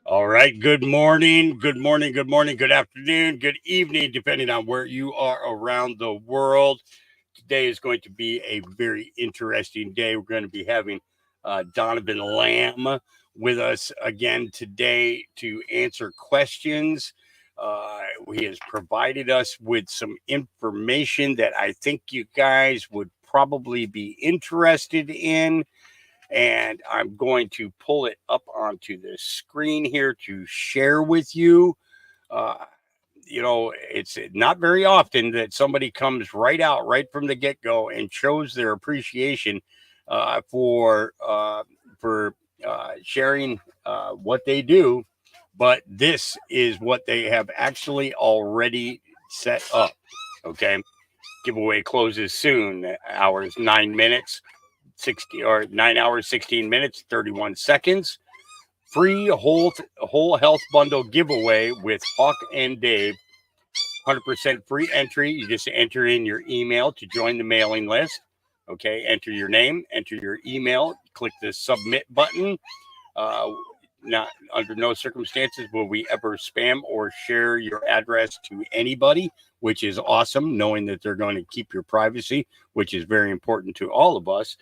All right. Good morning. Good morning. Good morning. Good afternoon. Good evening, depending on where you are around the world. Today is going to be a very interesting day. We're going to be having Donavan Lamb with us again today to answer questions. He has provided us with some information that I think you guys would probably be interested in. And I'm going to pull it up onto the screen here to share with you. It's not very often that somebody comes right out, right from the get-go, and shows their appreciation for sharing what they do. But this is what they have actually already set up. Okay. Giveaway closes soon. Hours 9 minutes. 9 hours, 16 minutes, 31 seconds. Free whole health bundle giveaway with Hawk and Dave. 100% free entry. You just enter in your email to join the mailing list. Okay, enter your name, enter your email, click the submit button. Not under no circumstances will we ever spam or share your address to anybody, which is awesome, knowing that they're going to keep your privacy, which is very important to all of us.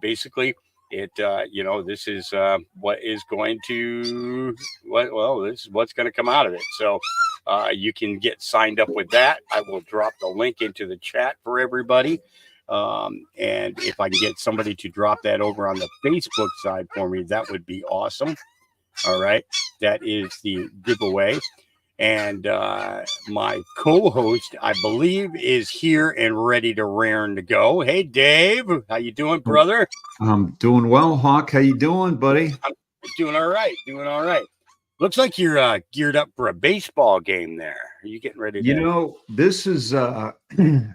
Basically, this is what is going to this is what's going to come out of it. So you can get signed up with that. I will drop the link into the chat for everybody. And if I can get somebody to drop that over on the Facebook side for me, that would be awesome. All right. That is the giveaway. And my co-host, I believe, is here and ready to raring to go. Hey, Dave, how you doing, brother? I'm doing well, Hawk. How you doing, buddy? I'm doing all right. Looks like you're geared up for a baseball game there. Are you getting ready to... This is a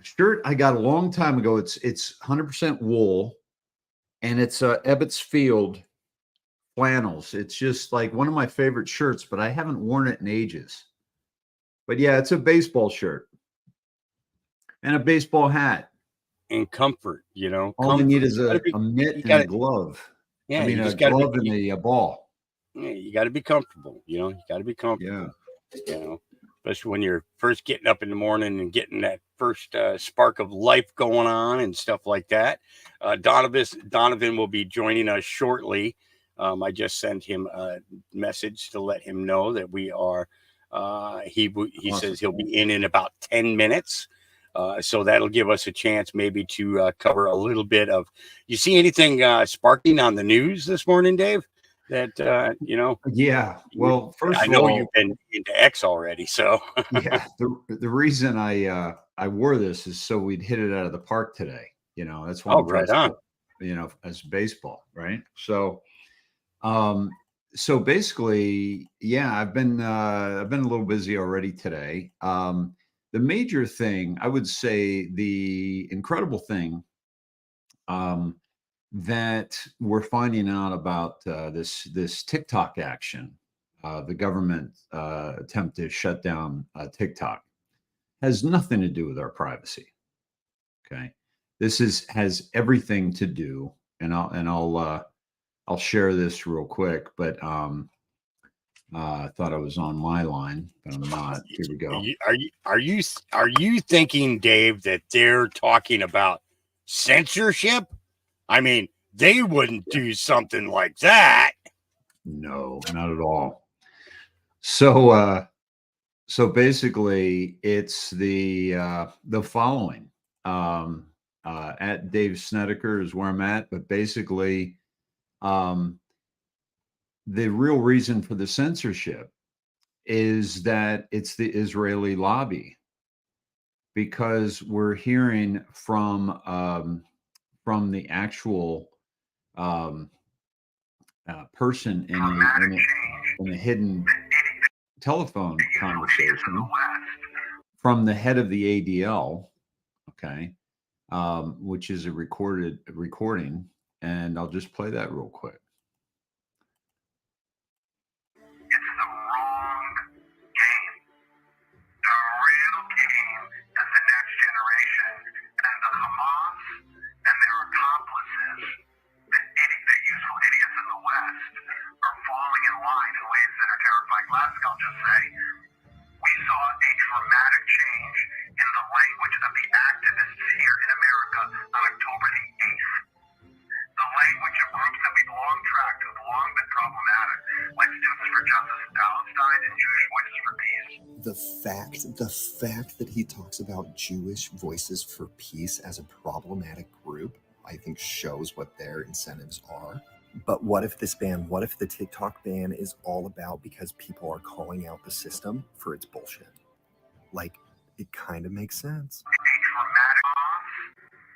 shirt I got a long time ago. It's 100% wool, and it's Ebbets Field flannels. It's just like one of my favorite shirts, but I haven't worn it in ages. But yeah, it's a baseball shirt and a baseball hat. And comfort, All you need is a mitt and a glove. Yeah, a glove and a ball. Yeah, you got to be comfortable. You got to be comfortable. Yeah. Especially when you're first getting up in the morning and getting that first spark of life going on and stuff like that. Donovan will be joining us shortly. I just sent him a message to let him know that we are. He Awesome. says he'll be in about 10 minutes. So that'll give us a chance maybe to cover a little bit of. You see anything sparking on the news this morning, Dave? That you know? Yeah. Well, first I of know all, you've been into X already, so yeah, the reason I wore this is so we'd hit it out of the park today. That's why oh, I'm right dressed on. up, as baseball, right? Um, so basically, yeah, I've been a little busy already today. The major thing, I would say, the incredible thing um, that we're finding out about this TikTok action, the government attempt to shut down TikTok, has nothing to do with our privacy. Okay, has everything to do, and I'll share this real quick, but I thought I was on my line, but I'm not. Here we go. Are you thinking, Dave, that they're talking about censorship? I mean, they wouldn't do something like that. No, not at all. So basically, it's the following. At Dave Snedeker is where I'm at, but basically, um, the real reason for the censorship is that it's the Israeli lobby, because we're hearing from the actual um, person in a hidden telephone conversation from the head of the ADL, okay, which is a recording, and I'll just play that real quick. It's the wrong game. The real game is the next generation, and the Hamas and their accomplices, the useful idiots in the West, are falling in line in ways that are terrifying. Lastly, I'll just say, we saw a dramatic change in the language of the activists here in America on October the 8th. The language of groups that we've long tracked, who've long been problematic, like Students for Justice in Palestine and Jewish Voices for Peace. The fact that he talks about Jewish Voices for Peace as a problematic group, I think shows what their incentives are. But what if the TikTok ban is all about because people are calling out the system for its bullshit? Like, it kind of makes sense.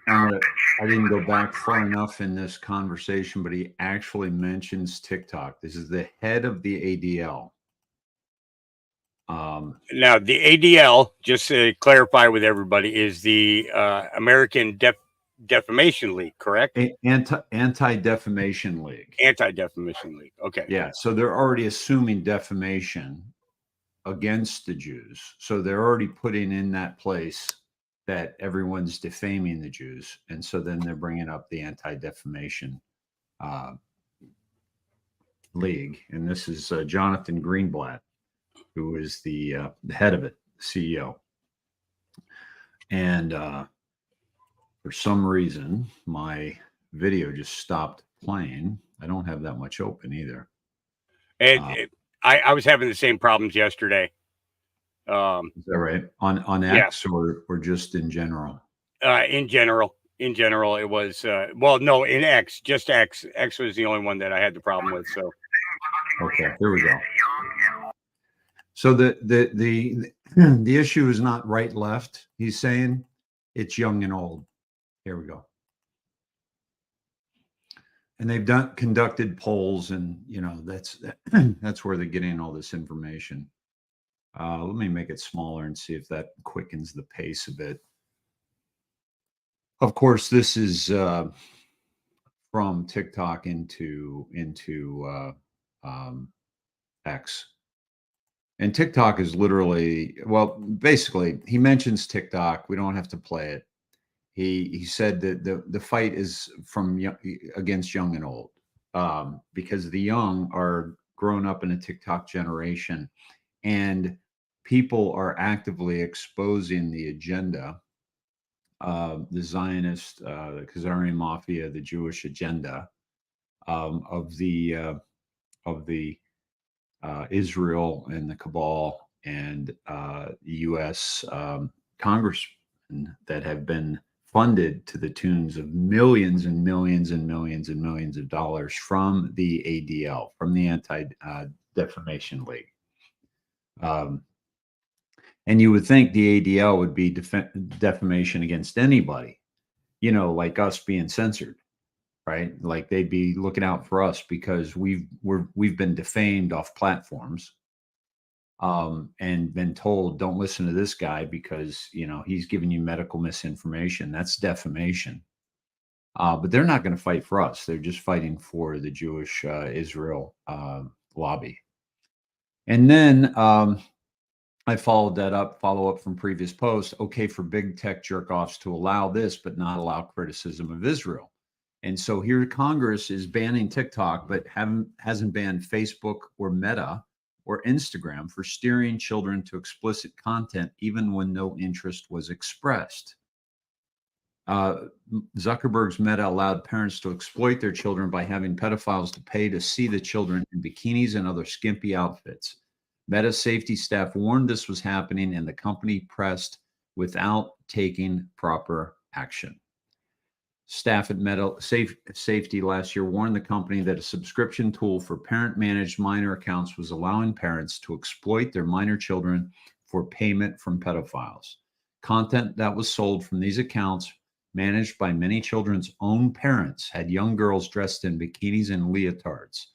I didn't go back far enough in this conversation, but he actually mentions TikTok. This is the head of the ADL. Now, the ADL, just to clarify with everybody, is the American Defamation League, correct? Anti-Defamation League. Anti-Defamation League. Okay. Yeah. So they're already assuming defamation against the Jews. So they're already putting in that place that everyone's defaming the Jews. And so then they're bringing up the Anti-Defamation League. And this is Jonathan Greenblatt, who is the head of it, CEO. And for some reason, my video just stopped playing. I don't have that much open either. And I was having the same problems yesterday. Is that right? On X, yeah. or just in general? In general, it was no, in X, just X. X was the only one that I had the problem with. So okay, here we go. So the issue is not right left. He's saying it's young and old. Here we go. And they've conducted polls, and that's where they're getting all this information. Let me make it smaller and see if that quickens the pace a bit. Of course, this is from TikTok into X. And TikTok is literally, well, basically, he mentions TikTok. We don't have to play it. He said that the fight is against young and old, because the young are grown up in a TikTok generation, and people are actively exposing the agenda the Zionist, the Khazarian Mafia, the Jewish agenda of the Israel and the cabal and U.S. Congressmen that have been funded to the tunes of millions and millions and millions and millions of dollars from the ADL, from the Anti-Defamation League. And you would think the ADL would be defamation against anybody, like us being censored, right? Like they'd be looking out for us because we've been defamed off platforms, and been told, don't listen to this guy because he's giving you medical misinformation. That's defamation. But they're not going to fight for us. They're just fighting for the Jewish Israel lobby. And then I follow up from previous posts. Okay, for big tech jerk offs to allow this, but not allow criticism of Israel. And so here Congress is banning TikTok, but hasn't banned Facebook or Meta or Instagram for steering children to explicit content, even when no interest was expressed. Zuckerberg's Meta allowed parents to exploit their children by having pedophiles to pay to see the children in bikinis and other skimpy outfits. Meta safety staff warned this was happening, and the company pressed without taking proper action. Staff at Meta Safety last year warned the company that a subscription tool for parent-managed minor accounts was allowing parents to exploit their minor children for payment from pedophiles. Content that was sold from these accounts, managed by many children's own parents, had young girls dressed in bikinis and leotards.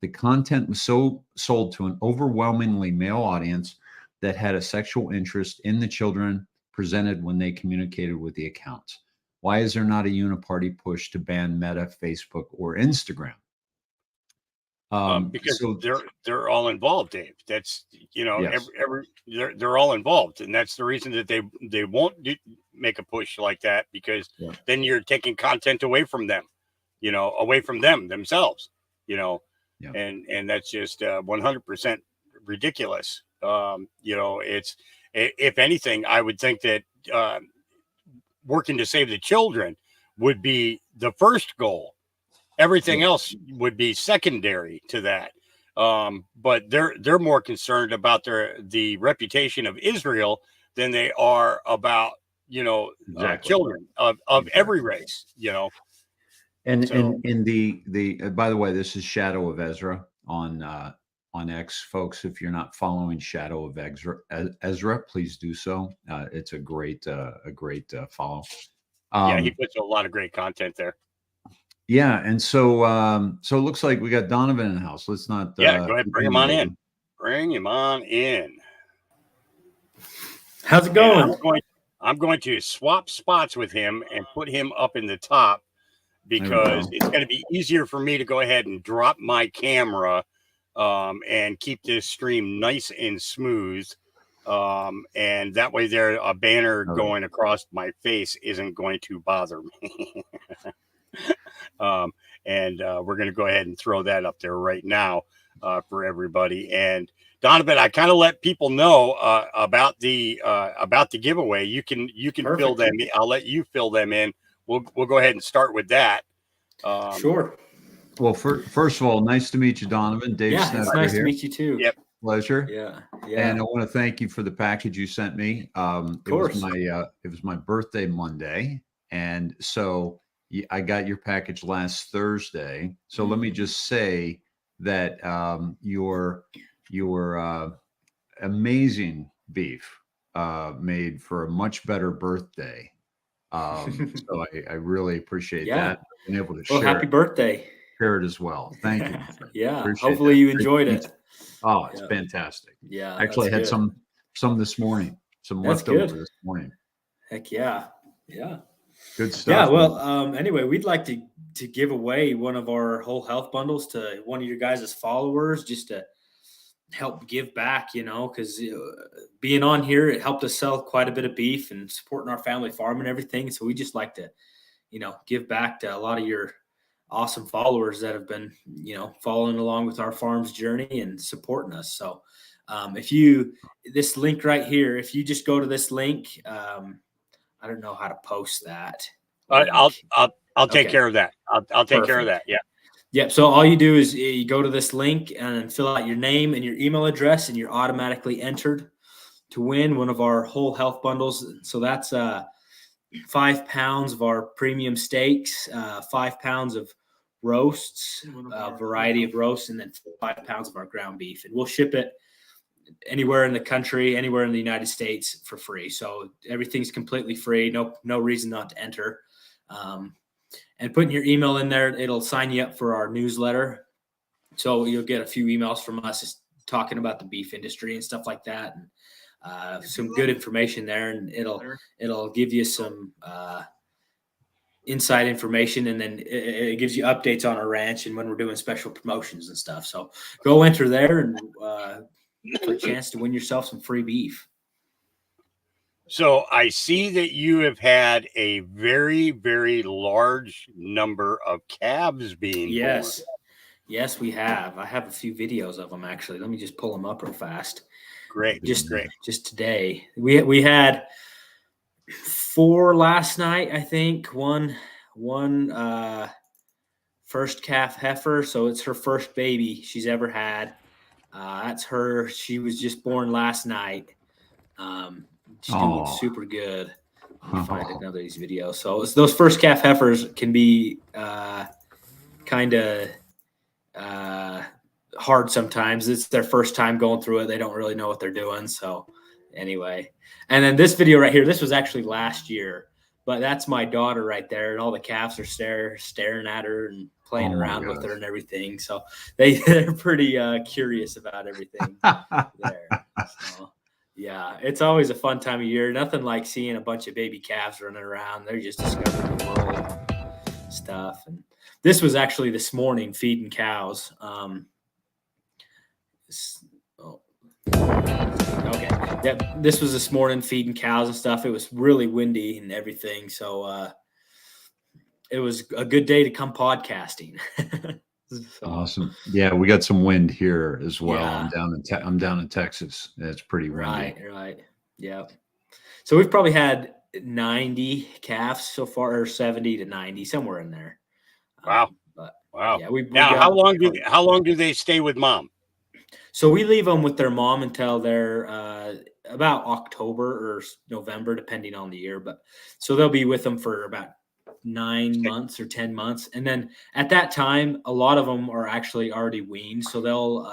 The content was sold to an overwhelmingly male audience that had a sexual interest in the children presented when they communicated with the accounts. Why is there not a uniparty push to ban Meta, Facebook, or Instagram? Because they're all involved, Dave. That's yes. They're all involved, and that's the reason that they won't make a push like that, because then you're taking content away from them, away from them themselves, and that's just 100% ridiculous. It's, if anything, I would think that working to save the children would be the first goal. Everything else would be secondary to that. But they're more concerned about the reputation of Israel than they are about, children of every race, And the by the way, this is Shadow of Ezra on X, folks. If you're not following Shadow of Ezra, please do so. It's a great follow. He puts a lot of great content there. Yeah, and so it looks like we got Donavan in the house. Let's not. Go ahead, bring him on in. Bring him on in. How's it going? I'm going to swap spots with him and put him up in the top, because it's going to be easier for me to go ahead and drop my camera and keep this stream nice and smooth. And that way a banner going across my face isn't going to bother me. And we're going to go ahead and throw that up there right now for everybody. And Donovan, I kind of let people know about the giveaway. You can Perfect. Fill them in. I'll let you fill them in. We'll go ahead and start with that. Sure. Well, first of all, nice to meet you, Donovan. Dave Snedeker it's nice here. to meet you too. Yep. Pleasure. Yeah. And I want to thank you for the package you sent me. Of course. It was my birthday Monday, and so I got your package last Thursday. So let me just say that your amazing beef made for a much better birthday. So I really appreciate that. Being able to share. Happy birthday. Share it as well. Thank you. Hopefully you enjoyed it. Oh, it's fantastic. Yeah. Actually, I had some this morning. Some leftover this morning. Heck yeah. Yeah. Good stuff. Yeah. Well, anyway, we'd like to give away one of our whole health bundles to one of your guys' followers, just to help give back, because being on here, it helped us sell quite a bit of beef and supporting our family farm and everything. So we just like to, give back to a lot of your awesome followers that have been, following along with our farm's journey and supporting us. So this link right here, if you just go to this link, I don't know how to post that. I'll take Okay. care of that. I'll take care of that. Yeah. Yep. So all you do is you go to this link and fill out your name and your email address, and you're automatically entered to win one of our whole health bundles. So that's 5 pounds of our premium steaks, 5 pounds of roasts, a variety of roasts, and then 5 pounds of our ground beef. And we'll ship it anywhere in the country, anywhere in the United States for free. So everything's completely free. No reason not to enter. And putting your email in there, it'll sign you up for our newsletter. So you'll get a few emails from us just talking about the beef industry and stuff like that. And some good information there, and it'll give you some inside information, and then it gives you updates on our ranch and when we're doing special promotions and stuff. So go enter there and for a chance to win yourself some free beef. So I see that you have had a very, very large number of calves being born. Yes, we have. I have a few videos of them actually. Let me just pull them up real fast. Great. Just today. We had 4 last night, I think. One first calf heifer, so it's her first baby she's ever had. That's her. She was just born last night. She's doing super good. I'll find another of these videos. So those first calf heifers can be kind of hard sometimes. It's their first time going through it. They don't really know what they're doing. So anyway, and then this video right here, this was actually last year, but that's my daughter right there, and all the calves are staring at her and playing around with her and everything. So they're pretty curious about everything there. So, yeah, it's always a fun time of year. Nothing like seeing a bunch of baby calves running around. They're just discovering the world stuff. And this was actually this morning feeding cows. Okay. Yeah, this was this morning feeding cows and stuff. It was really windy and everything. So it was a good day to come podcasting. So, awesome. Yeah, we got some wind here as well. Yeah. I'm down in Texas. It's pretty windy. Right. Yeah. So we've probably had 90 calves so far, or 70 to 90, somewhere in there. Wow. Wow. Yeah. Now, how long do they stay with mom? So we leave them with their mom until they're about October or November, depending on the year. But so they'll be with them for about 9 months or 10 months. And then at that time, a lot of them are actually already weaned. So they'll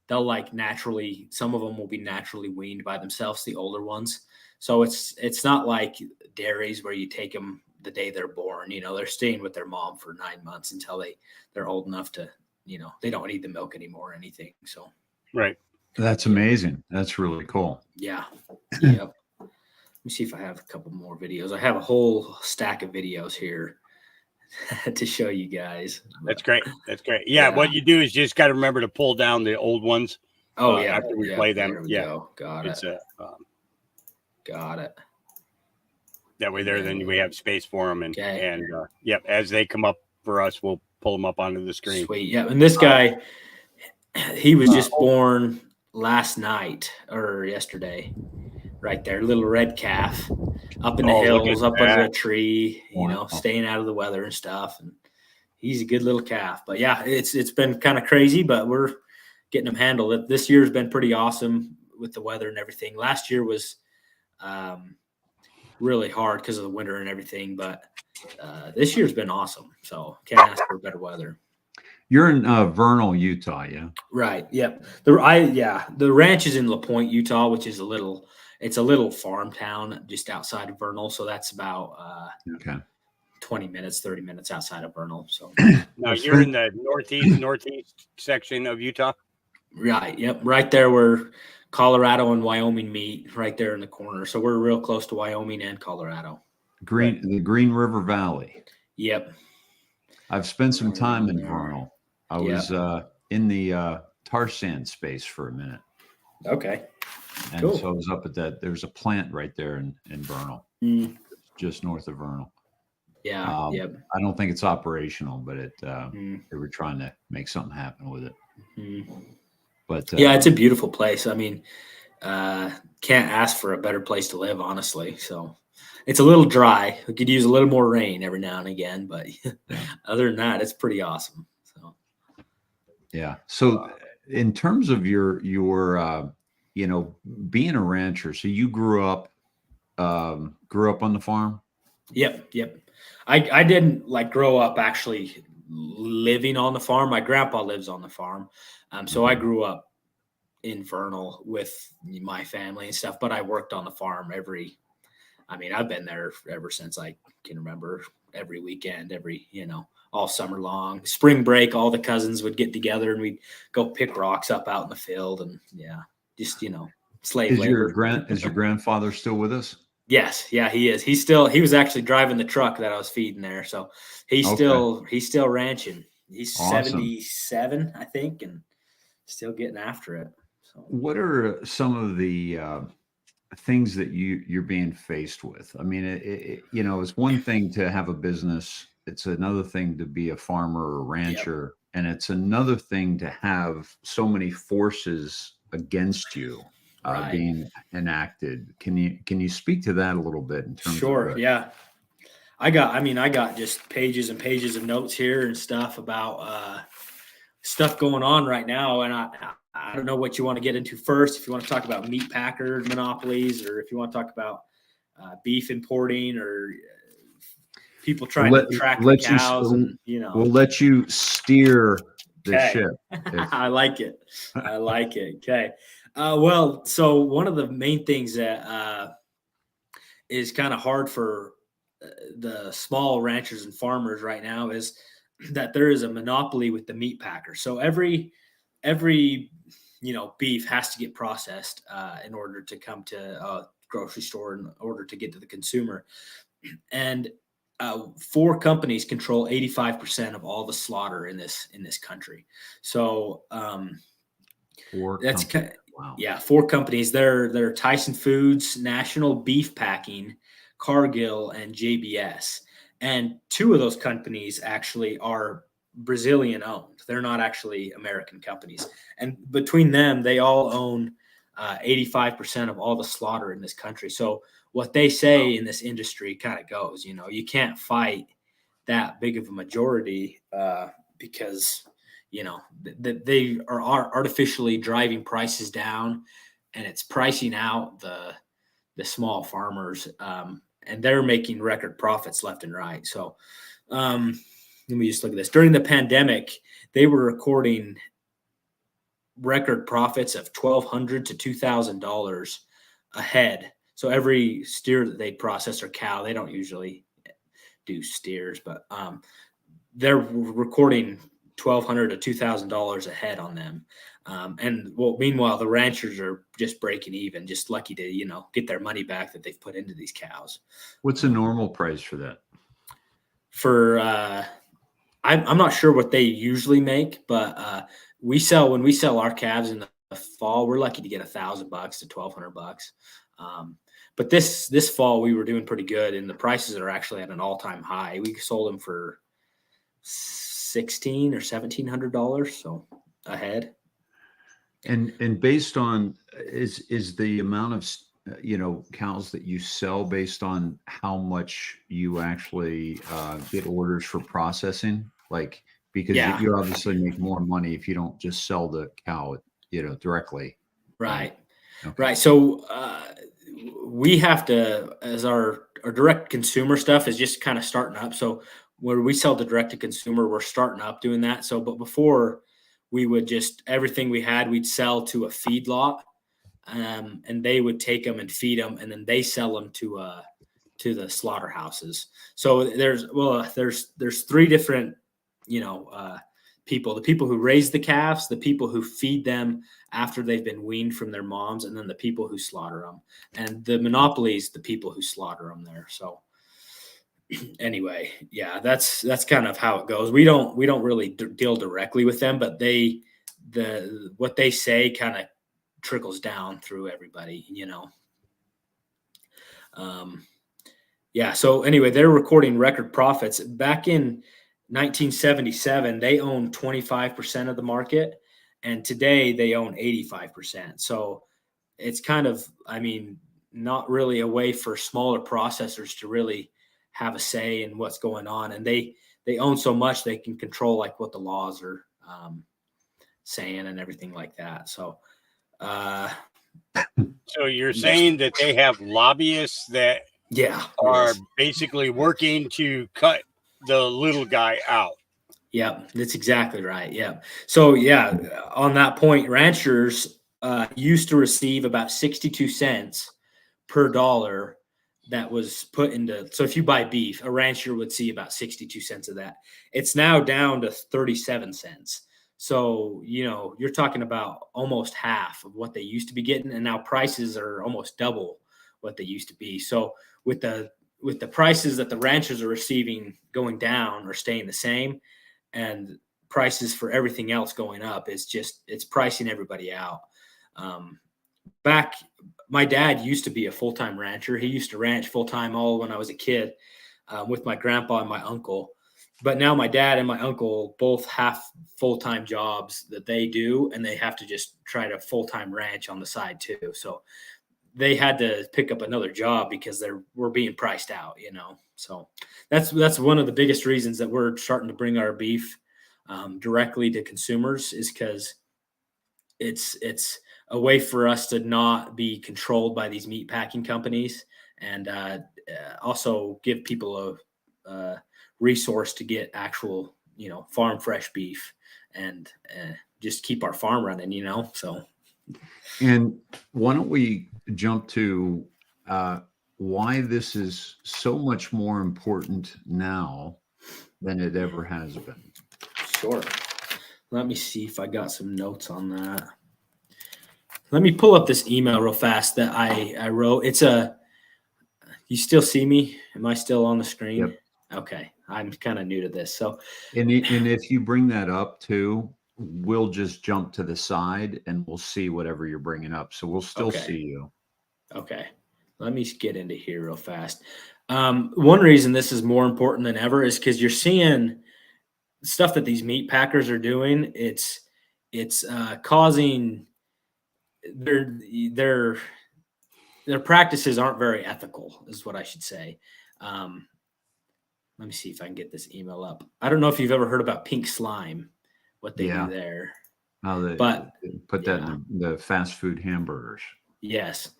like naturally, some of them will be naturally weaned by themselves, the older ones. So it's not like dairies where you take them the day they're born. You know, they're staying with their mom for 9 months until they're old enough to, you know, they don't need the milk anymore or anything. So right. That's amazing. That's really cool. Yeah. Yep. Let me see if I have a couple more videos. I have a whole stack of videos here to show you guys. That's great. Yeah, what you do is you just got to remember to pull down the old ones. After we play them. Go. Got it. That way then we have space for them. And as they come up for us, we'll pull them up onto the screen. Sweet. Yeah. And this guy, he was just born last night or yesterday. Right there, little red calf up in the hills, up under a tree, you know, staying out of the weather and stuff. And he's a good little calf. But yeah, it's been kind of crazy, but we're getting him handled. This year's been pretty awesome with the weather and everything. Last year was really hard because of the winter and everything, but this year's been awesome. So can't ask for better weather. You're in Vernal, Utah, yeah? Right. Yep. The ranch is in La Pointe, Utah, which is a little farm town just outside of Vernal. So that's about 20 minutes, 30 minutes outside of Vernal. So now you're in the northeast section of Utah? Right. Yep. Right there where Colorado and Wyoming meet, right there in the corner. So we're real close to Wyoming and Colorado. The Green River Valley. Yep. I've spent some time in Vernal. I was in the tar sand space for a minute. Okay. And so I was up at that. There's a plant right there in Vernal, just north of Vernal. Yeah. Yep. I don't think it's operational, but they were trying to make something happen with it. Mm-hmm. But it's a beautiful place. I mean, Can't ask for a better place to live, honestly. So it's a little dry. We could use a little more rain every now and again, but other than that, it's pretty awesome. So Yeah. So in terms of your you know, being a rancher, so you grew up on the farm? yep. I didn't like grow up actually living on the farm. My grandpa lives on the farm. So I grew up in Vernal with my family and stuff, but I worked on the farm I've been there ever since I can remember, every weekend, all summer long. Spring break, all the cousins would get together and we'd go pick rocks up out in the field and just, slave labor. Is your grandfather still with us? Yes, yeah, he is. He was actually driving the truck that I was feeding there. So he's still ranching. He's Awesome. 77, I think, and still getting after it. So What are some of the things that you're being faced with? I mean, it's one thing to have a business. It's another thing to be a farmer or a rancher, and it's another thing to have so many forces against you Right. being enacted. Can you speak to that a little bit in terms Sure, of yeah. I got just pages and pages of notes here and stuff about stuff going on right now, and I don't know what you want to get into first. If you want to talk about meat packer monopolies, or if you want to talk about beef importing, or people trying to track the cows, we'll let you steer the Okay. ship. I like it. Okay. Well, so one of the main things that is kind of hard for the small ranchers and farmers right now is that there is a monopoly with the meat packer. So every beef has to get processed in order to come to a grocery store, in order to get to the consumer. And 4 companies control 85% of all the slaughter in this country. So that's companies. Wow. Yeah, 4 companies. They're Tyson Foods, National Beef Packing, Cargill, and JBS. And 2 of those companies actually are Brazilian owned. They're not actually American companies. And between them, they all own 85% of all the slaughter in this country. So what they say in this industry kind of goes, you can't fight that big of a majority because they are artificially driving prices down, and it's pricing out the small farmers, and they're making record profits left and right. So let me just look at this. During the pandemic, they were recording record profits of $1,200 to $2,000 a head. So every steer that they process, or cow, they don't usually do steers, but they're recording $1,200 to $2,000 a head on them. Meanwhile, the ranchers are just breaking even, just lucky to, get their money back that they've put into these cows. What's a normal price for that? I'm not sure what they usually make, but when we sell our calves in the fall, we're lucky to get $1,000 to $1,200. But this fall we were doing pretty good, and the prices are actually at an all-time high. We sold them for $1,600 or $1,700 so a head. And based on is the amount of cows that you sell based on how much you actually get orders for processing, like, because you obviously make more money if you don't just sell the cow directly, right? Okay. Right. So we have to, as our direct consumer stuff is just kind of starting up. So where we sell to direct to consumer, we're starting up doing that. So, but before, we would just, everything we had, we'd sell to a feedlot, and they would take them and feed them, and then they sell them to the slaughterhouses. So there's 3 different, people: the people who raise the calves, the people who feed them after they've been weaned from their moms, and then the people who slaughter them. And the monopoly is the people who slaughter them there. So anyway, yeah, that's kind of how it goes. We don't really deal directly with them, but what they say kind of trickles down through everybody, Yeah. So anyway, they're recording record profits. Back in 1977, they owned 25% of the market, and today they own 85%. So it's kind of, I mean, not really a way for smaller processors to really have a say in what's going on. And they own so much, they can control like what the laws are saying and everything like that. So, So you're saying that they have lobbyists that yeah, are yes. basically working to cut the little guy out. Yeah, that's exactly right. Yeah. So yeah, on that point, ranchers used to receive about 62 cents per dollar that was put into. So if you buy beef, a rancher would see about 62 cents of that. It's now down to 37 cents. So, you know, you're talking about almost half of what they used to be getting, and now prices are almost double what they used to be. So with the prices that the ranchers are receiving going down or staying the same, and prices for everything else going up, it's pricing everybody out. Back, my dad used to be a full-time rancher. He used to ranch full-time all when I was a kid, with my grandpa and my uncle. But now my dad and my uncle both have full-time jobs that they do, and they have to just try to full-time ranch on the side too. So they had to pick up another job because we're being priced out, you know. So that's one of the biggest reasons that we're starting to bring our beef directly to consumers, is because it's a way for us to not be controlled by these meat packing companies, and also give people a resource to get actual, you know, farm fresh beef, and just keep our farm running, you know. So, And why don't we jump to why this is so much more important now than it ever has been? sure. Let me see if I got some notes on that. Let me pull up this email real fast that I wrote. You still see me? Am I still on the screen? Yep. Okay. I'm kind of new to this. So, And if you bring that up too, we'll just jump to the side and we'll see whatever you're bringing up. So we'll still Okay. see you. okay. Let me get into here real fast. One reason this is more important than ever is because you're seeing stuff that these meat packers are doing. It's causing their practices aren't very ethical, is what I should say. Let me see if I can get this email up. I don't know if you've ever heard about pink slime, what they Yeah. do there. How they But put that yeah. in the fast food hamburgers. Yes,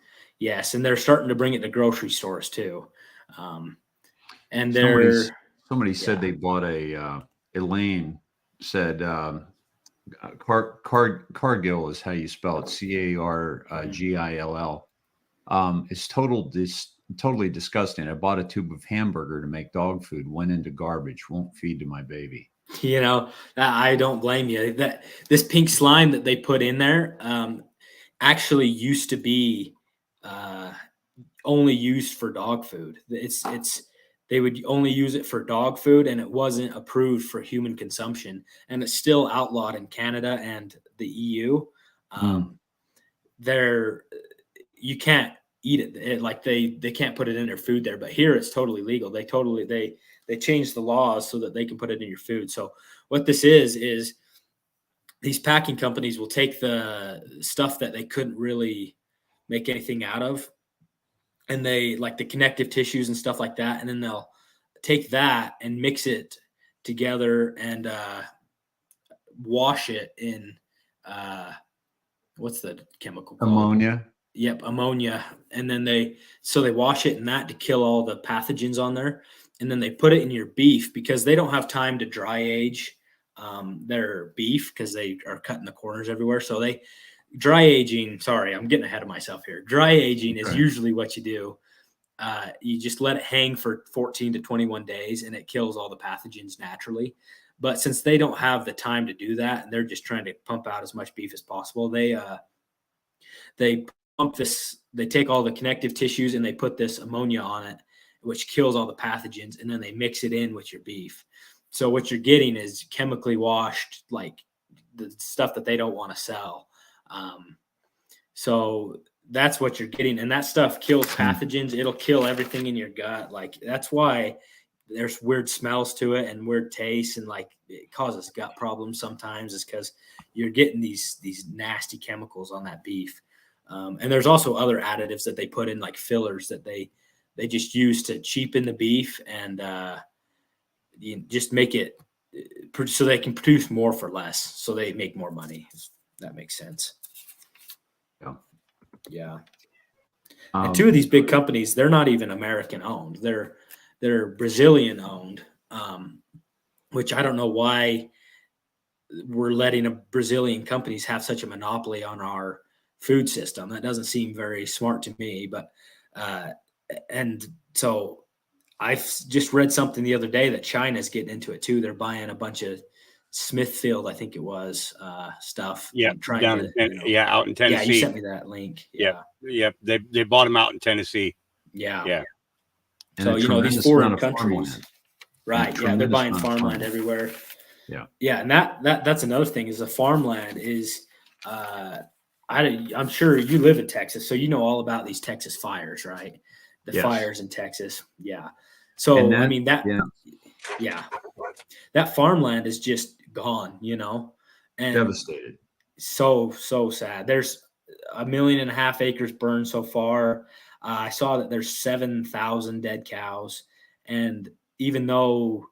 and they're starting to bring it to grocery stores too. And they're Somebody said yeah. they bought Elaine said Cargill is how you spell it, Cargill. It's totally disgusting. I bought a tube of hamburger to make dog food, went into garbage, won't feed to my baby. You know, I don't blame you. That this pink slime that they put in there actually used to be only used for dog food. They would only use it for dog food, and it wasn't approved for human consumption, and it's still outlawed in Canada and the EU. You can't eat it. Like they can't put it in their food there, but here it's totally legal. They changed the laws so that they can put it in your food. So what this is these packing companies will take the stuff that they couldn't really make anything out of, and they like the connective tissues and stuff like that, and then they'll take that and mix it together and wash it in what's the chemical called? Ammonia. Yep, ammonia. And then they wash it in that to kill all the pathogens on there. And then they put it in your beef because they don't have time to dry age their beef because they are cutting the corners everywhere. So dry aging, sorry, I'm getting ahead of myself here. Dry aging is usually what you do. You just let it hang for 14 to 21 days and it kills all the pathogens naturally. But since they don't have the time to do that and they're just trying to pump out as much beef as possible, they pump this, they take all the connective tissues and they put this ammonia on it, which kills all the pathogens, and then they mix it in with your beef. So what you're getting is chemically washed, like the stuff that they don't want to sell. So that's what you're getting. And that stuff kills pathogens. It'll kill everything in your gut. Like that's why there's weird smells to it and weird tastes, and like it causes gut problems sometimes, is because you're getting these nasty chemicals on that beef. And there's also other additives that they put in, like fillers that they just use to cheapen the beef and just make it so they can produce more for less, so they make more money. That makes sense. Yeah. Yeah. And two of these big companies, they're not even American owned. They're Brazilian owned, which I don't know why we're letting Brazilian companies have such a monopoly on our food system. That doesn't seem very smart to me. But and so I've just read something the other day that China's getting into it too. They're buying a bunch of Smithfield, I think it was, stuff. Yeah, trying down to, out in Tennessee. Yeah, you sent me that link. Yeah, yeah. They bought them out in Tennessee. Yeah. Yeah. So these foreign countries, right? Yeah, they're buying farmland everywhere. Yeah, yeah, and that's another thing is the farmland is. I'm sure you live in Texas, so you know all about these Texas fires, right? The fires in Texas, yeah. So I mean that, yeah, that farmland is just gone, and devastated. So sad. There's 1.5 million acres burned so far. I saw that there's 7,000 dead cows, and even though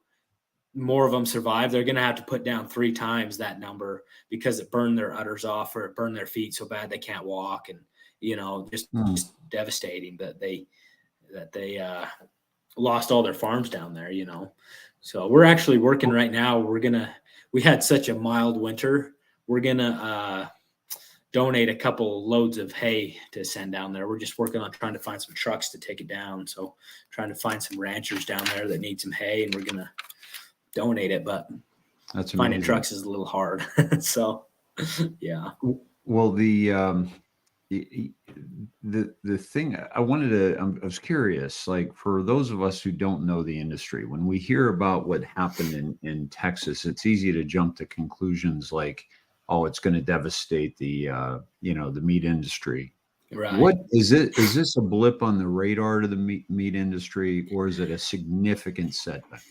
more of them survive, they're going to have to put down 3 times that number because it burned their udders off or it burned their feet so bad they can't walk, and just devastating that they lost all their farms down there. So we're actually working right now. We had such a mild winter. We're gonna donate a couple loads of hay to send down there. We're just working on trying to find some trucks to take it down. So trying to find some ranchers down there that need some hay, and we're gonna donate it. But that's finding amazing. trucks is a little hard. So yeah. Well, the thing I wanted to, I was curious, like for those of us who don't know the industry, when we hear about what happened in Texas, it's easy to jump to conclusions like, oh, it's going to devastate the the meat industry. Right. What is it? Is this a blip on the radar to the meat industry, or is it a significant setback?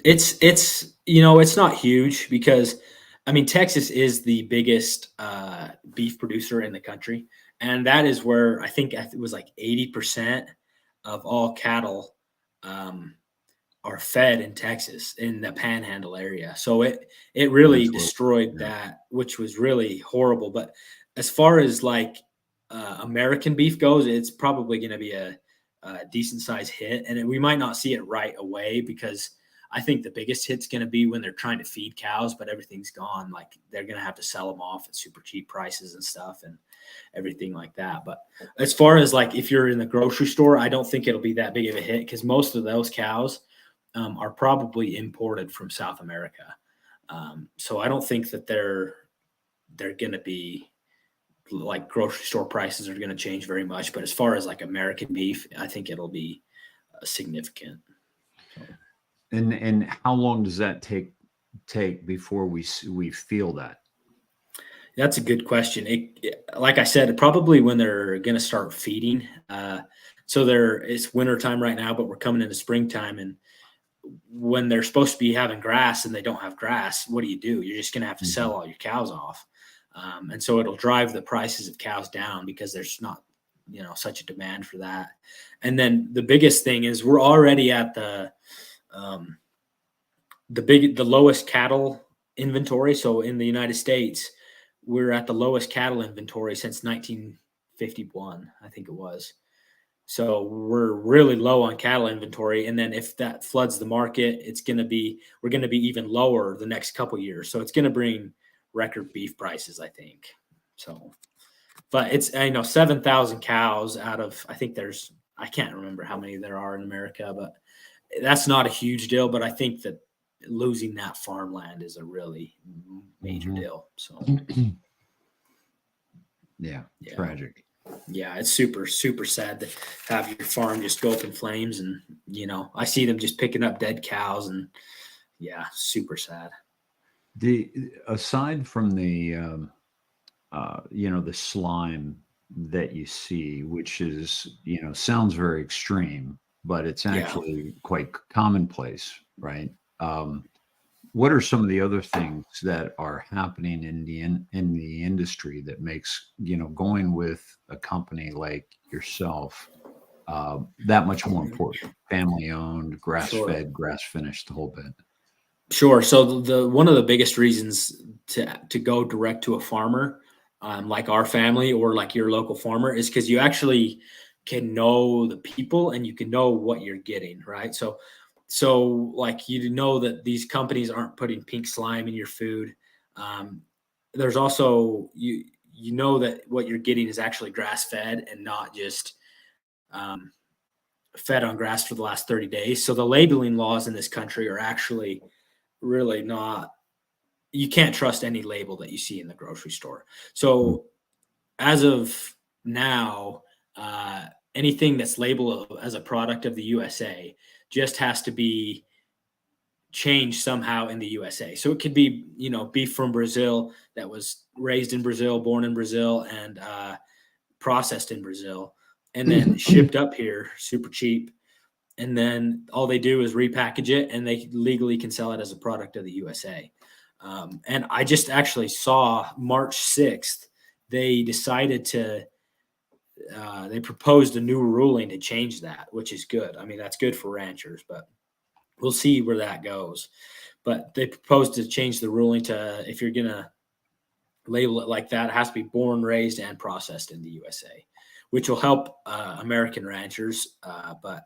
It's it's not huge because I mean Texas is the biggest beef producer in the country, and that is where I think it was like 80% of all cattle are fed in Texas in the Panhandle area. So it really destroyed that, which was really horrible. But as far as like American beef goes, it's probably going to be a decent size hit, and we might not see it right away because I think the biggest hit's going to be when they're trying to feed cows, but everything's gone. Like they're going to have to sell them off at super cheap prices and stuff and everything like that. But as far as like if you're in the grocery store, I don't think it'll be that big of a hit because most of those cows are probably imported from South America. So I don't think that they're going to be like grocery store prices are going to change very much. But as far as like American beef, I think it'll be significant. So. And how long does that take before we feel that? That's a good question. Like I said, probably when they're going to start feeding. So it's winter time right now, but we're coming into springtime, and when they're supposed to be having grass and they don't have grass, what do? You're just going to have to sell all your cows off, and so it'll drive the prices of cows down because there's not such a demand for that. And then the biggest thing is we're already at the lowest cattle inventory. So in the United States, we're at the lowest cattle inventory since 1951, I think it was. So we're really low on cattle inventory. And then if that floods the market, we're going to be even lower the next couple of years. So it's going to bring record beef prices, I think. So, but it's, 7,000 cows out of, I can't remember how many there are in America, but that's not a huge deal. But I think that losing that farmland is a really major deal. So yeah, tragic. Yeah, it's super, super sad to have your farm just go up in flames. And, I see them just picking up dead cows and super sad. Aside from the, the slime that you see, which is, sounds very extreme, but it's actually quite commonplace, right? what are some of the other things that are happening in the industry that makes, going with a company like yourself that much more important? Family owned, grass Sure. fed, grass finished, the whole bit. Sure. So the one of the biggest reasons to go direct to a farmer, like our family or like your local farmer, is because you actually can know the people and you can know what you're getting, right? So like you know that these companies aren't putting pink slime in your food. There's also you know that what you're getting is actually grass fed and not just um, fed on grass for the last 30 days. So the labeling laws in this country are actually really not, you can't trust any label that you see in the grocery store. So as of now, anything that's labeled as a product of the USA just has to be changed somehow in the USA. So it could be, beef from Brazil that was raised in Brazil, born in Brazil, and processed in Brazil, and then shipped up here super cheap. And then all they do is repackage it and they legally can sell it as a product of the USA. And I just actually saw March 6th, they decided to, they proposed a new ruling to change that, which is good. I mean, that's good for ranchers, but we'll see where that goes. But they proposed to change the ruling to, if you're going to label it like that, it has to be born, raised, and processed in the USA, which will help American ranchers. But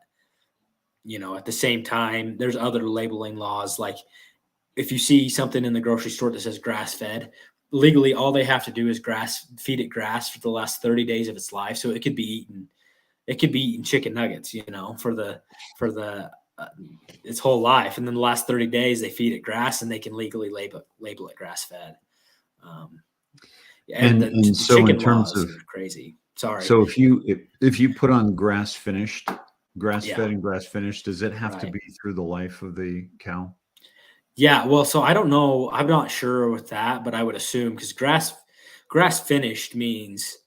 at the same time, there's other labeling laws. Like if you see something in the grocery store that says grass fed, legally, all they have to do is feed it grass for the last 30 days of its life. So it could be eating chicken nuggets, for its whole life. And then the last 30 days they feed it grass and they can legally label it grass fed. And the so chicken in terms laws of are crazy. Sorry. So if you put on grass finished, grass Yeah. fed and grass finished, does it have to Right. be through the life of the cow? Yeah, well, so I don't know. I'm not sure with that, but I would assume because grass finished means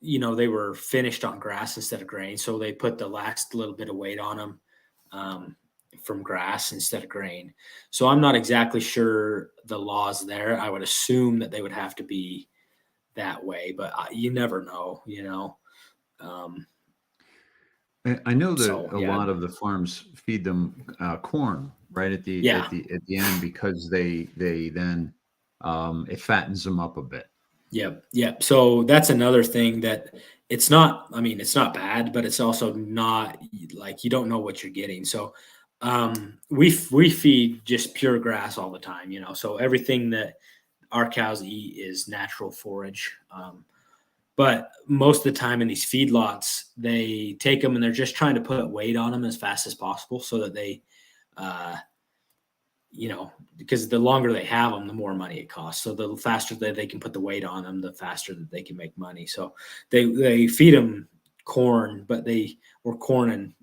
they were finished on grass instead of grain, so they put the last little bit of weight on them from grass instead of grain. So I'm not exactly sure the laws there. I would assume that they would have to be that way, but you never know. Um, I know that so a yeah, lot of the farms feed them corn right at the yeah. end because they then it fattens them up a bit. Yep. Yep. So that's another thing that it's not, I mean, it's not bad, but it's also not like you don't know what you're getting. So we feed just pure grass all the time, so everything that our cows eat is natural forage. But most of the time in these feedlots, they take them and they're just trying to put weight on them as fast as possible so that they, uh, because the longer they have them, the more money it costs. So the faster that they can put the weight on them, the faster that they can make money. So they feed them corn, but corn and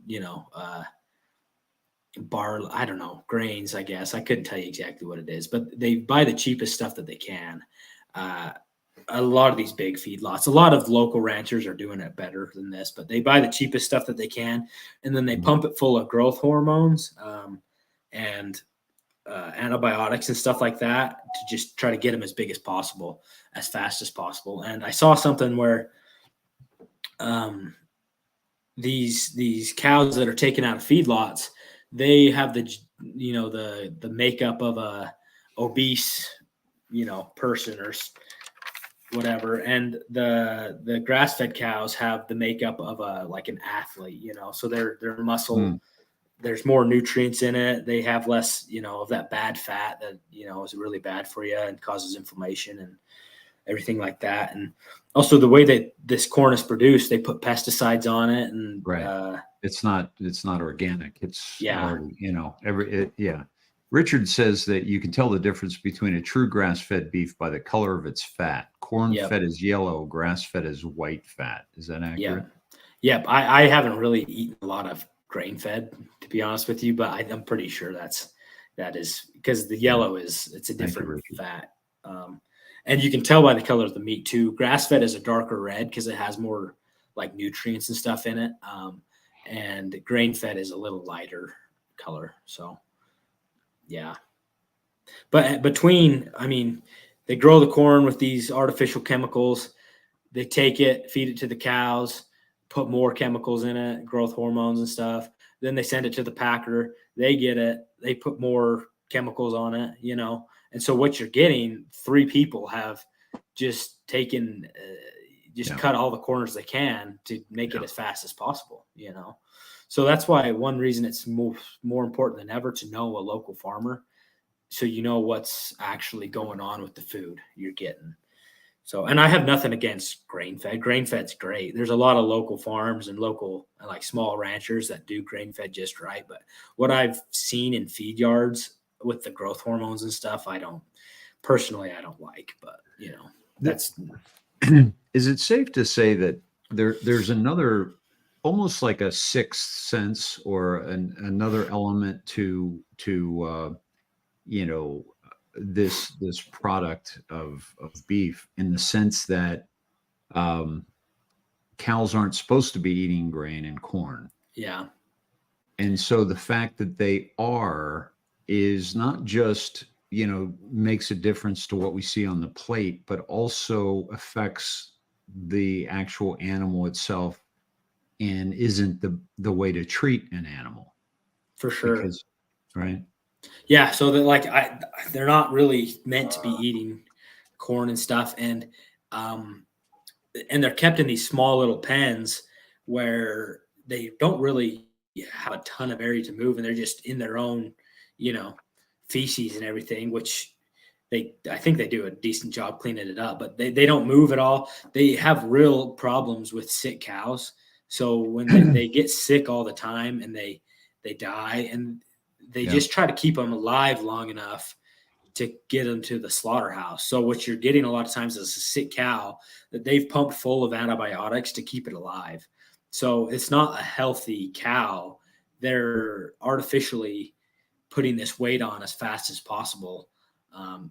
I don't know, grains. I guess I couldn't tell you exactly what it is, but they buy the cheapest stuff that they can. A lot of these big feedlots, a lot of local ranchers are doing it better than this, but they buy the cheapest stuff that they can, and then they pump it full of growth hormones and antibiotics and stuff like that to just try to get them as big as possible, as fast as possible. And I saw something where these cows that are taken out of feedlots, they have the makeup of a obese person or whatever, and the grass-fed cows have the makeup of an athlete, so their muscle, there's more nutrients in it. They have less, of that bad fat that, is really bad for you and causes inflammation and everything like that. And also the way that this corn is produced, they put pesticides on it and Right. It's not organic. It's Yeah. already, yeah. Richard says that you can tell the difference between a true grass-fed beef by the color of its fat. Corn-fed is yellow, grass-fed is white fat. Is that accurate? Yep. I haven't really eaten a lot of grain-fed, to be honest with you, but I'm pretty sure that is because the yellow it's a different fat. And you can tell by the color of the meat too. Grass-fed is a darker red because it has more like nutrients and stuff in it. And grain-fed is a little lighter color. So, yeah. But I mean, they grow the corn with these artificial chemicals. They take it, feed it to the cows, put more chemicals in it, growth hormones and stuff. Then they send it to the packer. They get it. They put more chemicals on it, you know. And so what you're getting, 3 people have just taken, cut all the corners they can to make it as fast as possible, you know. So that's why one reason it's more important than ever to know a local farmer, so you know what's actually going on with the food you're getting. So, and I have nothing against grain fed. Grain fed's great. There's a lot of local farms and local, like, small ranchers that do grain fed just right. But what I've seen in feed yards with the growth hormones and stuff, I don't like. But, you know, that's. Is it safe to say that there's another, almost like a sixth sense or another element to you know, this product of beef, in the sense that cows aren't supposed to be eating grain and corn. Yeah. And so the fact that they are is not just, you know, makes a difference to what we see on the plate, but also affects the actual animal itself, and isn't the way to treat an animal. For sure. Because, right. Yeah, so they're not really meant to be eating corn and stuff, and they're kept in these small little pens where they don't really have a ton of area to move, and they're just in their own, you know, feces and everything, which I think they do a decent job cleaning it up, but they don't move at all. They have real problems with sick cows. So when they get sick all the time and they die, and they just try to keep them alive long enough to get them to the slaughterhouse. So what you're getting a lot of times is a sick cow that they've pumped full of antibiotics to keep it alive. So it's not a healthy cow. They're artificially putting this weight on as fast as possible,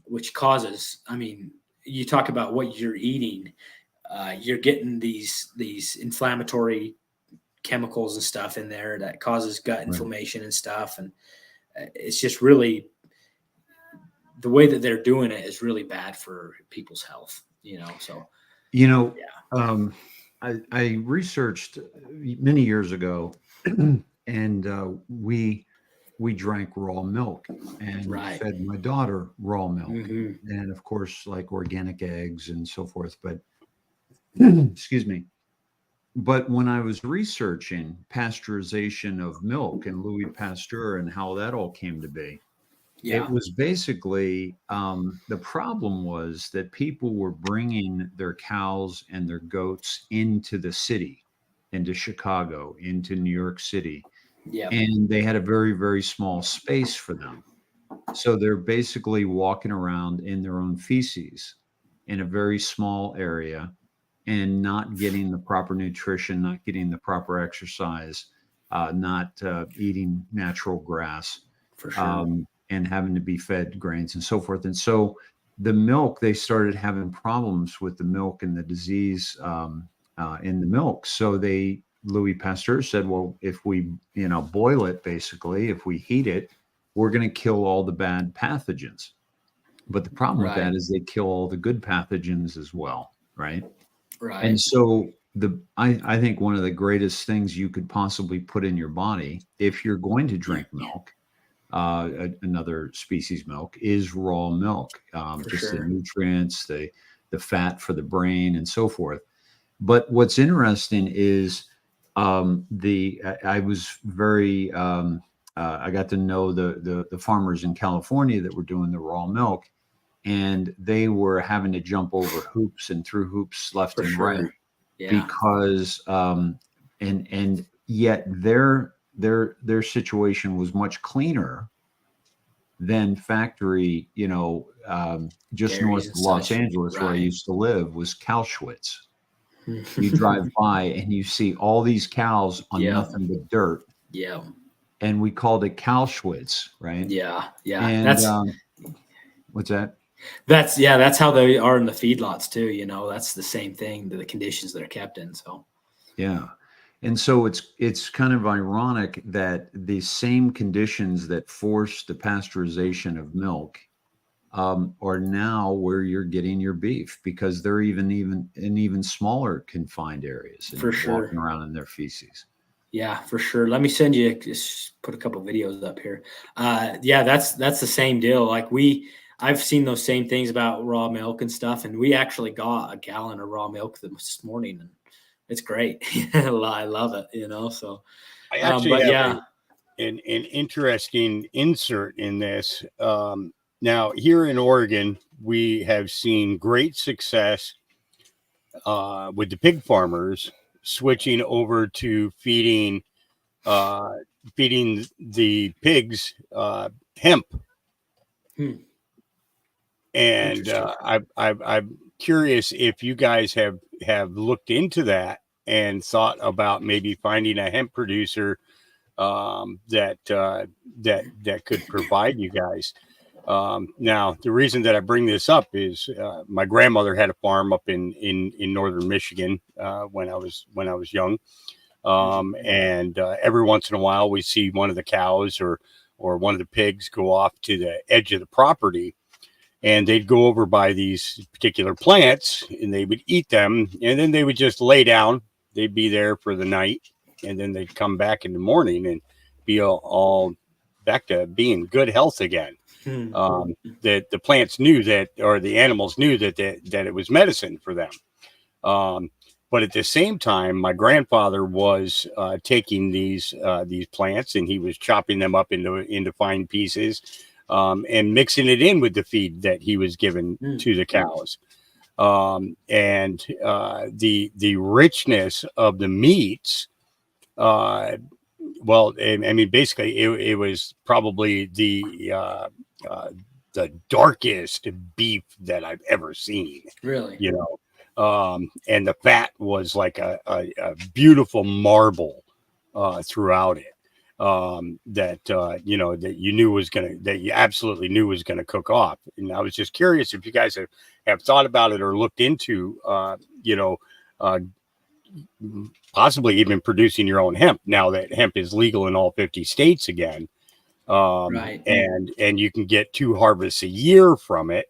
which causes, I mean, you talk about what you're eating, you're getting these inflammatory chemicals and stuff in there that causes gut inflammation and stuff. And it's just really, the way that they're doing it is really bad for people's health, you know? So, you know, I researched many years ago, and we drank raw milk, and fed my daughter raw milk, and of course, like, organic eggs and so forth. But excuse me. But when I was researching pasteurization of milk and Louis Pasteur and how that all came to be, it was basically, the problem was that people were bringing their cows and their goats into the city, into Chicago, into New York City. And they had a very, very small space for them. So they're basically walking around in their own feces in a very small area, and not getting the proper nutrition, not getting the proper exercise, not eating natural grass, for sure. And having to be fed grains and so forth. And so the milk, they started having problems with the milk and the disease in the milk. So Louis Pasteur said, well, if we, you know, boil it, basically, if we heat it, we're going to kill all the bad pathogens. But the problem with that is they kill all the good pathogens as well, right? Right. And so I think one of the greatest things you could possibly put in your body, if you're going to drink milk, another species milk, is raw milk. Just the nutrients, the fat for the brain, and so forth. But what's interesting is I was very I got to know the farmers in California that were doing the raw milk, and they were having to jump over hoops and through hoops left and right, because and yet their situation was much cleaner than factory, you know, just Dairies north of Los Angeles, where I used to live, was Cowschwitz. You drive by and you see all these cows on nothing but dirt. Yeah. And we called it Cowschwitz, right? Yeah. Yeah. And what's that? That's how they are in the feedlots too. You know, that's the same thing, the conditions they're kept in. So, yeah. And so it's kind of ironic that the same conditions that forced the pasteurization of milk or now where you're getting your beef, because they're even in even smaller confined areas and For sure. walking around in their feces. Yeah, for sure. Let me send you, just put a couple videos up here. Yeah, that's the same deal. Like I've seen those same things about raw milk and stuff, and we actually got a gallon of raw milk this morning, and it's great. I love it, so. I actually But have yeah, an interesting insert in this. Now, here in Oregon, we have seen great success with the pig farmers switching over to feeding the pigs hemp. And I'm curious if you guys have looked into that and thought about maybe finding a hemp producer that could provide you guys. Now, the reason that I bring this up is my grandmother had a farm up in northern Michigan when I was young, and every once in a while we see one of the cows or one of the pigs go off to the edge of the property, and they'd go over by these particular plants and they would eat them, and then they would just lay down. They'd be there for the night, and then they'd come back in the morning and be all back to being good health again. That the plants knew that, or the animals knew that it was medicine for them. But at the same time, my grandfather was taking these plants, and he was chopping them up into fine pieces, and mixing it in with the feed that he was given to the cows. And the richness of the meats, well, I mean, basically, it was probably the darkest beef that I've ever seen. really, and the fat was like a beautiful marble throughout it. That you knew that you absolutely knew was gonna cook off. And I was just curious if you guys have thought about it or looked into possibly even producing your own hemp now that hemp is legal in all 50 states again. Right. And you can get 2 harvests a year from it.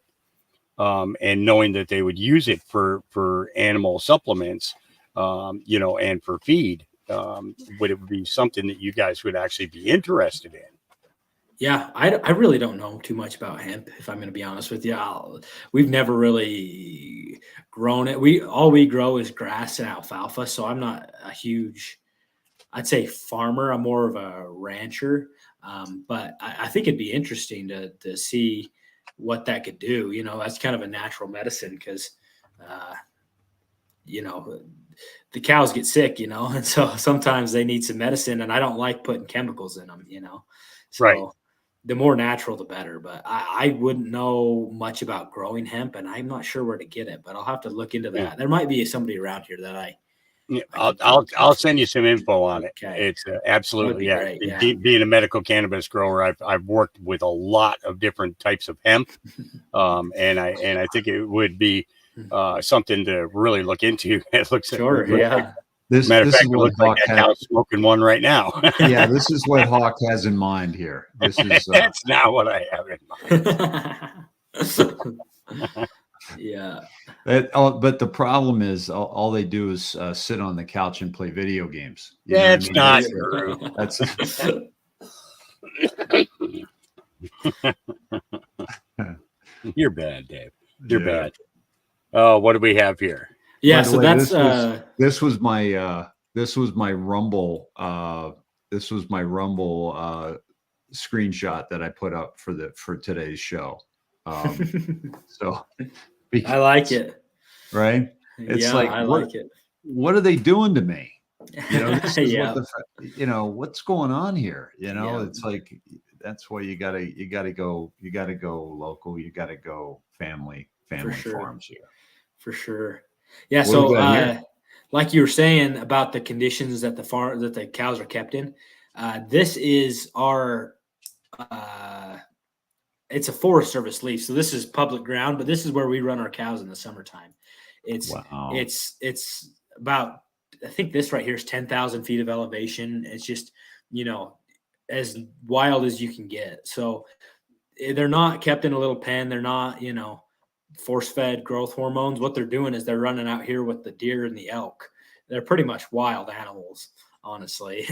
And knowing that they would use it for animal supplements, and for feed, would it be something that you guys would actually be interested in? Yeah, I really don't know too much about hemp, if I'm going to be honest with you. We've never really grown it. All we grow is grass and alfalfa, so I'm not a huge, I'd say, farmer. I'm more of a rancher. But I think it'd be interesting to see what that could do. That's kind of a natural medicine because, the cows get sick, and so sometimes they need some medicine, and I don't like putting chemicals in them, so Right. the more natural, the better. But I wouldn't know much about growing hemp, and I'm not sure where to get it, but I'll have to look into that. Yeah. There might be somebody around here that I'll send you some info on it. Okay. It's absolutely, yeah. Great, yeah. Being a medical cannabis grower, I've worked with a lot of different types of hemp, and I think it would be something to really look into. It looks Sure, yeah. Matter of fact, is it what looks like Hawk that cow's smoking one right now. Yeah, this is what Hawk has in mind here. This is That's not what I have in mind. Yeah. but the problem is all they do is sit on the couch and play video games. That's not true. That's You're bad, Dave. You're bad. Oh, what do we have here? Yeah, By the so way, that's this was my Rumble screenshot that I put up for today's show. So I like it. Right? It's yeah, like, I what, like it. What are they doing to me? This is Yeah. what's going on here? Yeah. It's like, that's why you gotta go local. You gotta go family sure. farms here. For sure. Yeah. What do we got So, here? like you were saying about the conditions that the cows are kept in, this is our, it's a Forest Service lease. So this is public ground, but this is where we run our cows in the summertime. It's about, I think this right here is 10,000 feet of elevation. It's just, as wild as you can get. So they're not kept in a little pen. They're not, force-fed growth hormones. What they're doing is they're running out here with the deer and the elk. They're pretty much wild animals, honestly.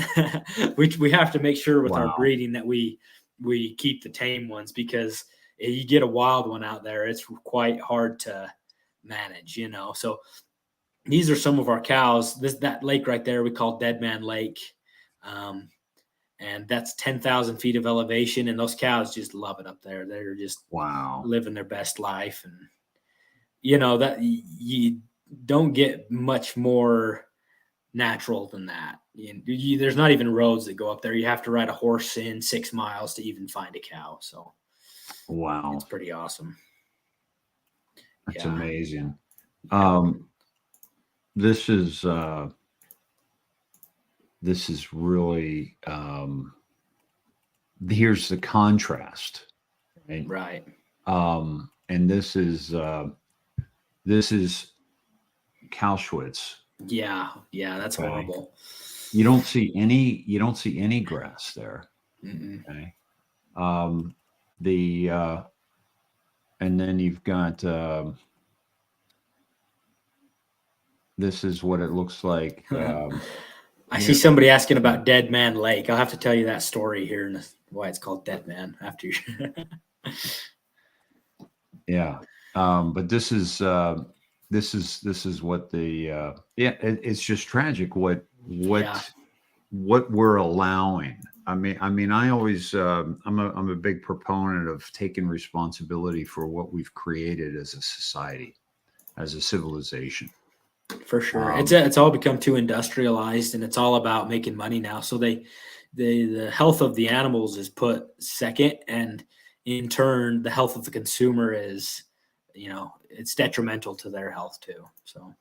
we have to make sure with our Wow. breeding that we keep the tame ones, because you get a wild one out there, it's quite hard to manage, So these are some of our cows. That lake right there we call Dead Man Lake. And that's 10,000 feet of elevation, and those cows just love it up there. They're just Wow. living their best life. And that you don't get much more natural than that. There's not even roads that go up there. You have to ride a horse in 6 miles to even find a cow. So Wow. it's pretty awesome. That's Yeah. amazing. This is really, here's the contrast, right? Right. And this is Cowschwitz. Yeah. That's Okay. horrible. You don't see any grass there. Mm-mm. Okay. And then you've got, this is what it looks like. I see somebody asking about Dead Man Lake. I'll have to tell you that story here and why it's called Dead Man after you. Yeah. But this is what the, it's just tragic what we're allowing. I mean, I always, I'm a big proponent of taking responsibility for what we've created as a society, as a civilization. For sure. It's all become too industrialized, and it's all about making money now. So the health of the animals is put second, and in turn, the health of the consumer is, it's detrimental to their health too. So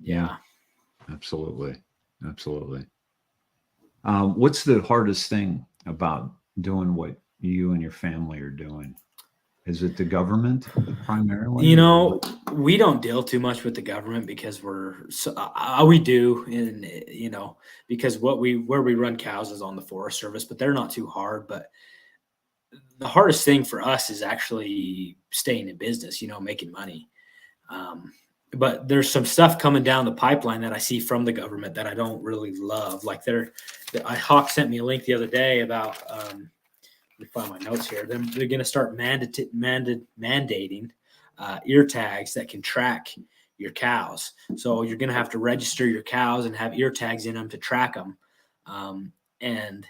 yeah. Absolutely. What's the hardest thing about doing what you and your family are doing? Is it the government primarily? We don't deal too much with the government because we do, and because where we run cows is on the Forest Service, but they're not too hard. But the hardest thing for us is actually staying in business, making money. But there's some stuff coming down the pipeline that I see from the government that I don't really love. Like Hawk sent me a link the other day about. Let me find my notes here. They're going to start mandating ear tags that can track your cows. So you're going to have to register your cows and have ear tags in them to track them. And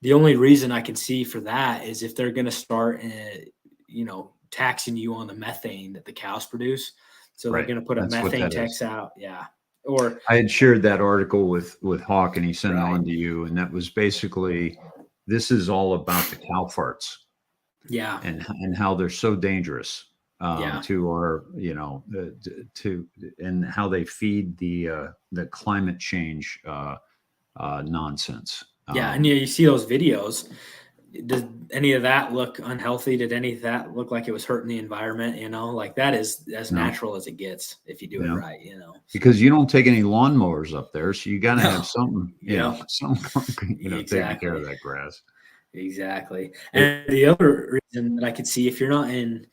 the only reason I can see for that is if they're going to start, taxing you on the methane that the cows produce. So they're going to put a methane tax out. Yeah. Or I had shared that article with Hawk, and he sent it on to you, and that was basically. This is all about the cow farts, and how they're so dangerous to our, and how they feed the climate change nonsense. And you see those videos. Does any of that look unhealthy? Did any of that look like it was hurting the environment? Like that is as natural as it gets if you do it right. Because you don't take any lawnmowers up there, so you got to have something, something, taking care of that grass. Exactly. And the other reason that I could see, if you're not in,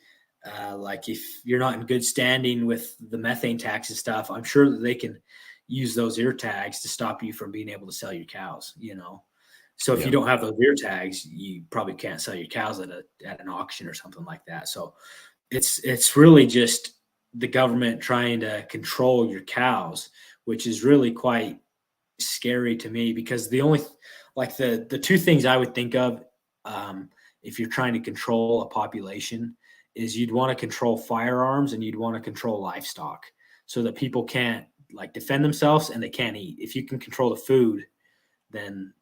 if you're not in good standing with the methane tax and stuff, I'm sure that they can use those ear tags to stop you from being able to sell your cows. So if you don't have those ear tags, you probably can't sell your cows at an auction or something like that. So it's really just the government trying to control your cows, which is really quite scary to me, because the only the two things I would think of if you're trying to control a population is you'd want to control firearms and you'd want to control livestock so that people can't defend themselves and they can't eat. If you can control the food, then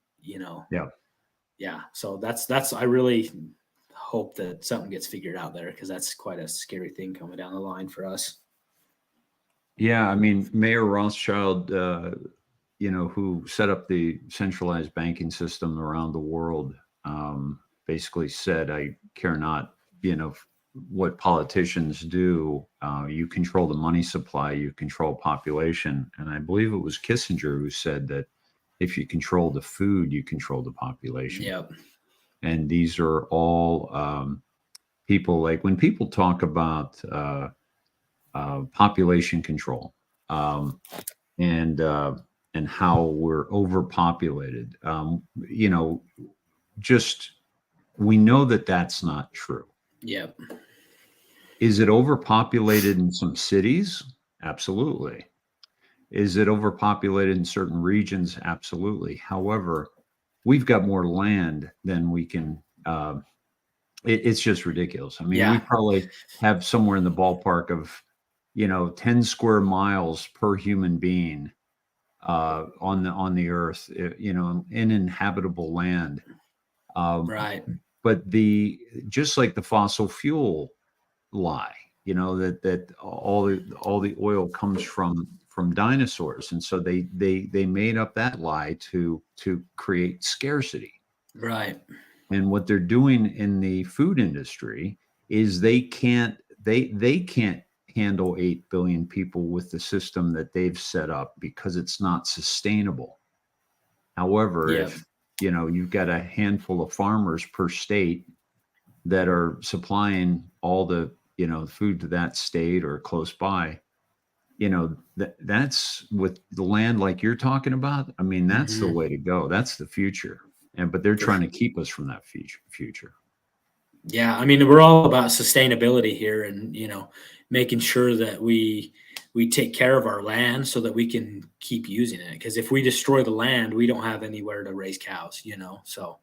so that's I really hope that something gets figured out there, because that's quite a scary thing coming down the line for us. I mean, Mayor Rothschild, who set up the centralized banking system around the world, basically said, I care not, what politicians do. You control the money supply, you control population. And I believe it was Kissinger who said that if you control the food, you control the population. Yep. And these are all people, like when people talk about population control, and how we're overpopulated. Just we know that that's not true. Yep. Is it overpopulated in some cities? Absolutely. Is it overpopulated in certain regions? Absolutely. However, we've got more land than we can. It's just ridiculous. I mean, we probably have somewhere in the ballpark of 10 square miles per human being on the earth, in inhabitable land. Right. But just like the fossil fuel lie, that all the oil comes from dinosaurs, and so they made up that lie to create scarcity. Right. And what they're doing in the food industry is they can't handle 8 billion people with the system that they've set up, because it's not sustainable. However, if you've got a handful of farmers per state that are supplying all the food to that state or close by, that's with the land like you're talking about. I mean, that's the way to go. That's the future. But they're trying to keep us from that future. Yeah, I mean, we're all about sustainability here, and making sure that we take care of our land so that we can keep using it. Because if we destroy the land, we don't have anywhere to raise cows. So,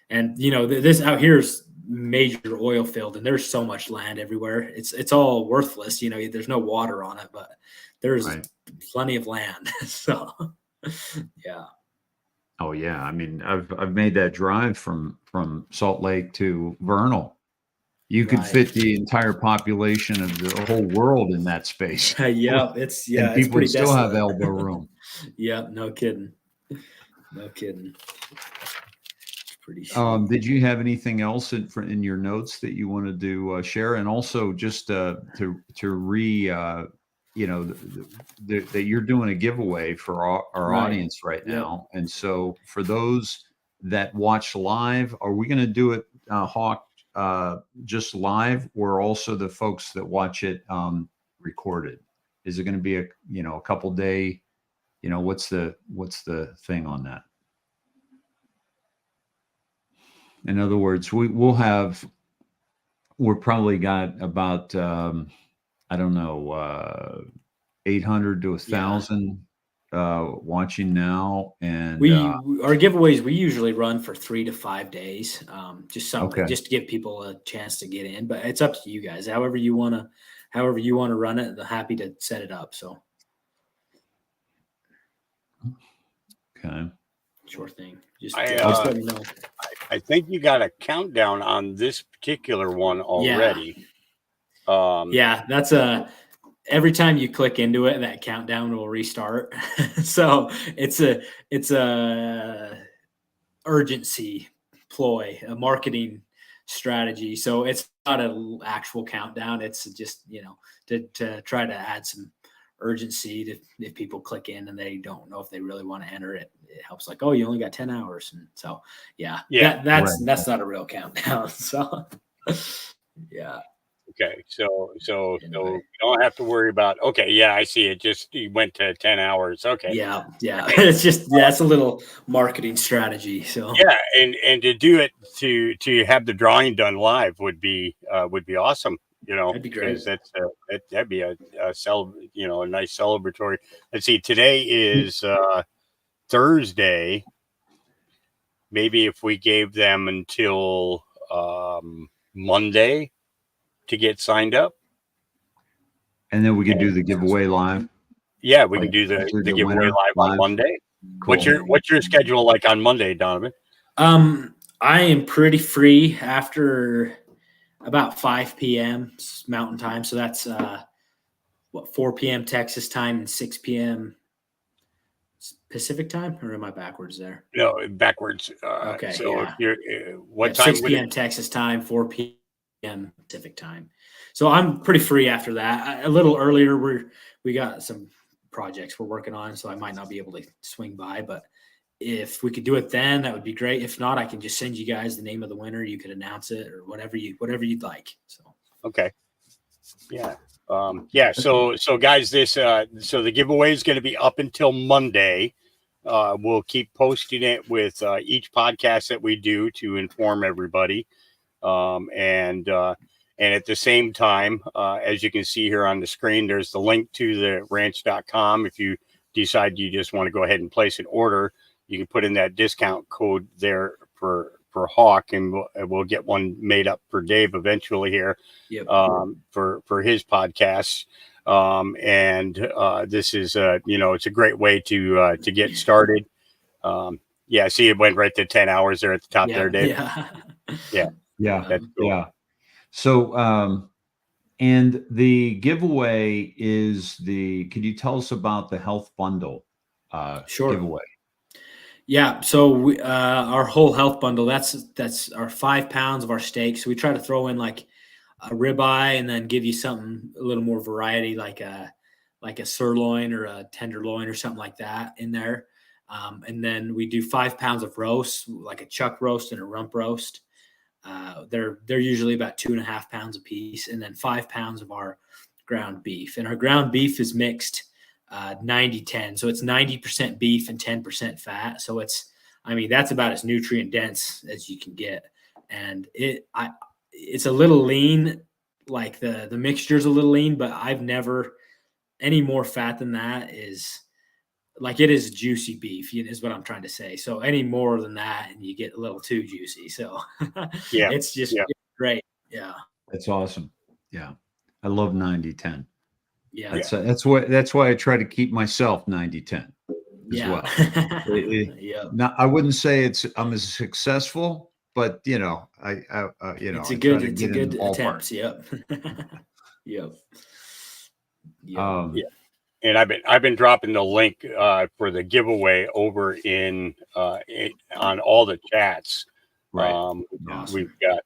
and this out here is major oil field, and there's so much land everywhere. It's all worthless. There's no water on it, but there's plenty of land. So, yeah. Oh yeah, I mean, I've made that drive from Salt Lake to Vernal. You could fit the entire population of the whole world in that space. Yeah, and it's people pretty still desolate. have elbow room. Yeah, no kidding. It's pretty. Did you have anything else in your notes that you wanted to share? And also just to that you're doing a giveaway for our audience right now. And so for those that watch live, are we going to do it, Hawk, just live, or also the folks that watch it recorded? Is it going to be a couple day, what's the thing on that? In other words, we're probably got about, I don't know, 800 to 1,000 watching now. And our giveaways, we usually run for 3 to 5 days. Just to give people a chance to get in, but it's up to you guys. However you want to run it, I'm happy to set it up. So. Okay. Sure thing. Just let me know. I think you got a countdown on this particular one already. Yeah, that's every time you click into it, that countdown will restart. So it's a urgency ploy, a marketing strategy. So it's not an actual countdown. It's just to try to add some urgency if people click in and they don't know if they really want to enter it. It helps, like, oh, you only got 10 hours. And so, that's not a real countdown. So, yeah. Okay. So you don't have to worry about, okay. Yeah, I see it. Just, you went to 10 hours. Okay. Yeah. It's just, it's a little marketing strategy. So, yeah. And to do it, to have the drawing done live would be awesome. That'd be great. That'd be a nice celebratory. Let's see, today is Thursday. Maybe if we gave them until Monday to get signed up, and then we could do the giveaway live. Yeah, we can do the giveaway live on Monday. Cool. What's your schedule like on Monday, Donovan? I am pretty free after about 5 p.m. Mountain Time. So that's 4 p.m. Texas time and 6 p.m. Pacific time, or am I backwards there? No, backwards. Okay. So if you're what time? 6 p.m. Texas time, 4 p.m. Pacific time. So I'm pretty free after that. A little earlier, we got some projects we're working on, so I might not be able to swing by, but if we could do it then, that would be great. If not, I can just send you guys the name of the winner. You could announce it or whatever you'd like. So Okay. Yeah. So guys, so the giveaway is going to be up until Monday. We'll keep posting it with each podcast that we do to inform everybody. And at the same time, as you can see here on the screen, there's the link to the ranch.com. If you decide you just want to go ahead and place an order, you can put in that discount code there for Hawk, and we'll get one made up for Dave eventually here. Yep. For his podcasts. This is it's a great way to get started. I see it went right to 10 hours there at the top there, Dave. Yeah. That's cool. Yeah. So, and the giveaway is could you tell us about the health bundle Sure. giveaway? Yeah. So our whole health bundle, that's our 5 pounds of our steak. So we try to throw in like a ribeye and then give you something a little more variety, like a sirloin or a tenderloin or something like that in there. And then we do 5 pounds of roast, like a chuck roast and a rump roast. They're usually about 2.5 pounds a piece, and then 5 pounds of our ground beef. And our ground beef is mixed 90-10. So it's 90% beef and 10% fat. So that's about as nutrient dense as you can get. And it's a little lean, like the mixture's a little lean, but I've never any more fat than that is like, it is juicy beef is what I'm trying to say. So any more than that and you get a little too juicy. So it's just it's great. Yeah. That's awesome. Yeah. I love 90-10. Yeah. That's why I try to keep myself 90-10 as well. I wouldn't say I'm as successful, but it's a good attempt. Yep. Yep. And I've been dropping the link for the giveaway over on all the chats. Right. Awesome. We've got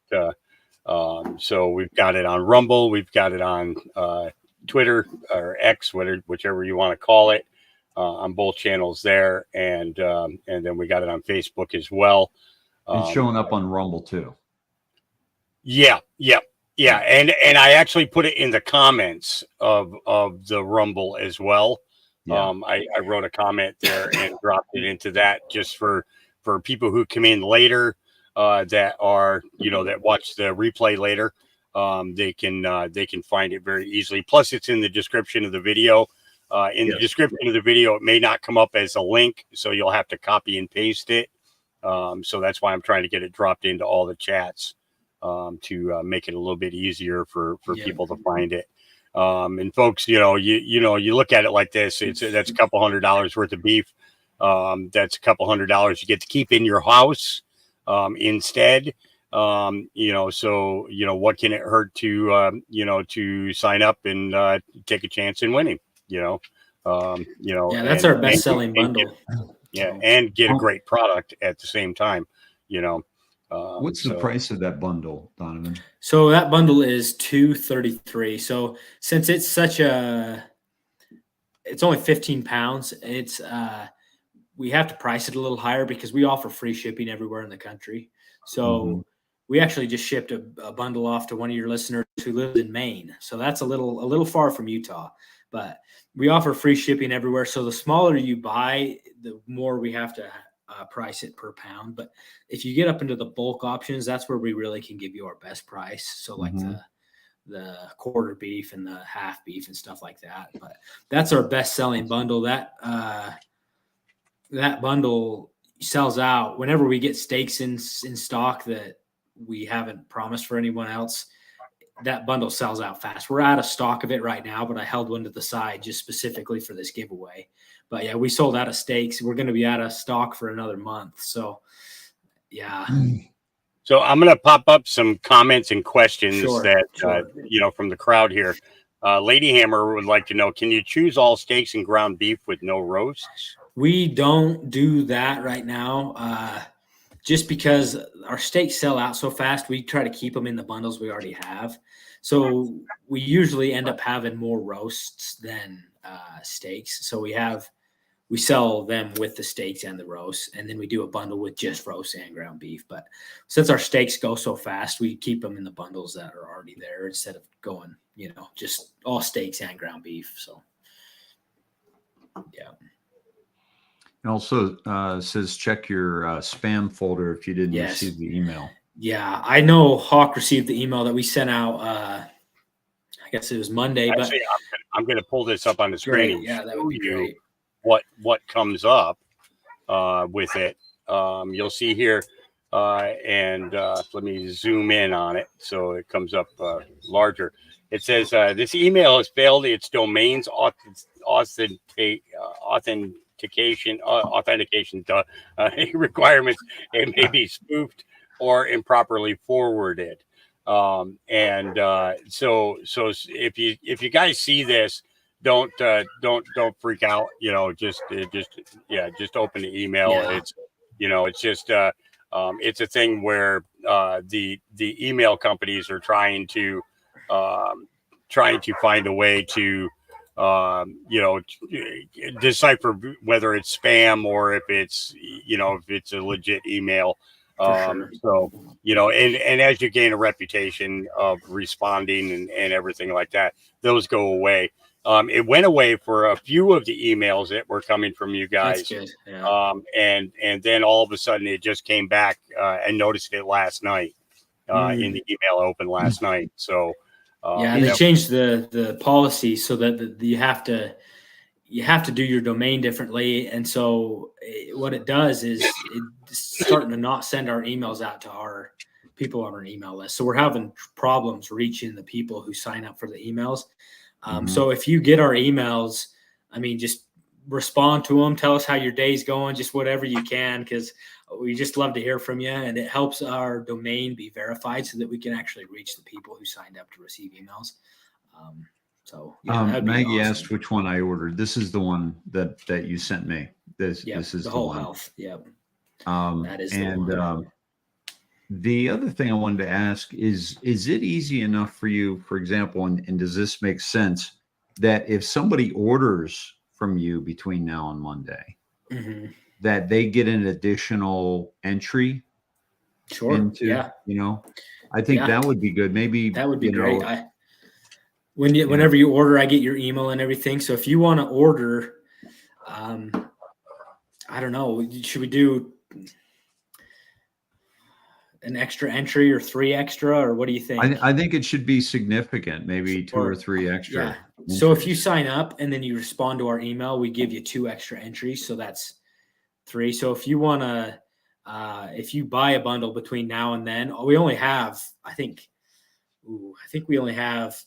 so we've got it on Rumble, we've got it on Twitter or X, whichever you want to call it, on both channels there, and then we got it on Facebook as well. It's showing up on Rumble too. Yeah. And I actually put it in the comments of the Rumble as well. Yeah. I wrote a comment there and dropped it into that just for people who come in later, that are, that watch the replay later. They can find it very easily. Plus it's in the description of the video. The description of the video, it may not come up as a link, so you'll have to copy and paste it. So that's why I'm trying to get it dropped into all the chats. To make it a little bit easier for people to find it. And folks, you look at it like this, that's a couple $100 worth of beef. That's a couple $100 you get to keep in your house, instead. So, what can it hurt to sign up and, take a chance in winning, that's our best selling bundle. And get a great product at the same time, What's the price of that bundle, Donovan? So that bundle is $233. So since it's it's only 15 pounds, we have to price it a little higher because we offer free shipping everywhere in the country. So we actually just shipped a bundle off to one of your listeners who lives in Maine. So that's a little far from Utah, but we offer free shipping everywhere. So the smaller you buy, the more we have to price it per pound. But if you get up into the bulk options, that's where we really can give you our best price. So like the quarter beef and the half beef and stuff like that. But that's our best selling bundle. That bundle sells out whenever we get steaks in stock that we haven't promised for anyone else. That bundle sells out fast. We're out of stock of it right now, but I held one to the side just specifically for this giveaway. But yeah, we sold out of steaks. We're going to be out of stock for another month. So yeah. So I'm going to pop up some comments and questions that, Sure. From the crowd here. Lady Hammer would like to know, can you choose all steaks and ground beef with no roasts? We don't do that right now. Just because our steaks sell out so fast, we try to keep them in the bundles we already have. So we usually end up having more roasts than steaks. So we we sell them with the steaks and the roasts, and then we do a bundle with just roast and ground beef. But since our steaks go so fast, we keep them in the bundles that are already there instead of going, just all steaks and ground beef. So, yeah. It also says check your spam folder if you didn't Yes. receive the email. Yeah, I know Hawk received the email that we sent out. I guess it was Monday. Actually, I'm going to pull this up on the screen. Great. And Yeah, that show would be you great. what comes up with it. You'll see here, and let me zoom in on it so it comes up larger. It says this email has failed its domain's authentication requirements. It may be spoofed or improperly forwarded. So if you guys see this, don't freak out. Just open the email. Yeah. It's just it's a thing where the email companies are trying to find a way to decipher whether it's spam or if it's a legit email. Sure. So and as you gain a reputation of responding and everything like that, those go away. It went away for a few of the emails that were coming from you guys. That's good. Yeah. And then all of a sudden it just came back, and noticed it last night in the email I opened last night. So they changed the policy so that you have to do your domain differently. And so what it does is it's starting to not send our emails out to our people on our email list. So we're having problems reaching the people who sign up for the emails. So if you get our emails, just respond to them, tell us how your day's going, just whatever you can, because we just love to hear from you, and it helps our domain be verified so that we can actually reach the people who signed up to receive emails. Maggie asked which one I ordered. This is the one that you sent me. This is the whole one. Health. Yep. That is the one. The other thing I wanted to ask is it easy enough for you, for example, and does this make sense, that if somebody orders from you between now and Monday, that they get an additional entry? Sure. I think that would be good. Maybe that would be great. Whenever you order, I get your email and everything. So if you want to order, I don't know, should we do an extra entry or 3 extra, or what do you think? I think it should be significant, maybe 2 or 3 extra. Yeah. So if you sign up and then you respond to our email, we give you 2 extra entries. So that's 3. So if you want to, if you buy a bundle between now and then, we only have, I think we only have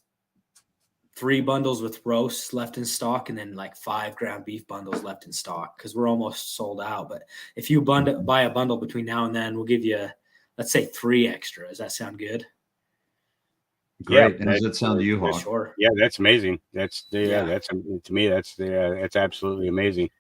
3 bundles with roasts left in stock, and then like 5 ground beef bundles left in stock because we're almost sold out. But if you buy a bundle between now and then, we'll give you, let's say, 3 extra. Does that sound good? Great. And does that sound to you, Hawk? Sure. Yeah, that's amazing. That's to me, that's absolutely amazing.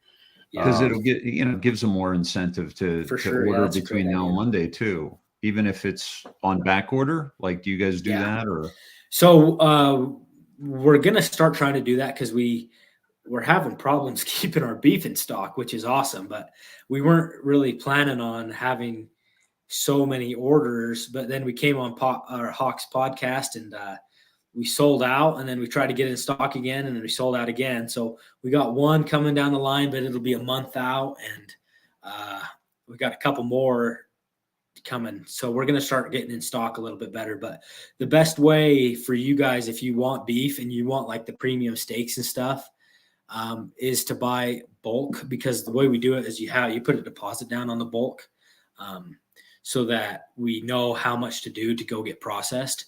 Because it'll gives them more incentive to order between now and Monday too, even if it's on back order. Like, do you guys do that, or? So we're gonna start trying to do that because we're having problems keeping our beef in stock, which is awesome. But we weren't really planning on having so many orders. But then we came on our Hawks podcast, and we sold out, and then we tried to get it in stock again, and then we sold out again. So we got one coming down the line, but it'll be a month out, and we got a couple more coming. So we're going to start getting in stock a little bit better. But the best way for you guys, if you want beef and you want like the premium steaks and stuff, is to buy bulk, because the way we do it is you put a deposit down on the bulk, so that we know how much to do to go get processed.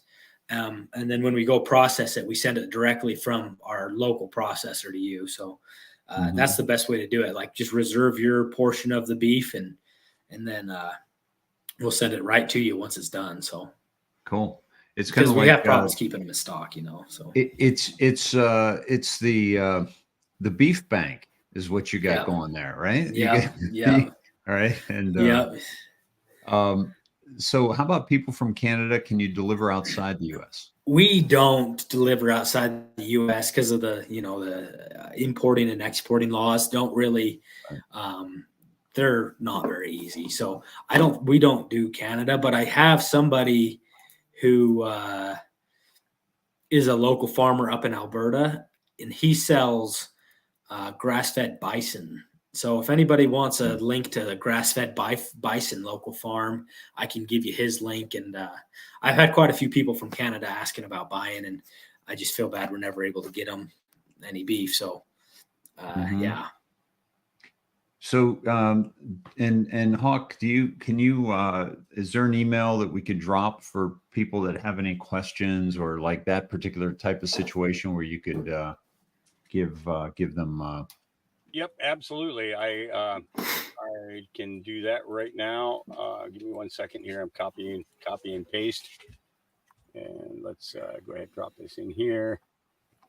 And then when we go process it, we send it directly from our local processor to you. So that's the best way to do it. Like, just reserve your portion of the beef, and then we'll send it right to you once it's done. So cool. It's kind of we like, have problems keeping them in stock, So it's the beef bank is what you got going there, right? Yeah. All right. And so how about people from Canada? Can you deliver outside the US? We don't deliver outside the U.S. because of the, the importing and exporting laws don't really, they're not very easy. So we don't do Canada, but I have somebody who is a local farmer up in Alberta, and he sells grass-fed bison. So if anybody wants a link to the grass-fed bison local farm, I can give you his link. And I've had quite a few people from Canada asking about buying, and I just feel bad we're never able to get them any beef. So yeah. So and Hawk, is there an email that we could drop for people that have any questions or like that particular type of situation where you could give them Yep, absolutely. I can do that right now. Give me 1 second here. I'm copy and paste, and let's go ahead and drop this in here.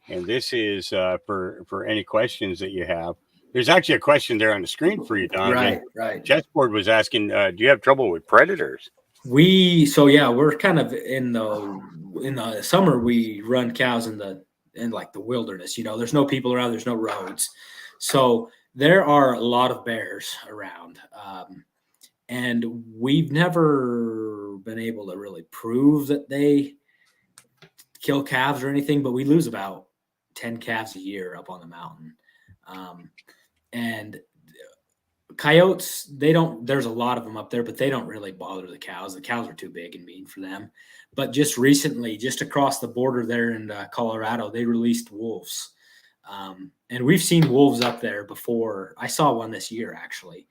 And this is for any questions that you have. There's actually a question there on the screen for you, Donavan. Right. Chessboard was asking, do you have trouble with predators? We're kind of in the summer. We run cows in like the wilderness. There's no people around. There's no roads. So there are a lot of bears around, and we've never been able to really prove that they kill calves or anything, but we lose about 10 calves a year up on the mountain. And coyotes, there's a lot of them up there, but they don't really bother the cows. The cows are too big and mean for them. But just recently, just across the border there in Colorado, they released wolves. And we've seen wolves up there before. I saw one this year, actually.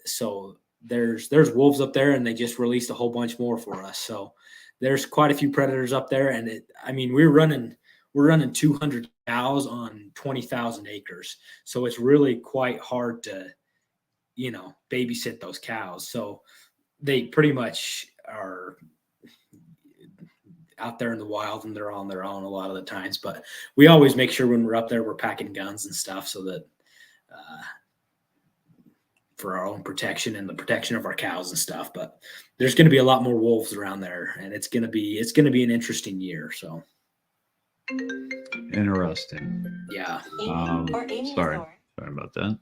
So there's wolves up there, and they just released a whole bunch more for us. So there's quite a few predators up there. And we're running 200 cows on 20,000 acres. So it's really quite hard to, babysit those cows. So they pretty much are out there in the wild, and they're on their own a lot of the times. But we always make sure when we're up there, we're packing guns and stuff so that for our own protection and the protection of our cows and stuff. But there's going to be a lot more wolves around there, and it's going to be an interesting year. So interesting. Yeah. Sorry about that.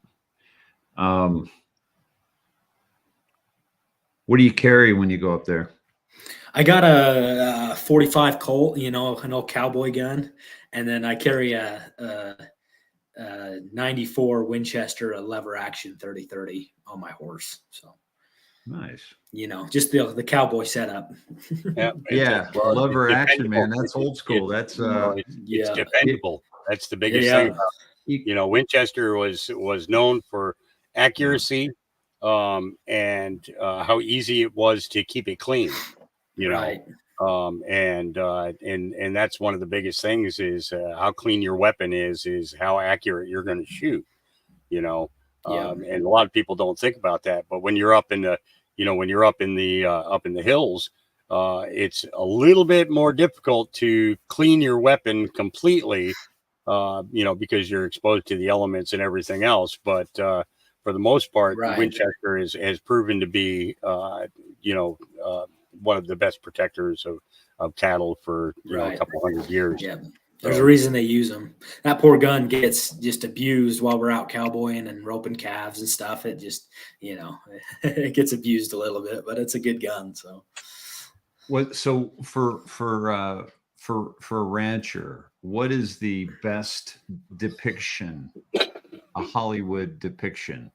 What do you carry when you go up there? I got a 45 Colt, an old cowboy gun, and then I carry a 94 Winchester, a lever action 30-30 on my horse. So nice. Just the cowboy setup. Yeah. Lever action, man. That's old school. It's dependable. That's the biggest thing. Winchester was known for accuracy, and how easy it was to keep it clean. Right. And that's one of the biggest things is how clean your weapon is how accurate you're going to shoot. And a lot of people don't think about that, but when you're up in the up in the hills, it's a little bit more difficult to clean your weapon completely, because you're exposed to the elements and everything else. But for the most part, right. Winchester has proven to be, one of the best protectors of cattle for a couple hundred years. Yeah. There's a reason they use them. That poor gun gets just abused while we're out cowboying and roping calves and stuff. It just, it gets abused a little bit, but it's a good gun. So, so for a rancher, what is the best depiction, a Hollywood depiction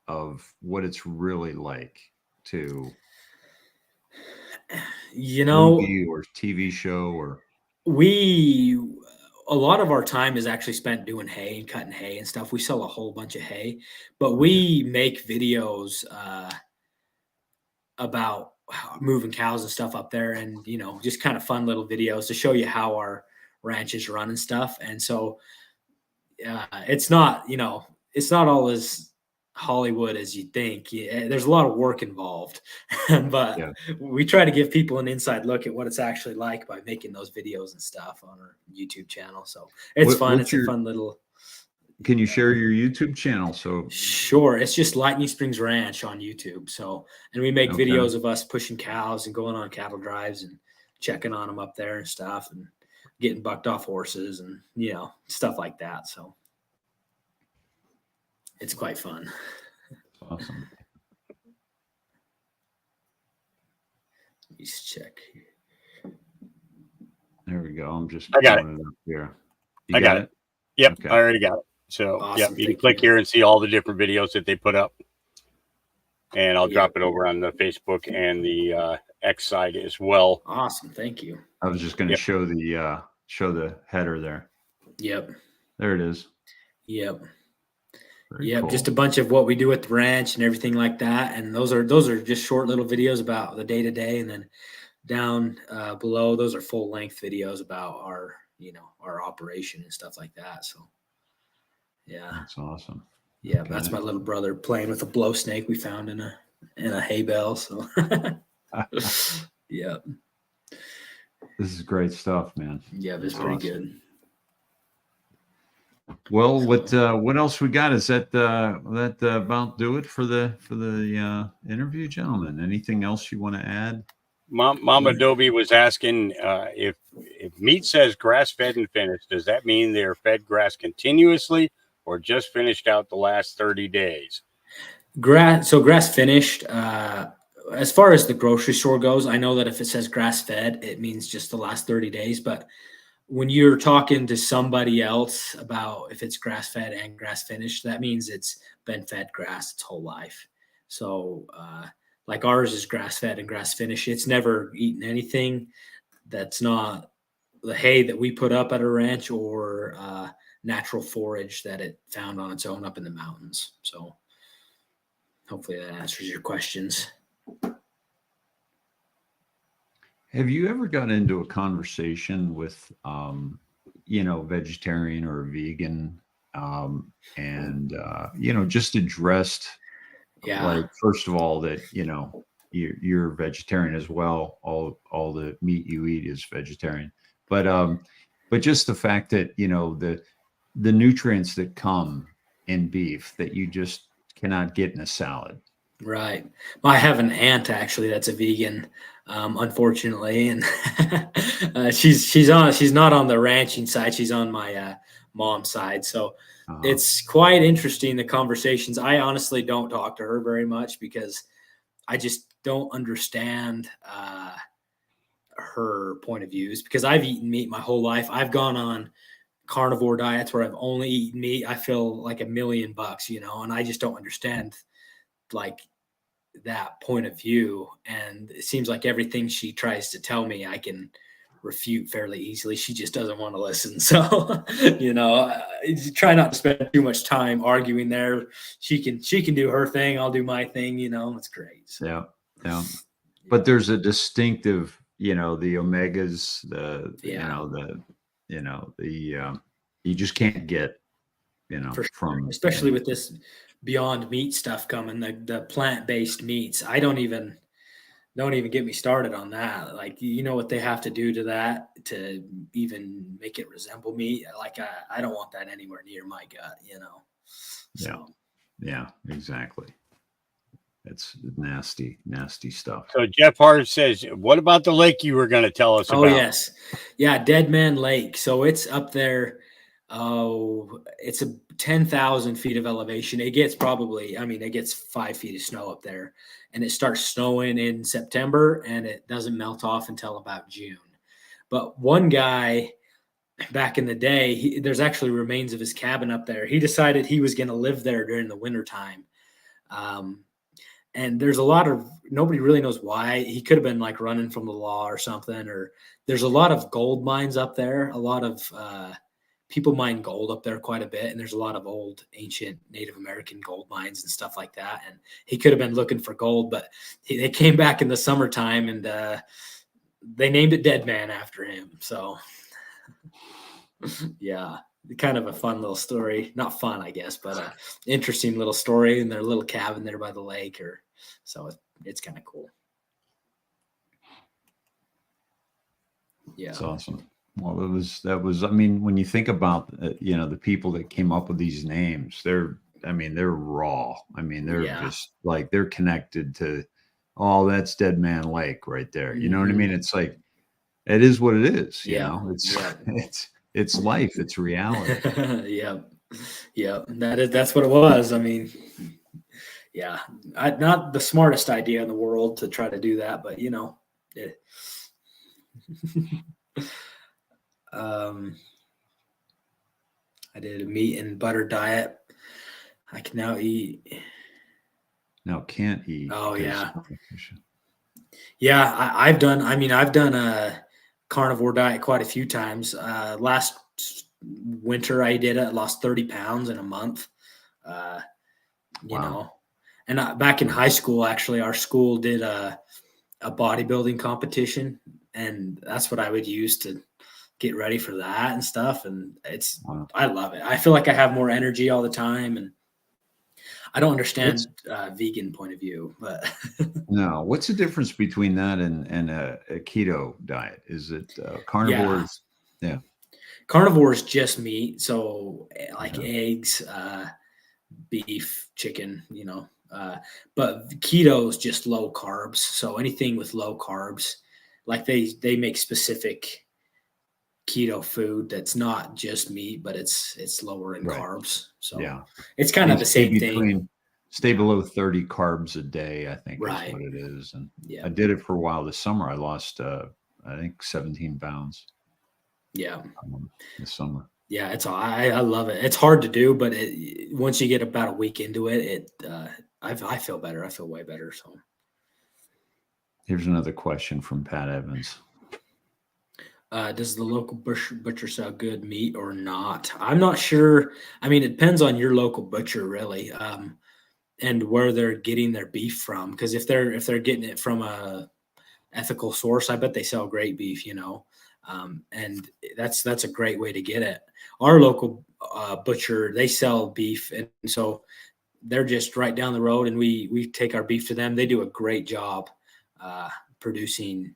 of what it's really like to, movie or TV show? Or a lot of our time is actually spent doing hay and cutting hay and stuff. We sell a whole bunch of hay, but we make videos about moving cows and stuff up there, and just kind of fun little videos to show you how our ranches run and stuff. And so it's not all as Hollywood as you think. There's a lot of work involved, but we try to give people an inside look at what it's actually like by making those videos and stuff on our YouTube channel. So it's fun. It's a fun little. Can you share your YouTube channel? So sure, it's just Lightning Springs Ranch on YouTube. So, and we make videos of us pushing cows and going on cattle drives and checking on them up there and stuff, and getting bucked off horses and, you know, stuff like that. So it's quite fun. Awesome. Let me just check. There we go. I'm just I got pulling it up here. You I got it. Yep, Okay. I already got it. So Awesome, yep, you can thank click you. here and see all the different videos that they put up. And I'll Yeah. drop it over on the Facebook and the X side as well. Awesome. Thank you. I was just going to Yep. show the header there. Yep. There it is. Yep. Very Yep. cool. Just a bunch of what we do at the ranch and everything like that. And those are just short little videos about the day to day. And then down below, those are full length videos about our, you know, our operation and stuff like that. So yeah. That's awesome. Yeah. Okay. That's my little brother playing with a blow snake we found in a hay bale. So yeah. This is great stuff, man. Yeah, it's That's pretty awesome. good. Well, what else we got? Is that about do it for the interview, gentlemen? Anything else you want to add? Mama Adobe was asking if meat says grass fed and finished, does that mean they're fed grass continuously or just finished out the last 30 days? Grass finished. As far as the grocery store goes, I know that if it says grass fed, it means just the last 30 days. But when you're talking to somebody else about if it's grass fed and grass finished, that means it's been fed grass its whole life. So like ours is grass fed and grass finished. It's never eaten anything that's not the hay that we put up at a ranch or natural forage that it found on its own up in the mountains. So hopefully that answers your questions. Have you ever got into a conversation with, vegetarian or vegan, and just addressed, Yeah. like, first of all, that you're vegetarian as well. All the meat you eat is vegetarian, but just the fact that the nutrients that come in beef that you just cannot get in a salad. Right. Well, I have an aunt actually that's a vegan, unfortunately, and she's not on the ranching side. She's on my mom's side. So it's quite interesting, the conversations. I honestly don't talk to her very much because I just don't understand her point of views, because I've eaten meat my whole life. I've gone on carnivore diets where I've only eaten meat. I feel like $1,000,000, and I just don't understand like that point of view. And it seems like everything she tries to tell me, I can refute fairly easily. She just doesn't want to listen. So, try not to spend too much time arguing there. She can do her thing. I'll do my thing. It's great. So, yeah. But there's a distinctive, the omegas, you just can't get, For sure. from, especially with this Beyond Meat stuff coming, the plant-based meats. I don't even get me started on that. Like, what they have to do to that to even make it resemble meat. Like, I don't want that anywhere near my gut, So. Yeah, exactly. It's nasty stuff. So Jeff Hart says, what about the lake you were going to tell us about? Oh, yes. Yeah, Dead Man Lake. So it's up there. Oh, it's a 10,000 feet of elevation. It gets 5 feet of snow up there, and it starts snowing in September, and it doesn't melt off until about June. But one guy back in the day, there's actually remains of his cabin up there. He decided he was going to live there during the wintertime. And there's nobody really knows why. He could have been like running from the law or something, or there's a lot of gold mines up there. A lot of people mine gold up there quite a bit. And there's a lot of old ancient Native American gold mines and stuff like that. And he could have been looking for gold, but they came back in the summertime, and they named it Dead Man after him. So yeah, kind of a fun little story. Not fun, I guess, but an interesting little story in their little cabin there by the lake. So it's kind of cool. Yeah. It's awesome. Well, that was, when you think about, the people that came up with these names, they're raw. They're just like, they're connected to, that's Dead Man Lake right there. You know what I mean? It's like, it is what it is. You Yeah. know, it's Yeah. it's life. It's reality. Yeah. That's what it was. I mean, yeah, not the smartest idea in the world to try to do that, but you know, it, I did a meat and butter diet. I can now eat. Now can't eat. Oh, 'cause yeah. competition. Yeah, I've done. I mean, I've done a carnivore diet quite a few times. Last winter, I did it. I lost 30 pounds in a month. You Wow. know, and back in high school, actually, our school did a bodybuilding competition, and that's what I would use to get ready for that and stuff. And Wow. I love it. I feel like I have more energy all the time, and I don't understand vegan point of view, but No, what's the difference between that and a keto diet? Is it carnivores? Yeah. carnivore is just meat. So like Yeah. eggs, beef, chicken, you know, but keto is just low carbs. So anything with low carbs, like they make specific keto food that's not just meat, but it's lower in Right. carbs. So Yeah. it's kind of And the same thing. stay below 30 carbs a day, I think is Right. what it is. And Yeah. I did it for a while this summer. I lost I think 17 pounds Yeah. this summer. Yeah. I love it. It's hard to do, but once you get about a week into it, I feel better. I feel way better. So Here's another question from Pat Evans. does the local butcher sell good meat or not? I'm not sure. I mean, it depends on your local butcher, really, and where they're getting their beef from. Because if they're getting it from a ethical source, I bet they sell great beef. You know, and that's a great way to get it. Our local butcher, they sell beef, and so they're just right down the road, and we take our beef to them. They do a great job producing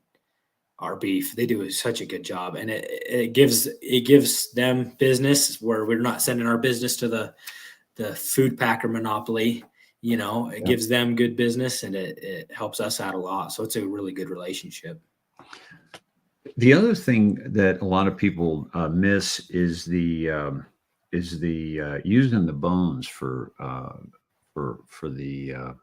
our beef. They do such a good job, and it gives them business where we're not sending our business to the food packer monopoly. You know, it gives them good business, and it helps us out a lot. So it's a really good relationship. The other thing that a lot of people miss is the using the bones for the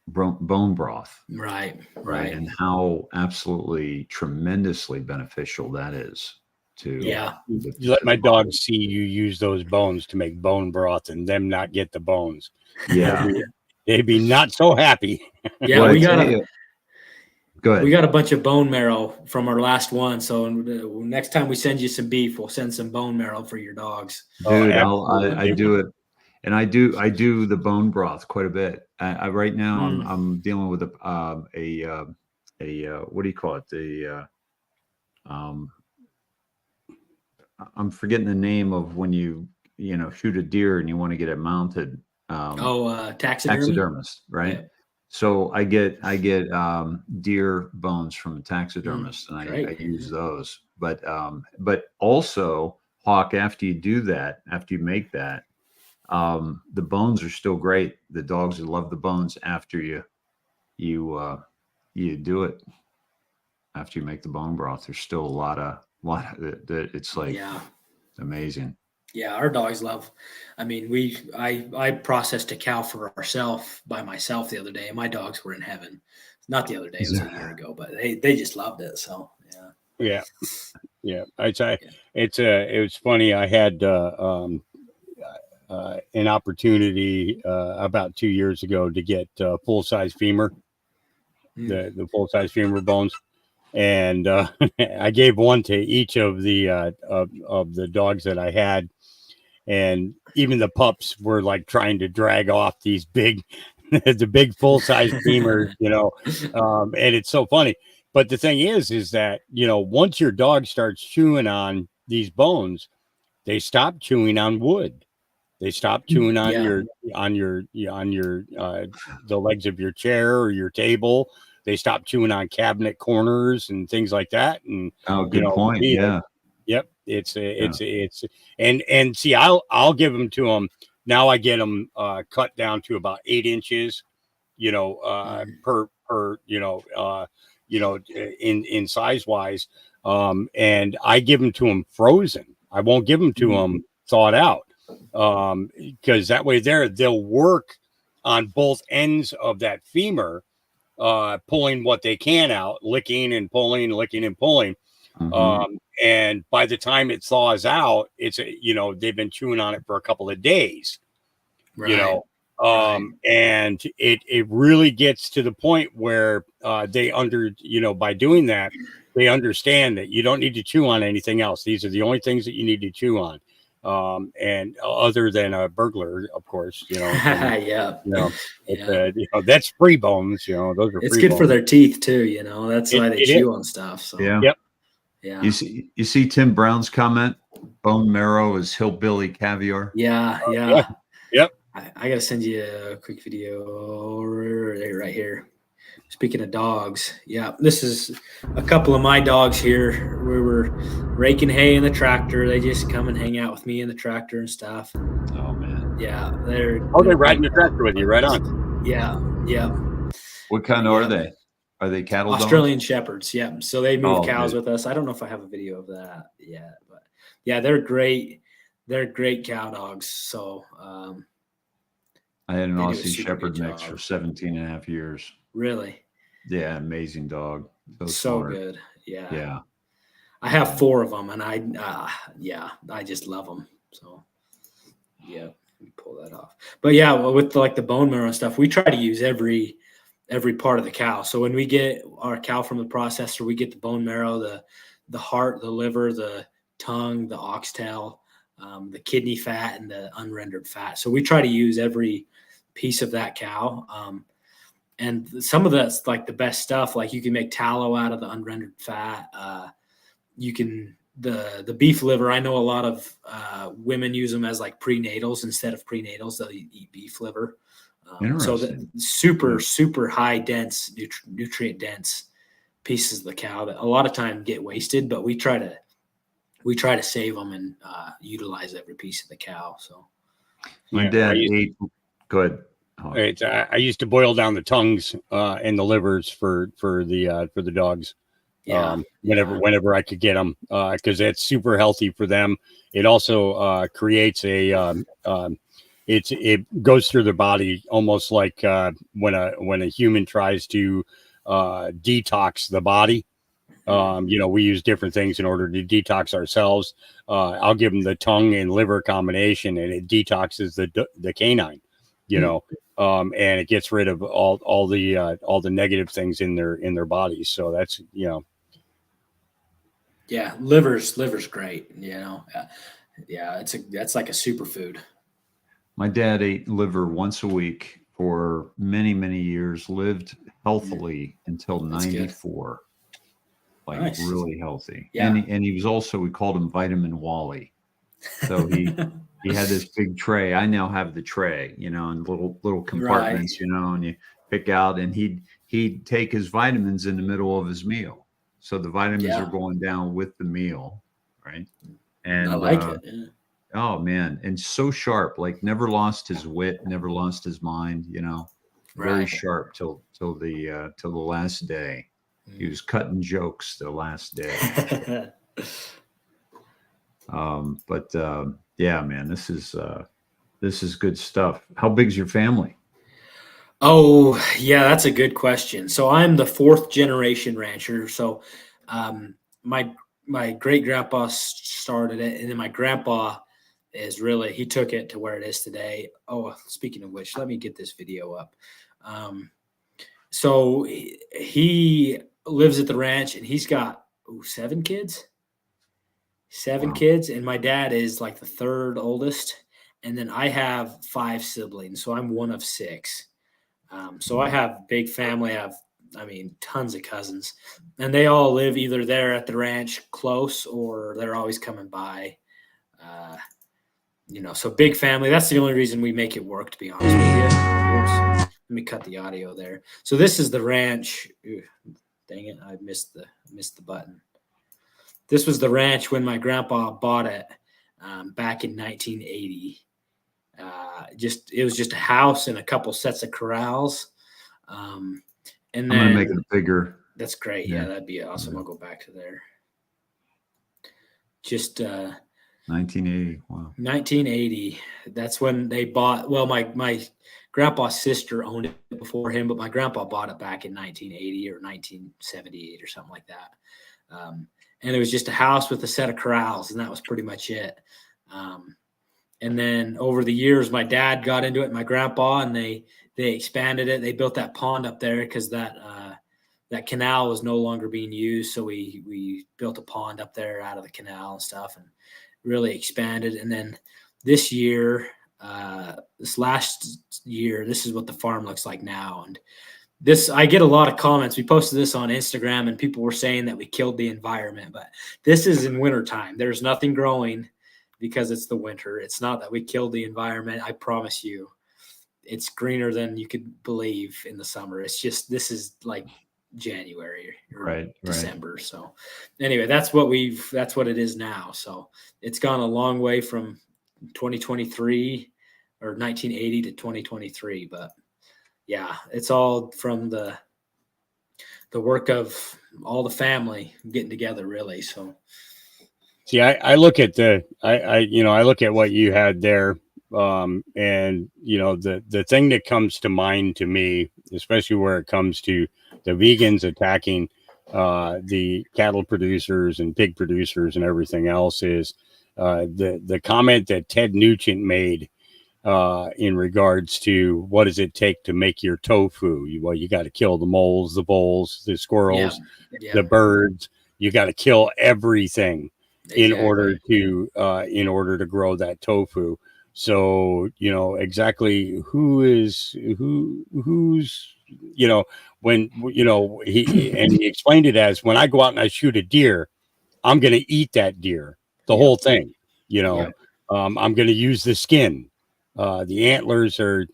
bone broth. Right. And how absolutely tremendously beneficial that is to Yeah. You let my dog see you use those bones to make bone broth and them not get the bones. Yeah. They'd be not so happy. Yeah, Well, we go ahead. got a bunch of bone marrow from our last one. So next time we send you some beef, we'll send some bone marrow for your dogs. Dude, absolutely. I do it, and I do the bone broth quite a bit. I right now I'm dealing with a what do you call it? I'm forgetting the name of when you shoot a deer and you want to get it mounted. Taxidermist, right? Yeah. So I get deer bones from a taxidermist, and I use those. But also, Hawk, after you do that, after you make that, the bones are still great. The dogs love the bones after you do it. After you make the bone broth, there's still a lot of it's like amazing. Yeah, our dogs love. I mean, I processed a cow for ourselves by myself the other day, and my dogs were in heaven. Not the other day; it was a year ago, but they just loved it. So yeah. It was funny. I had an opportunity about 2 years ago to get full size femur, the full size femur bones, and I gave one to each of the of the dogs that I had. And even the pups were like trying to drag off these big, the big full size femurs, and it's so funny. But the thing is that, once your dog starts chewing on these bones, they stop chewing on wood. They stop chewing on the legs of your chair or your table. They stop chewing on cabinet corners and things like that. And good point. Yeah. Yep. It's and see, I'll give them to them. Now I get them cut down to about 8 inches, per in size wise. And I give them to them frozen. I won't give them to them thawed out, because that way they'll work on both ends of that femur, pulling what they can out, licking and pulling, licking and pulling. And by the time it thaws out, it's they've been chewing on it for a couple of days, Right. and it really gets to the point where by doing that, they understand that you don't need to chew on anything else. These are the only things that you need to chew on. And other than a burglar, of course, Yeah. that's free bones. Those are It's free good bones. for their teeth too. That's why they chew on stuff. So Yeah. Yep. Yeah. You see Tim Brown's comment, bone marrow is hillbilly caviar. Yeah. Yep. I got to send you a quick video right here. Speaking of dogs, yeah, this is a couple of my dogs here. We were raking hay in the tractor. They just come and hang out with me in the tractor and stuff. Oh man. Yeah, they're riding the tractor with you, right on. Yeah. What kind are they? Are they cattle Australian dogs? Shepherds? Yeah, so they move cows good. with us. I don't know if I have a video of that yet, but yeah, they're great. They're great cow dogs. So I had an they do a Aussie super Shepherd good mix job. for 17 and a half years. Really, Yeah, amazing dog. so smart. good. Yeah. Yeah. I have 4 of them, and I just love them. So, yeah, let me pull that off. But yeah, with like the bone marrow and stuff, we try to use every part of the cow. So when we get our cow from the processor, we get the bone marrow, the heart, the liver, the tongue, the oxtail, the kidney fat, and the unrendered fat. So we try to use every piece of that cow. And some of that's like the best stuff. Like you can make tallow out of the unrendered fat. You can the beef liver. I know a lot of women use them as like prenatals instead of prenatals. They'll eat beef liver. So the super high dense nutrient dense pieces of the cow that a lot of time get wasted, but we try to save them and utilize every piece of the cow. So my dad ate. Good. Right. I used to boil down the tongues and the livers for the dogs. Whenever I could get them, because that's super healthy for them. It also creates it goes through their body almost like when a human tries to detox the body. We use different things in order to detox ourselves. I'll give them the tongue and liver combination, and it detoxes the canine. And it gets rid of all the negative things in their bodies. So that's Yeah, liver's great. That's like a superfood. My dad ate liver once a week for many, many years, lived healthily until 94. Like nice. Really healthy. Yeah. And he was also, we called him Vitamin Wally. So he had this big tray. I now have the tray, and little compartments, and you pick out, and he'd take his vitamins in the middle of his meal. So the vitamins are going down with the meal, right? And I like it. Yeah. Oh man, and so sharp, like never lost his wit, never lost his mind, very sharp till the last day. He was cutting jokes the last day. Yeah, man, this is good stuff. How big's your family? Oh, yeah, that's a good question. So I'm the 4th generation rancher. So my great grandpa started it, and then my grandpa he took it to where it is today. Oh, speaking of which, let me get this video up. So he lives at the ranch, and he's got 7 kids. 7 kids, and my dad is like the 3rd oldest, and then I have 5 siblings, so I'm one of 6. So I have big family. I have, tons of cousins, and they all live either there at the ranch close, or they're always coming by. So big family. That's the only reason we make it work, to be honest with you. Oops. Let me cut the audio there. So this is the ranch. Ooh, dang it, I missed the button. This was the ranch when my grandpa bought it back in 1980. It was just a house and a couple sets of corrals. And then I'm gonna make it bigger. That's great. Yeah, that'd be awesome. I'll go back to there. just 1980. Wow. 1980. That's when they bought. Well, my grandpa's sister owned it before him, but my grandpa bought it back in 1980 or 1978 or something like that. And it was just a house with a set of corrals, and that was pretty much it. And then over the years, my dad got into it, my grandpa, and they expanded it. They built that pond up there because that canal was no longer being used. So we built a pond up there out of the canal and stuff, and really expanded. And then this year, this last year, this is what the farm looks like now. And this, I get a lot of comments. We posted this on Instagram, and people were saying that we killed the environment, but this is in wintertime. There's nothing growing because it's the winter. It's not that we killed the environment. I promise you, it's greener than you could believe in the summer. It's just, this is like January or December. Right. So anyway, that's what it is now. So it's gone a long way from 2023 or 1980 to 2023, but yeah, it's all from the work of all the family getting together, really. So see, I look at I look at what you had there. And the thing that comes to mind to me, especially where it comes to the vegans attacking the cattle producers and pig producers and everything else, is the comment that Ted Nugent made in regards to what does it take to make your tofu? You got to kill the moles, the voles, the squirrels, the birds. You got to kill everything in order to grow that tofu. So, exactly who's, when, he explained it as, when I go out and I shoot a deer, I'm going to eat that deer, the whole thing, I'm going to use the skin. The antlers are,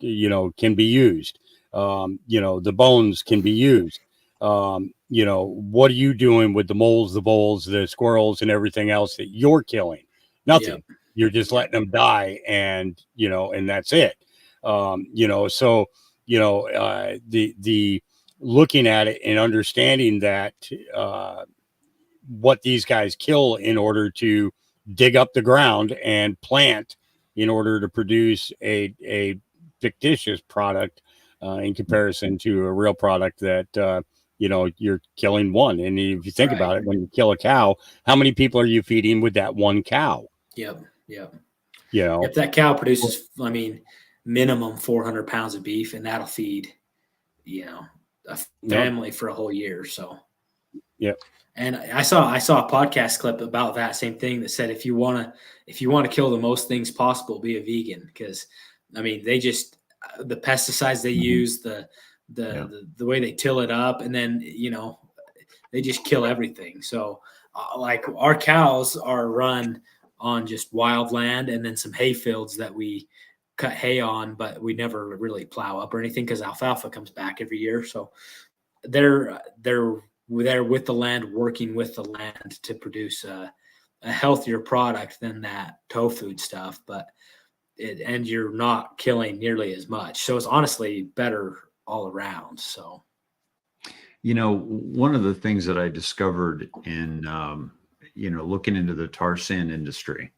can be used. The bones can be used. What are you doing with the moles, the voles, the squirrels, and everything else that you're killing? Nothing. Yep. You're just letting them die, and and that's it. So the looking at it and understanding that what these guys kill in order to dig up the ground and plant in order to produce a fictitious product in comparison to a real product that you're killing one. And if you think about it, when you kill a cow, how many people are you feeding with that one cow? Yep. If that cow produces, minimum 400 pounds of beef, and that'll feed, a family for a whole year. So, And I saw a podcast clip about that same thing that said, if you want to kill the most things possible, be a vegan, because they just, the pesticides they use, the way they till it up, and then they just kill everything. So like our cows are run on just wild land and then some hay fields that we cut hay on, but we never really plow up or anything because alfalfa comes back every year. So they're with the land, working with the land to produce a healthier product than that tofu stuff, and you're not killing nearly as much. So it's honestly better all around. So, one of the things that I discovered in, looking into the tar sand industry,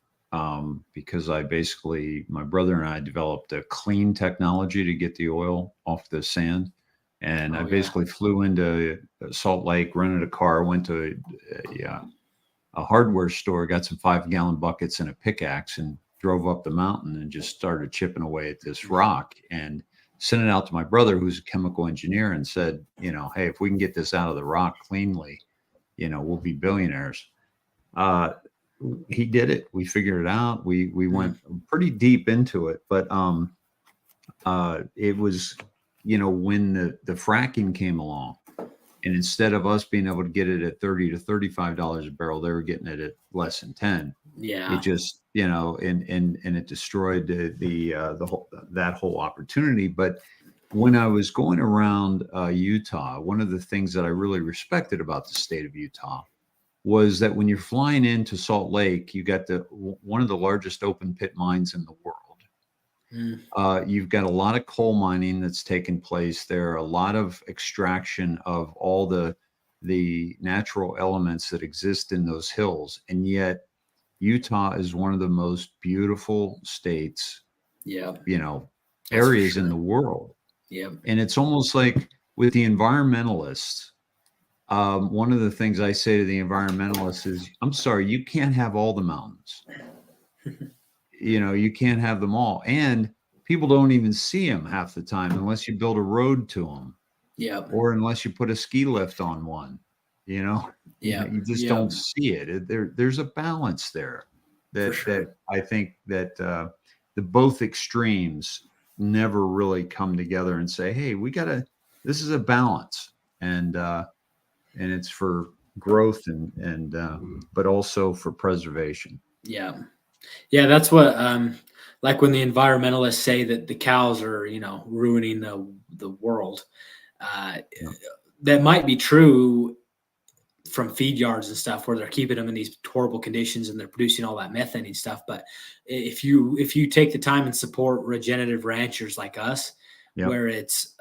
because my brother and I developed a clean technology to get the oil off the sand. And I basically flew into Salt Lake, rented a car, went to a hardware store, got some 5-gallon buckets and a pickaxe, and drove up the mountain and just started chipping away at this rock and sent it out to my brother, who's a chemical engineer, and said, hey, if we can get this out of the rock cleanly, we'll be billionaires. He did it. We figured it out. We went pretty deep into it, but it was, when the fracking came along, and instead of us being able to get it at $30 to $35 a barrel, they were getting it at less than 10. Yeah. It just, and it destroyed that whole opportunity. But when I was going around Utah, one of the things that I really respected about the state of Utah was that when you're flying into Salt Lake, you got one of the largest open pit mines in the world. You've got a lot of coal mining that's taken place there, a lot of extraction of all the natural elements that exist in those hills. And yet Utah is one of the most beautiful states, Yeah. areas for in sure. the world. Yeah. And it's almost like with the environmentalists, one of the things I say to the environmentalists is, I'm sorry, you can't have all the mountains. You can't have them all. And people don't even see them half the time unless you build a road to them. Yeah. Or unless you put a ski lift on one, Yeah. you just Yeah. don't see it. There's a balance there that For sure. that I think that the both extremes never really come together and say, hey, this is a balance, and it's for growth and but also for preservation. Yeah. Yeah. That's what, like when the environmentalists say that the cows are, ruining the world, that might be true from feed yards and stuff where they're keeping them in these horrible conditions and they're producing all that methane and stuff. But if you take the time and support regenerative ranchers like us, Yep. where it's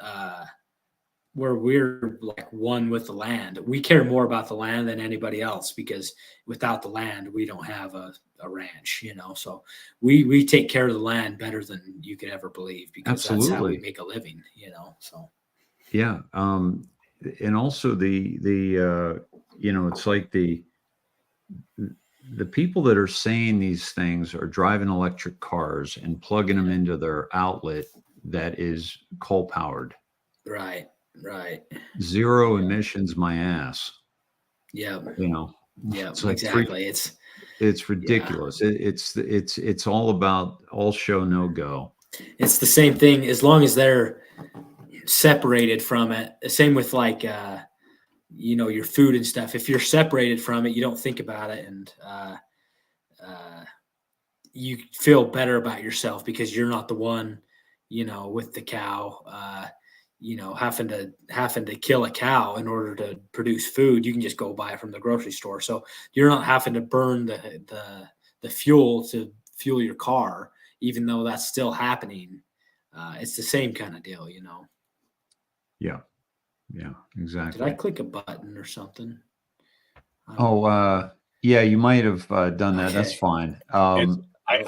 where we're like one with the land, we care more about the land than anybody else, because without the land, we don't have a ranch, so we take care of the land better than you could ever believe, because that's how we Absolutely. make a living, so. Yeah. And also the it's like the people that are saying these things are driving electric cars and plugging them into their outlet that is coal powered. Right. Zero emissions, my ass. Yeah. Yeah, it's like exactly. it's ridiculous. Yeah. It's all about all show, no go. It's the same thing as long as they're separated from it. Same with like your food and stuff. If you're separated from it, you don't think about it, and you feel better about yourself because you're not the one, with the cow, having to kill a cow in order to produce food. You can just go buy it from the grocery store. So you're not having to burn the fuel to fuel your car, even though that's still happening. It's the same kind of deal, Yeah, exactly. Did I click a button or something? Yeah, you might have done that. Okay. That's fine. I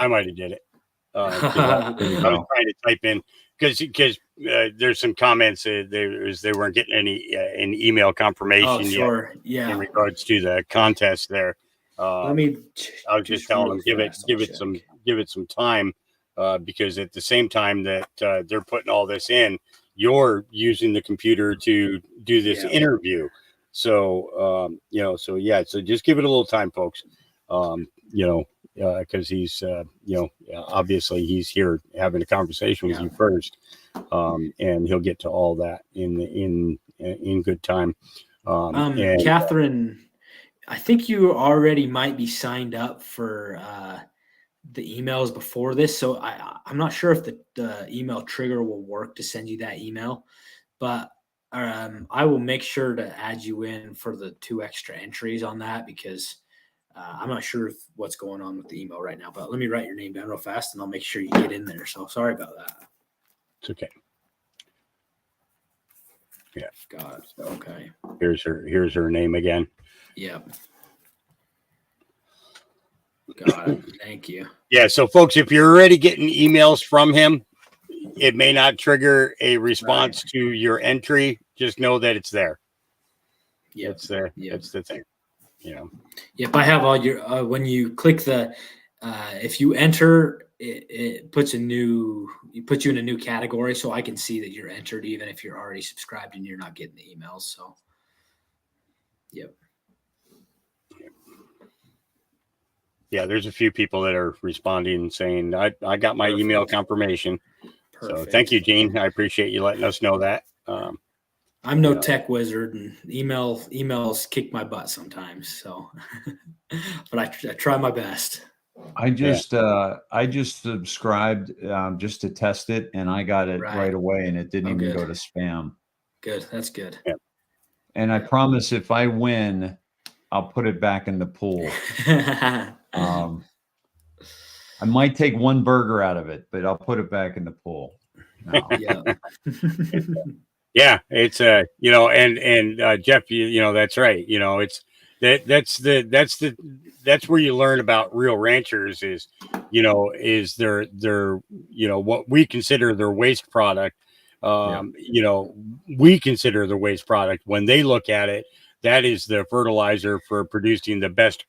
might have did it. I was trying to type in because there's some comments they weren't getting an email confirmation sure. yet Yeah. in regards to the contest there. Let me. I was just telling them give it some time, because at the same time that they're putting all this in, you're using the computer to do this interview. So so just give it a little time, folks. Because he's obviously he's here having a conversation with you first, and he'll get to all that in good time. And Catherine, I think you already might be signed up for the emails before this, so I'm not sure if the email trigger will work to send you that email, but I will make sure to add you in for the 2 extra entries on that, because I'm not sure what's going on with the email right now, but let me write your name down real fast and I'll make sure you get in there. So sorry about that. It's okay. Yeah. Got it. Okay. Here's her name again. Yep. Got it. Thank you. Yeah. So folks, if you're already getting emails from him, it may not trigger a response to your entry. Just know that it's there. Yeah. It's there. It's the thing. Yep, I have all your when you click the if you enter, it puts you in a new category, so I can see that you're entered even if you're already subscribed and you're not getting the emails. So yep. Yeah, there's a few people that are responding and saying I got my email confirmation. Perfect. So thank you, Gene. I appreciate you letting us know that. I'm no tech wizard, and emails kick my butt sometimes. So, but I try my best. I just subscribed just to test it, and I got it right away, and it didn't even go to spam. Good, that's good. Yeah. And I promise, if I win, I'll put it back in the pool. I might take one burger out of it, but I'll put it back in the pool. No. Yeah. Yeah, it's and Jeff, that's right. that's where you learn about real ranchers is, is their what we consider their waste product. We consider the waste product when they look at it. That is the fertilizer for producing the best,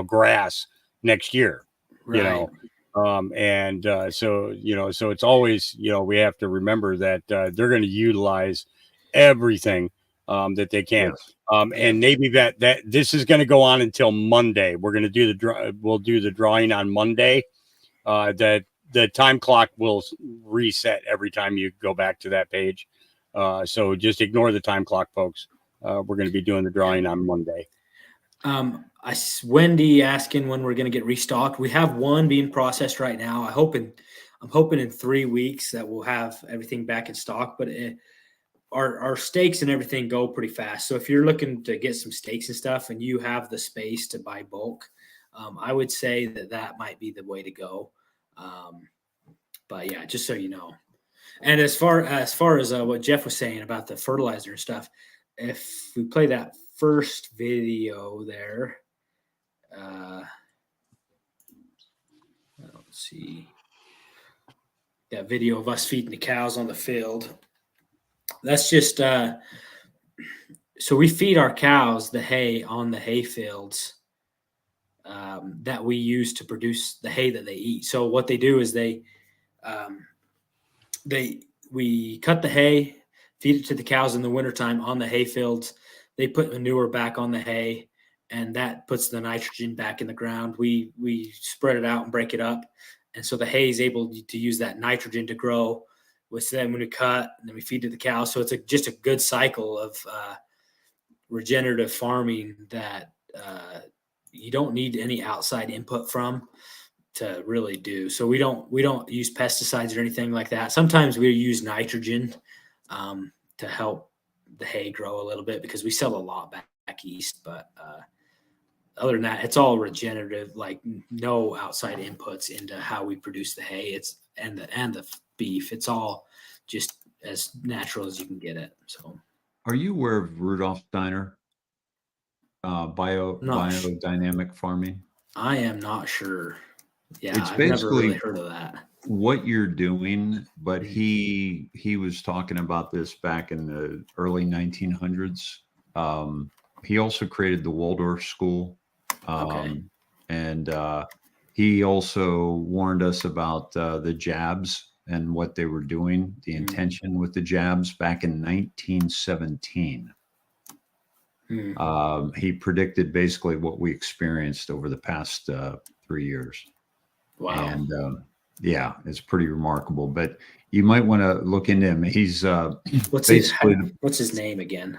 grass next year. Right. So it's always, we have to remember that they're going to utilize everything that they can. Yes. And maybe that this is going to go on until Monday. We're going to do we'll do the drawing on Monday. That the time clock will reset every time you go back to that page. So just ignore the time clock, folks. We're going to be doing the drawing on Monday. Wendy asking when we're going to get restocked. We have one being processed right now. I'm hoping in 3 weeks that we'll have everything back in stock, but our steaks and everything go pretty fast. So if you're looking to get some steaks and stuff and you have the space to buy bulk, I would say that might be the way to go. But yeah, just so you know. And as far as what Jeff was saying about the fertilizer and stuff, if we play that first video there, let's see, that video of us feeding the cows on the field. That's just so we feed our cows the hay on the hay fields that we use to produce the hay that they eat. So what they do is we cut the hay, feed it to the cows in the wintertime on the hay fields. They put manure back on the hay, and that puts the nitrogen back in the ground. We spread it out and break it up, and so the hay is able to use that nitrogen to grow. Which then when we cut, and then we feed to the cows. So it's just a good cycle of regenerative farming that you don't need any outside input from to really do. So we don't use pesticides or anything like that. Sometimes we use nitrogen to help the hay grow a little bit because we sell a lot back east. But other than that, it's all regenerative, like no outside inputs into how we produce the hay. And the beef. It's all just as natural as you can get it. So, are you aware of Rudolf Steiner? Biodynamic farming. I am not sure. Yeah, it's I've basically never really heard of that. What you're doing, but he was talking about this back in the early 1900s. He also created the Waldorf School, and he also warned us about the jabs and what they were doing, the intention with the jabs back in 1917. He predicted basically what we experienced over the past 3 years. Wow. And yeah, it's pretty remarkable, but you might want to look into him. He's what's his name again?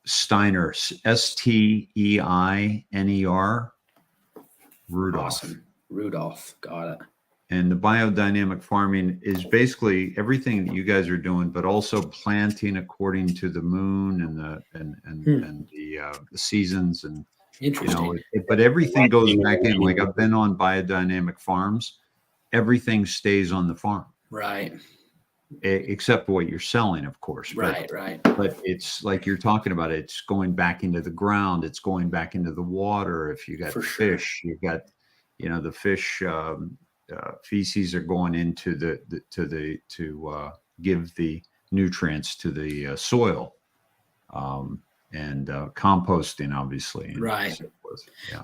Steiner, Steiner, Rudolph. Awesome. Rudolph, got it. And the biodynamic farming is basically everything that you guys are doing, but also planting according to the moon and the seasons, and interesting. But everything goes back in. Like I've been on biodynamic farms, everything stays on the farm, right? Except what you're selling, of course. Right. But it's like you're talking about. It's going back into the ground. It's going back into the water. If you got fish, you got, the fish. Feces are going into to give the nutrients to the soil, and composting, obviously. Right. So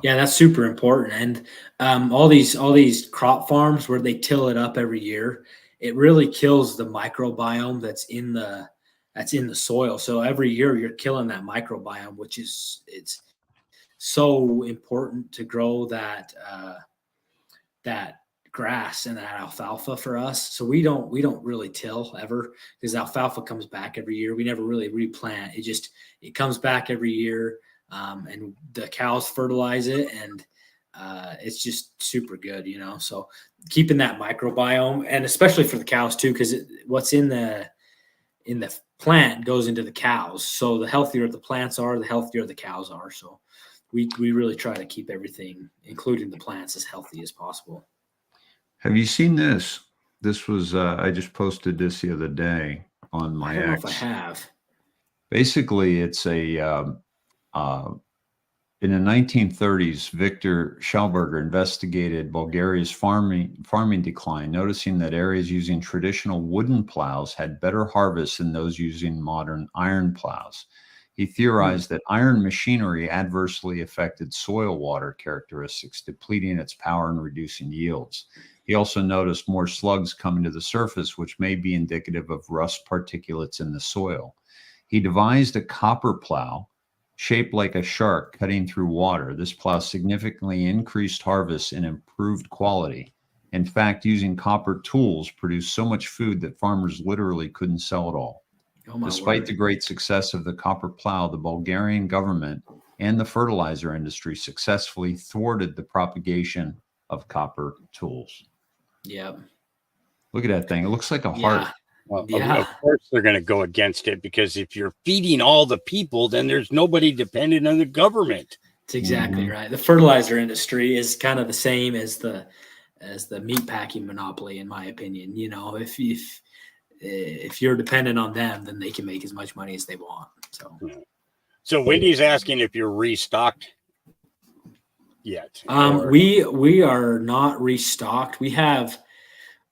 yeah, that's super important. And all these crop farms where they till it up every year, it really kills the microbiome that's in the soil. So every year you're killing that microbiome, which it's so important to grow that grass and that alfalfa for us. So we don't really till ever because alfalfa comes back every year. We never really replant. It comes back every year, and the cows fertilize it, and it's just super good, So keeping that microbiome, and especially for the cows too, because what's in the plant goes into the cows. So the healthier the plants are, the healthier the cows are. So we really try to keep everything, including the plants, as healthy as possible. Have you seen this? This was I just posted this the other day on my X. I don't know if I have. Basically, it's In the 1930s, Victor Schauberger investigated Bulgaria's farming decline, noticing that areas using traditional wooden plows had better harvests than those using modern iron plows. He theorized that iron machinery adversely affected soil water characteristics, depleting its power and reducing yields. He also noticed more slugs coming to the surface, which may be indicative of rust particulates in the soil. He devised a copper plow shaped like a shark cutting through water. This plow significantly increased harvests and improved quality. In fact, using copper tools produced so much food that farmers literally couldn't sell it all. Oh, my Despite word. the great success of the copper plow, the Bulgarian government and the fertilizer industry successfully thwarted the propagation of copper tools. Yeah. Look at that thing. It looks like a heart. Yeah. Well, Yeah. of course they're going to go against it, because if you're feeding all the people, then there's nobody dependent on the government. That's exactly Mhm. right. The fertilizer industry is kind of the same as the meat packing monopoly, in my opinion. You know, if you're dependent on them, then they can make as much money as they want. So Wendy's asking if you're restocked yet. or- We are not restocked. We have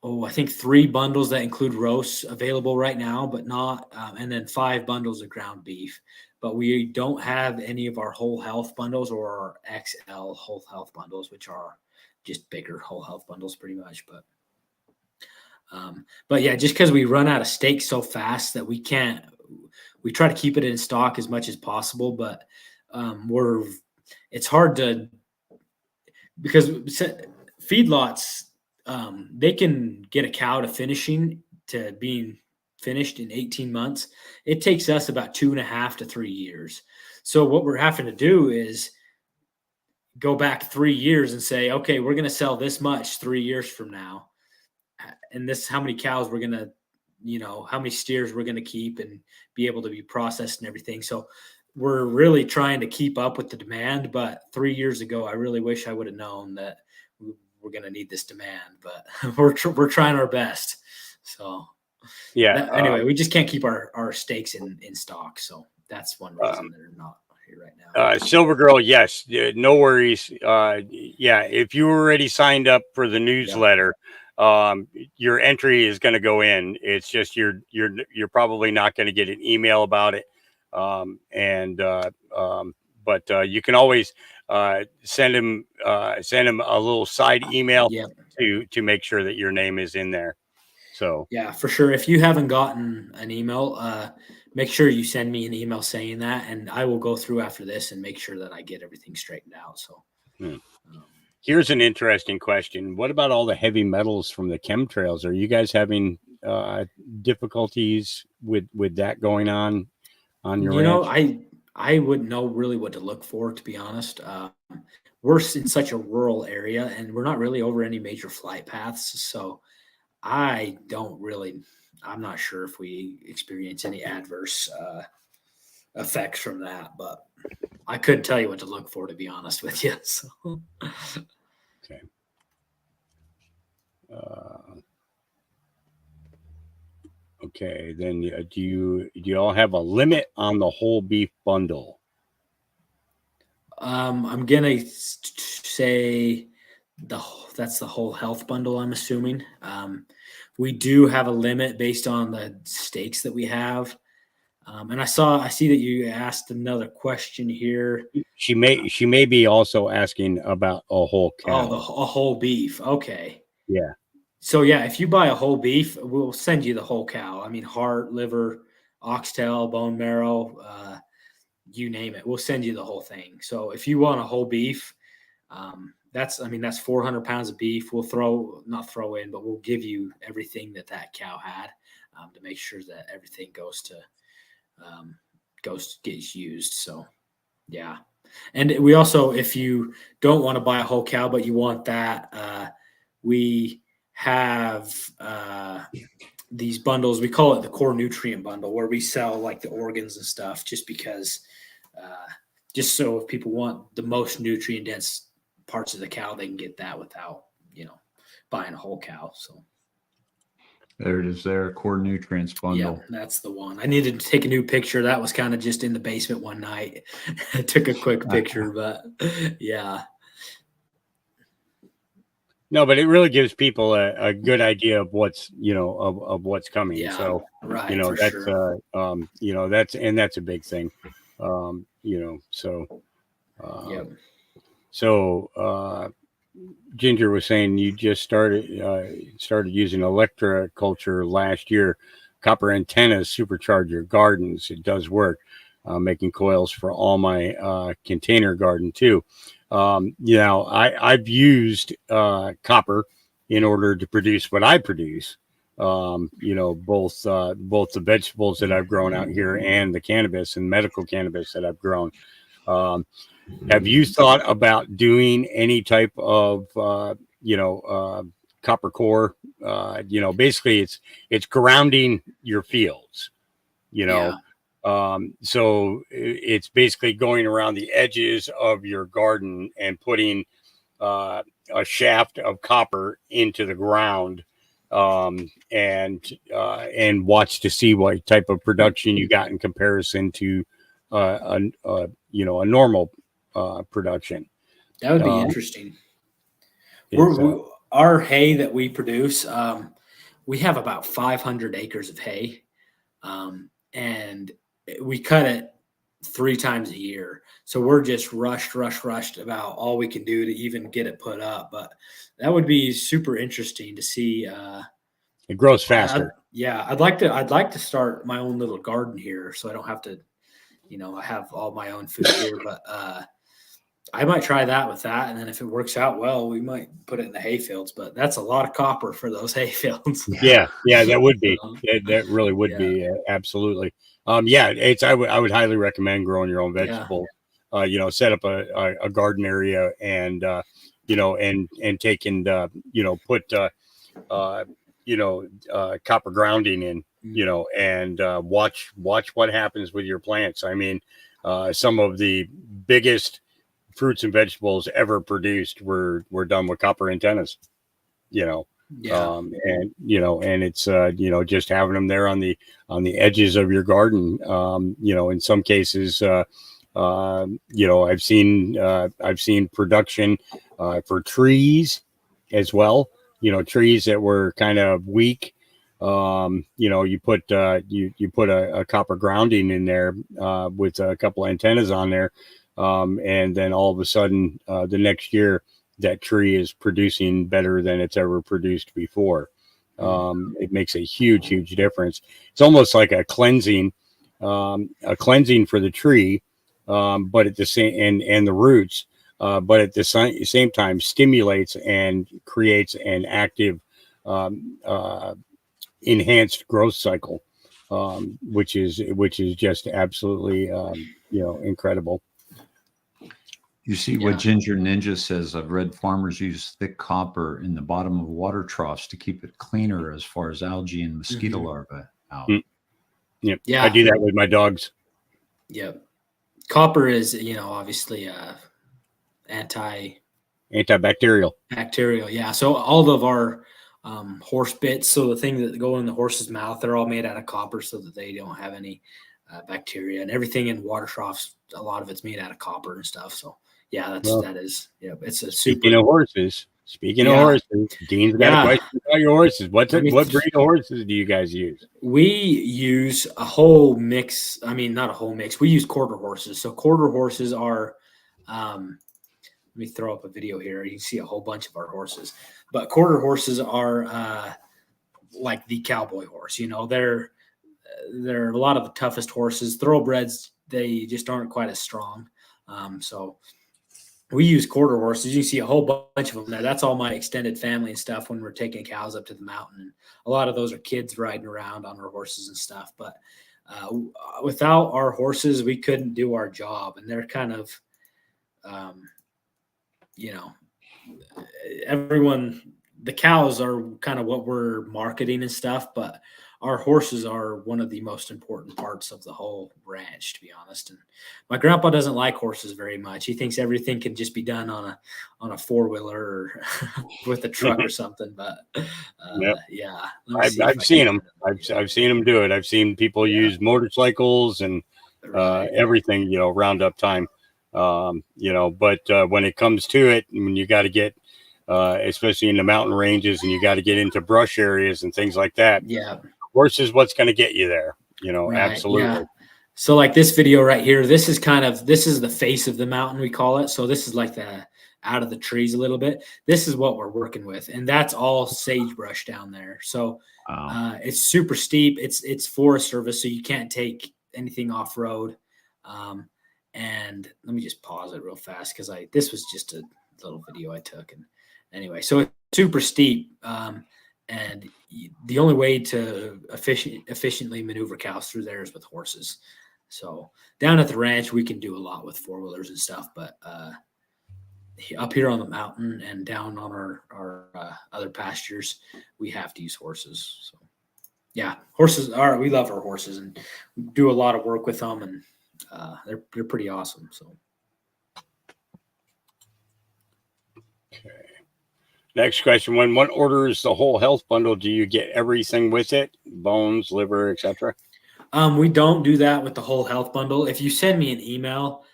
I think 3 bundles that include roasts available right now, but not and then 5 bundles of ground beef. But we don't have any of our whole health bundles or our XL whole health bundles, which are just bigger whole health bundles pretty much. But yeah, just because we run out of steak so fast that we try to keep it in stock as much as possible, but it's hard to, because feedlots, they can get a cow to being finished in 18 months. It takes us about 2.5 to 3 years. So what we're having to do is go back 3 years and say, okay, we're going to sell this much 3 years from now. And this, how many cows we're going to, how many steers we're going to keep and be able to be processed and everything. So we're really trying to keep up with the demand. But 3 years ago, I really wish I would have known that we're going to need this demand, but we're trying our best. So Yeah. anyway, we just can't keep our steaks in stock. So that's one reason they're not here right now. Silver Girl, yes, no worries. Yeah, if you already signed up for the newsletter, your entry is going to go in. It's just you're probably not going to get an email about it. But you can always send him a little side email to make sure that your name is in there. So yeah, for sure. If you haven't gotten an email, make sure you send me an email saying that, and I will go through after this and make sure that I get everything straightened out. So here's an interesting question. What about all the heavy metals from the chemtrails? Are you guys having difficulties with that going on your ranch? I wouldn't know really what to look for, to be honest. We're in such a rural area, and we're not really over any major flight paths. So I'm not sure if we experience any adverse effects from that, but I couldn't tell you what to look for, to be honest with you. So. Okay. Okay, then do you all have a limit on the whole beef bundle? I'm gonna say that's the whole health bundle, I'm assuming. We do have a limit based on the steaks that we have. And I see that you asked another question here. She may be also asking about a whole cow. Oh, a whole beef. Okay. Yeah. So yeah, if you buy a whole beef, we'll send you the whole cow. I mean, heart, liver, oxtail, bone marrow, you name it. We'll send you the whole thing. So if you want a whole beef, that's 400 pounds of beef. We'll not throw in, but we'll give you everything that cow had to make sure that everything gets used. So yeah. And we also, if you don't want to buy a whole cow, but you want that, we have these bundles. We call it the core nutrient bundle, where we sell like the organs and stuff, just because, just so if people want the most nutrient dense parts of the cow, they can get that without, buying a whole cow. So There it is there, core nutrients Yeah, bundle. that's the one. I needed to take a new picture. That was kind of just in the basement one night. I took a quick picture, but yeah. No, but it really gives people a good idea of what's, of what's coming. Yeah, So, right, for that's, sure. that's a big thing. So, Yep. Ginger was saying you just started using electroculture last year. Copper antennas supercharge your gardens. It does work. Making coils for all my container garden too. I've used copper in order to produce what I produce. Both the vegetables that I've grown out here and the cannabis and medical cannabis that I've grown. Have you thought about doing any type of copper core? Basically it's grounding your fields. You know, Yeah. so it's basically going around the edges of your garden and putting a shaft of copper into the ground, and watch to see what type of production you got in comparison to a normal production. That would be Uh, interesting. is, Our hay that we produce, we have about 500 acres of hay, and we cut it 3 times a year. So we're just rushed about all we can do to even get it put up. But that would be super interesting to see. It grows faster. I'd like to start my own little garden here, so I don't have to, I have all my own food here. But I might try that with that, and then if it works out well, we might put it in the hay fields. But that's a lot of copper for those hay fields. Yeah, that would be. So, That really would yeah. be, absolutely. I would highly recommend growing your own Yeah. vegetables. Set up a garden area and and take and put copper grounding in, and watch what happens with your plants. I mean, some of the biggest fruits and vegetables ever produced were done with copper antennas. Yeah. And it's just having them there on the edges of your garden. In some cases, I've seen production for trees as well. Trees that were kind of weak. You put a copper grounding in there with a couple antennas on there, and then all of a sudden the next year that tree is producing better than it's ever produced before. It makes a huge difference. It's almost like a cleansing for the tree, but at the same and the roots, but at the same time stimulates and creates an active, enhanced growth cycle, which is just absolutely incredible. You see what Ginger Ninja says. I've read farmers use thick copper in the bottom of water troughs to keep it cleaner as far as algae and mosquito larvae out. Yeah, Yeah. I do that with my dogs. Yep. Copper is, obviously Antibacterial. bacterial. Yeah. So all of our horse bits, so the things that go in the horse's mouth, they're all made out of copper so that they don't have any bacteria, and everything in water troughs, a lot of it's made out of copper and stuff. So yeah, it's a super. Speaking of horses, Dean's got a question about your horses. What breed of horses do you guys use? We use a whole mix. I mean, not a whole mix. We use quarter horses. So quarter horses are, let me throw up a video here. You can see a whole bunch of our horses, but quarter horses are like the cowboy horse. They're a lot of the toughest horses. Thoroughbreds, they just aren't quite as strong. So we use quarter horses. You see a whole bunch of them there. That's all my extended family and stuff when we're taking cows up to the mountain. And a lot of those are kids riding around on our horses and stuff. But without our horses, we couldn't do our job. And they're kind of, everyone, the cows are kind of what we're marketing and stuff. But our horses are one of the most important parts of the whole ranch, to be honest. And my grandpa doesn't like horses very much. He thinks everything can just be done on a 4-wheeler or with a truck or something. But Yep. yeah, let me I've, see if I've I seen can them. find it. I've seen them do it. I've seen people Yeah. use motorcycles and Right. everything, roundup time. But when it comes to it, when you got to get, especially in the mountain ranges, and you got to get into brush areas and things like that, Yeah. horse is what's going to get you there. Right. Absolutely. Yeah. So like this video right here, this is the face of the mountain, we call it. So this is like the out of the trees a little bit. This is what we're working with, and that's all sagebrush down there. So it's super steep. It's Forest Service, so you can't take anything off road. And let me just pause it real fast because this was just a little video I took. And anyway, so it's super steep. And the only way to efficiently maneuver cows through there is with horses. So down at the ranch, we can do a lot with 4-wheelers and stuff, but up here on the mountain and down on our other pastures, we have to use horses. So yeah, we love our horses, and we do a lot of work with them, and they're pretty awesome. So. Okay. Next question: when one orders the whole health bundle, do you get everything with it? Bones, liver, etc.? We don't do that with the whole health bundle. If you send me an email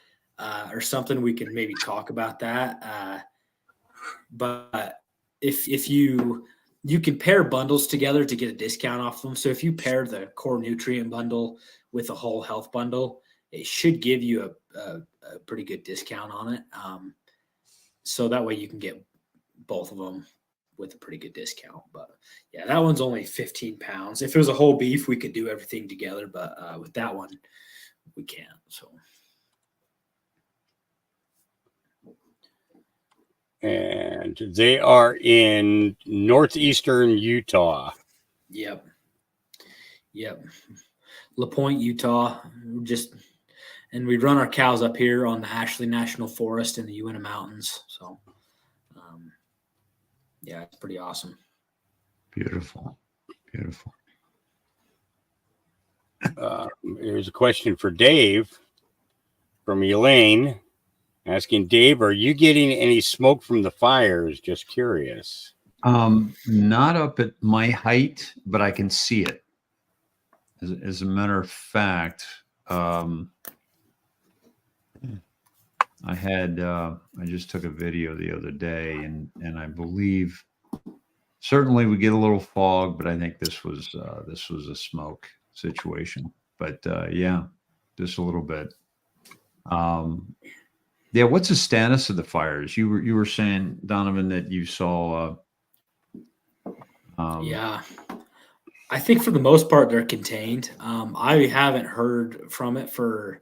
or something, we can maybe talk about that. But if you can pair bundles together to get a discount off them. So if you pair the core nutrient bundle with a whole health bundle, it should give you a pretty good discount on it. So that way you can get both of them with a pretty good discount. But yeah, that one's only 15 pounds. If it was a whole beef, we could do everything together, but with that one, we can't. So. And they are in northeastern Utah. Yep. La Pointe, Utah. And we run our cows up here on the Ashley National Forest in the Uinta Mountains. So, yeah, it's pretty awesome. Beautiful. Here's a question for Dave from Elaine, asking Dave, are you getting any smoke from the fires? Just curious. Not up at my height, but I can see it. As a matter of fact, I just took a video the other day, and I believe certainly we get a little fog, but I think this was a smoke situation. But yeah, just a little bit. Yeah, what's the status of the fires? You were saying, Donavan, that you saw. Yeah, I think for the most part they're contained. I haven't heard from it for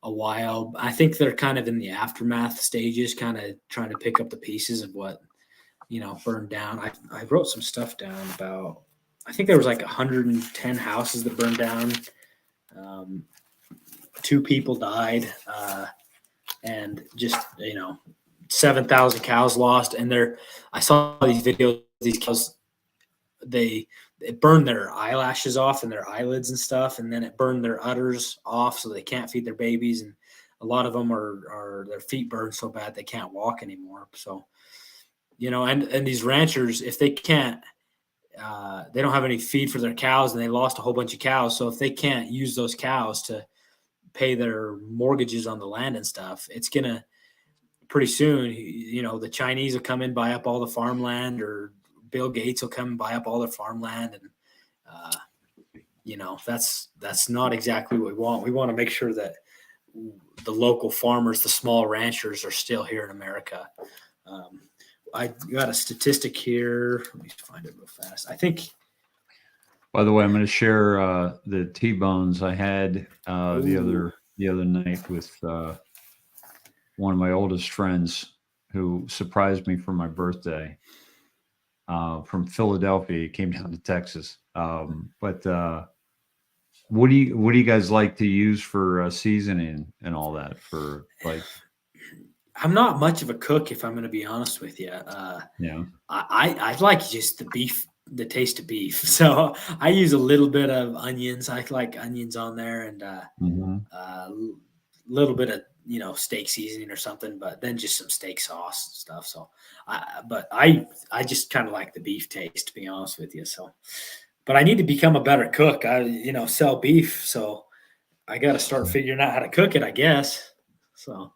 a while. I think they're kind of in the aftermath stages, kind of trying to pick up the pieces of what burned down. I wrote some stuff down about. I think there was like 110 houses that burned down. 2 people died, and just 7,000 cows lost. And I saw these videos. These cows, it burned their eyelashes off and their eyelids and stuff, and then it burned their udders off, so they can't feed their babies. And a lot of them are their feet burned so bad they can't walk anymore. So, and these ranchers, if they can't, they don't have any feed for their cows, and they lost a whole bunch of cows. So if they can't use those cows to pay their mortgages on the land and stuff, it's gonna pretty soon, the Chinese will come and buy up all the farmland, or Bill Gates will come and buy up all their farmland. And, that's not exactly what we want. We want to make sure that the local farmers, the small ranchers, are still here in America. I got a statistic here. Let me find it real fast. I think. By the way, I'm going to share the T-bones I had the other night with one of my oldest friends who surprised me for my birthday. From Philadelphia, he came down to Texas. But what do you guys like to use for seasoning and all that? For like, I'm not much of a cook, if I'm going to be honest with you. Yeah, I like just the beef the taste of beef. So I use a little bit of onions. I like onions on there, and Mhm. a little bit of steak seasoning or something, but then just some steak sauce and stuff. So I just kind of like the beef taste, to be honest with you. So, but I need to become a better cook. I sell beef, so I got to start figuring out how to cook it, I guess. So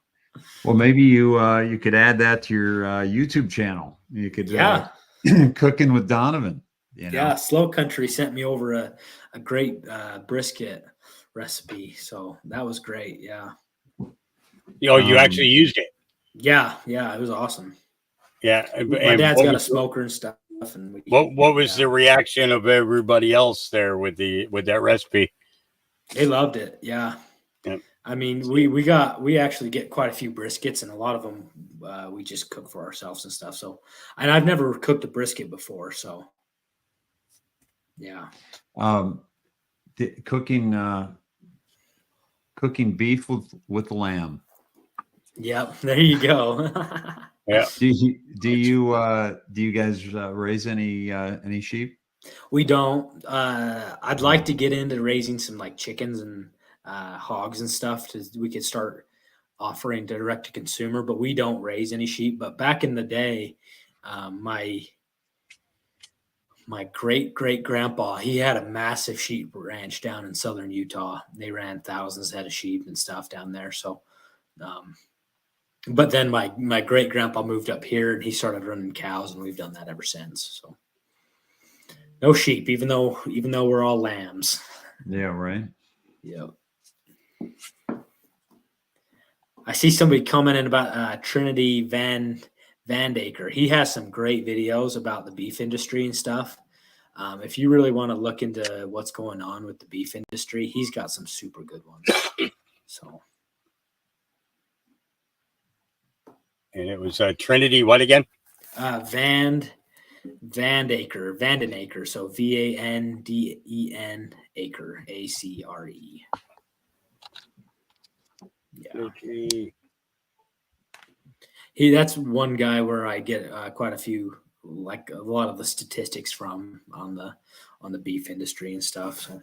Well, maybe you could add that to your YouTube channel. You could yeah. Cooking with Donavan. Yeah, Slow Country sent me over a great brisket recipe, so that was great. Yeah, You actually used it. yeah, it was awesome. Yeah. My dad's got a smoker and stuff, and what was the reaction of everybody else there with that recipe? They loved it. Yeah. Yeah. I mean, we actually get quite a few briskets, and a lot of them we just cook for ourselves and stuff. So, and I've never cooked a brisket before, so yeah. Cooking beef with lamb. Yep, there you go. Yeah. Do you guys raise any sheep? We don't. I'd like to get into raising some like chickens and hogs and stuff. We could start offering direct to consumer, but we don't raise any sheep. But back in the day, my great grandpa, he had a massive sheep ranch down in southern Utah. They ran thousands head of sheep and stuff down there. So, but then my great grandpa moved up here and he started running cows, and we've done that ever since. So no sheep, even though we're all lambs. Yeah, right. Yep. I see somebody commenting about Trinity Vandaker. He has some great videos about the beef industry and stuff. If you really want to look into what's going on with the beef industry, he's got some super good ones. So, And it was Trinity. What again? Vandenaker. So Vanden Acre, ACRE. Yeah. That's one guy where I get quite a few, like a lot of the statistics from on the beef industry and stuff. So.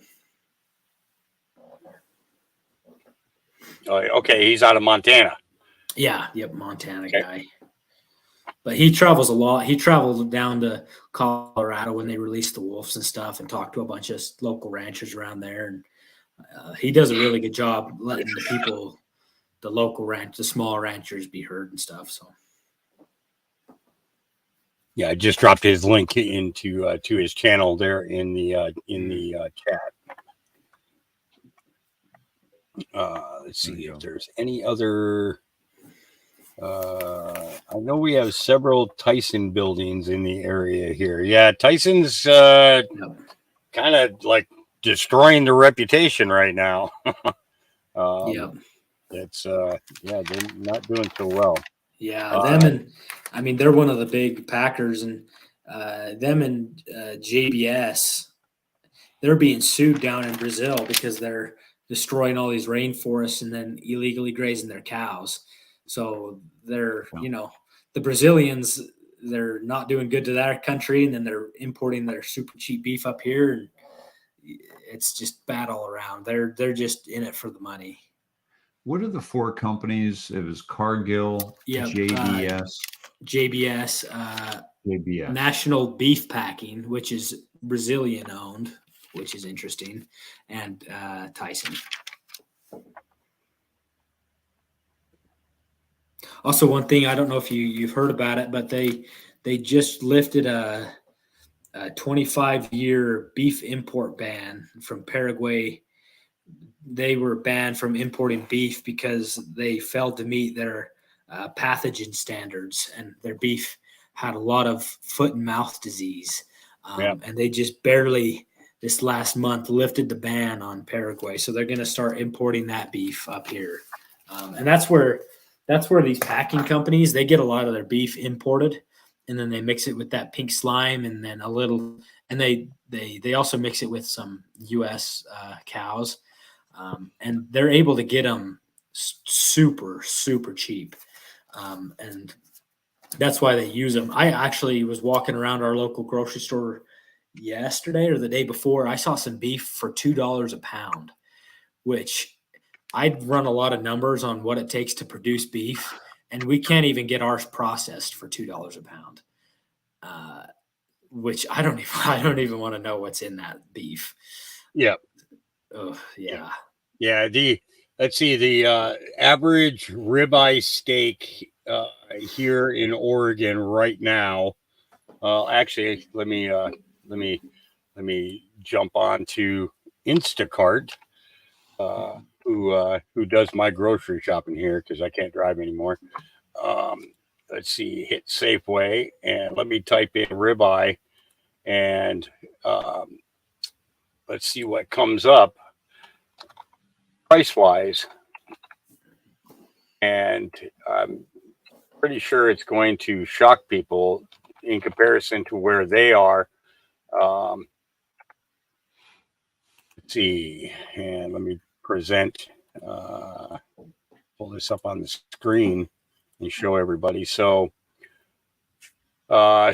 Okay, he's out of Montana. Yeah, yep, Montana guy. But he travels a lot. He traveled down to Colorado when they released the wolves and stuff, and talked to a bunch of local ranchers around there. And he does a really good job letting the people, the local ranch, the small ranchers, be heard and stuff. So. Yeah, I just dropped his link into to his channel there in the chat. Let's see if there's any other. I know we have several Tyson buildings in the area here. Yeah, Tyson's kind of like destroying the reputation right now. Yeah, it's they're not doing so well. Yeah, them and I mean they're one of the big packers, and them and JBS, they're being sued down in Brazil because they're destroying all these rainforests and then illegally grazing their cows. So they're, the Brazilians, they're not doing good to their country, and then they're importing their super cheap beef up here, and it's just bad all around. They're just in it for the money. What are the four companies? It was Cargill, JBS, JBS, National Beef Packing, which is Brazilian owned, which is interesting, and Tyson. Also, one thing, I don't know if you've heard about it, but they just lifted a 25-year beef import ban from Paraguay. They were banned from importing beef because they failed to meet their pathogen standards, and their beef had a lot of foot and mouth disease. And they just barely this last month lifted the ban on Paraguay. So they're going to start importing that beef up here. And that's where these packing companies, they get a lot of their beef imported, and then they mix it with that pink slime, and then a little, and they also mix it with some U.S. cows. And they're able to get them super, super cheap. And that's why they use them. I actually was walking around our local grocery store yesterday or the day before, I saw some beef for $2 a pound, which I'd run a lot of numbers on what it takes to produce beef, and we can't even get ours processed for $2 a pound. Which I don't even want to know what's in that beef. Yeah. Oh, yeah. Yeah. Let's see, the average ribeye steak here in Oregon right now. Actually, let me jump on to Instacart, who does my grocery shopping here because I can't drive anymore. Let's see, hit Safeway and let me type in ribeye, and let's see what comes up price wise. And I'm pretty sure it's going to shock people in comparison to where they are. Let's see, and let me pull this up on the screen and show everybody. So for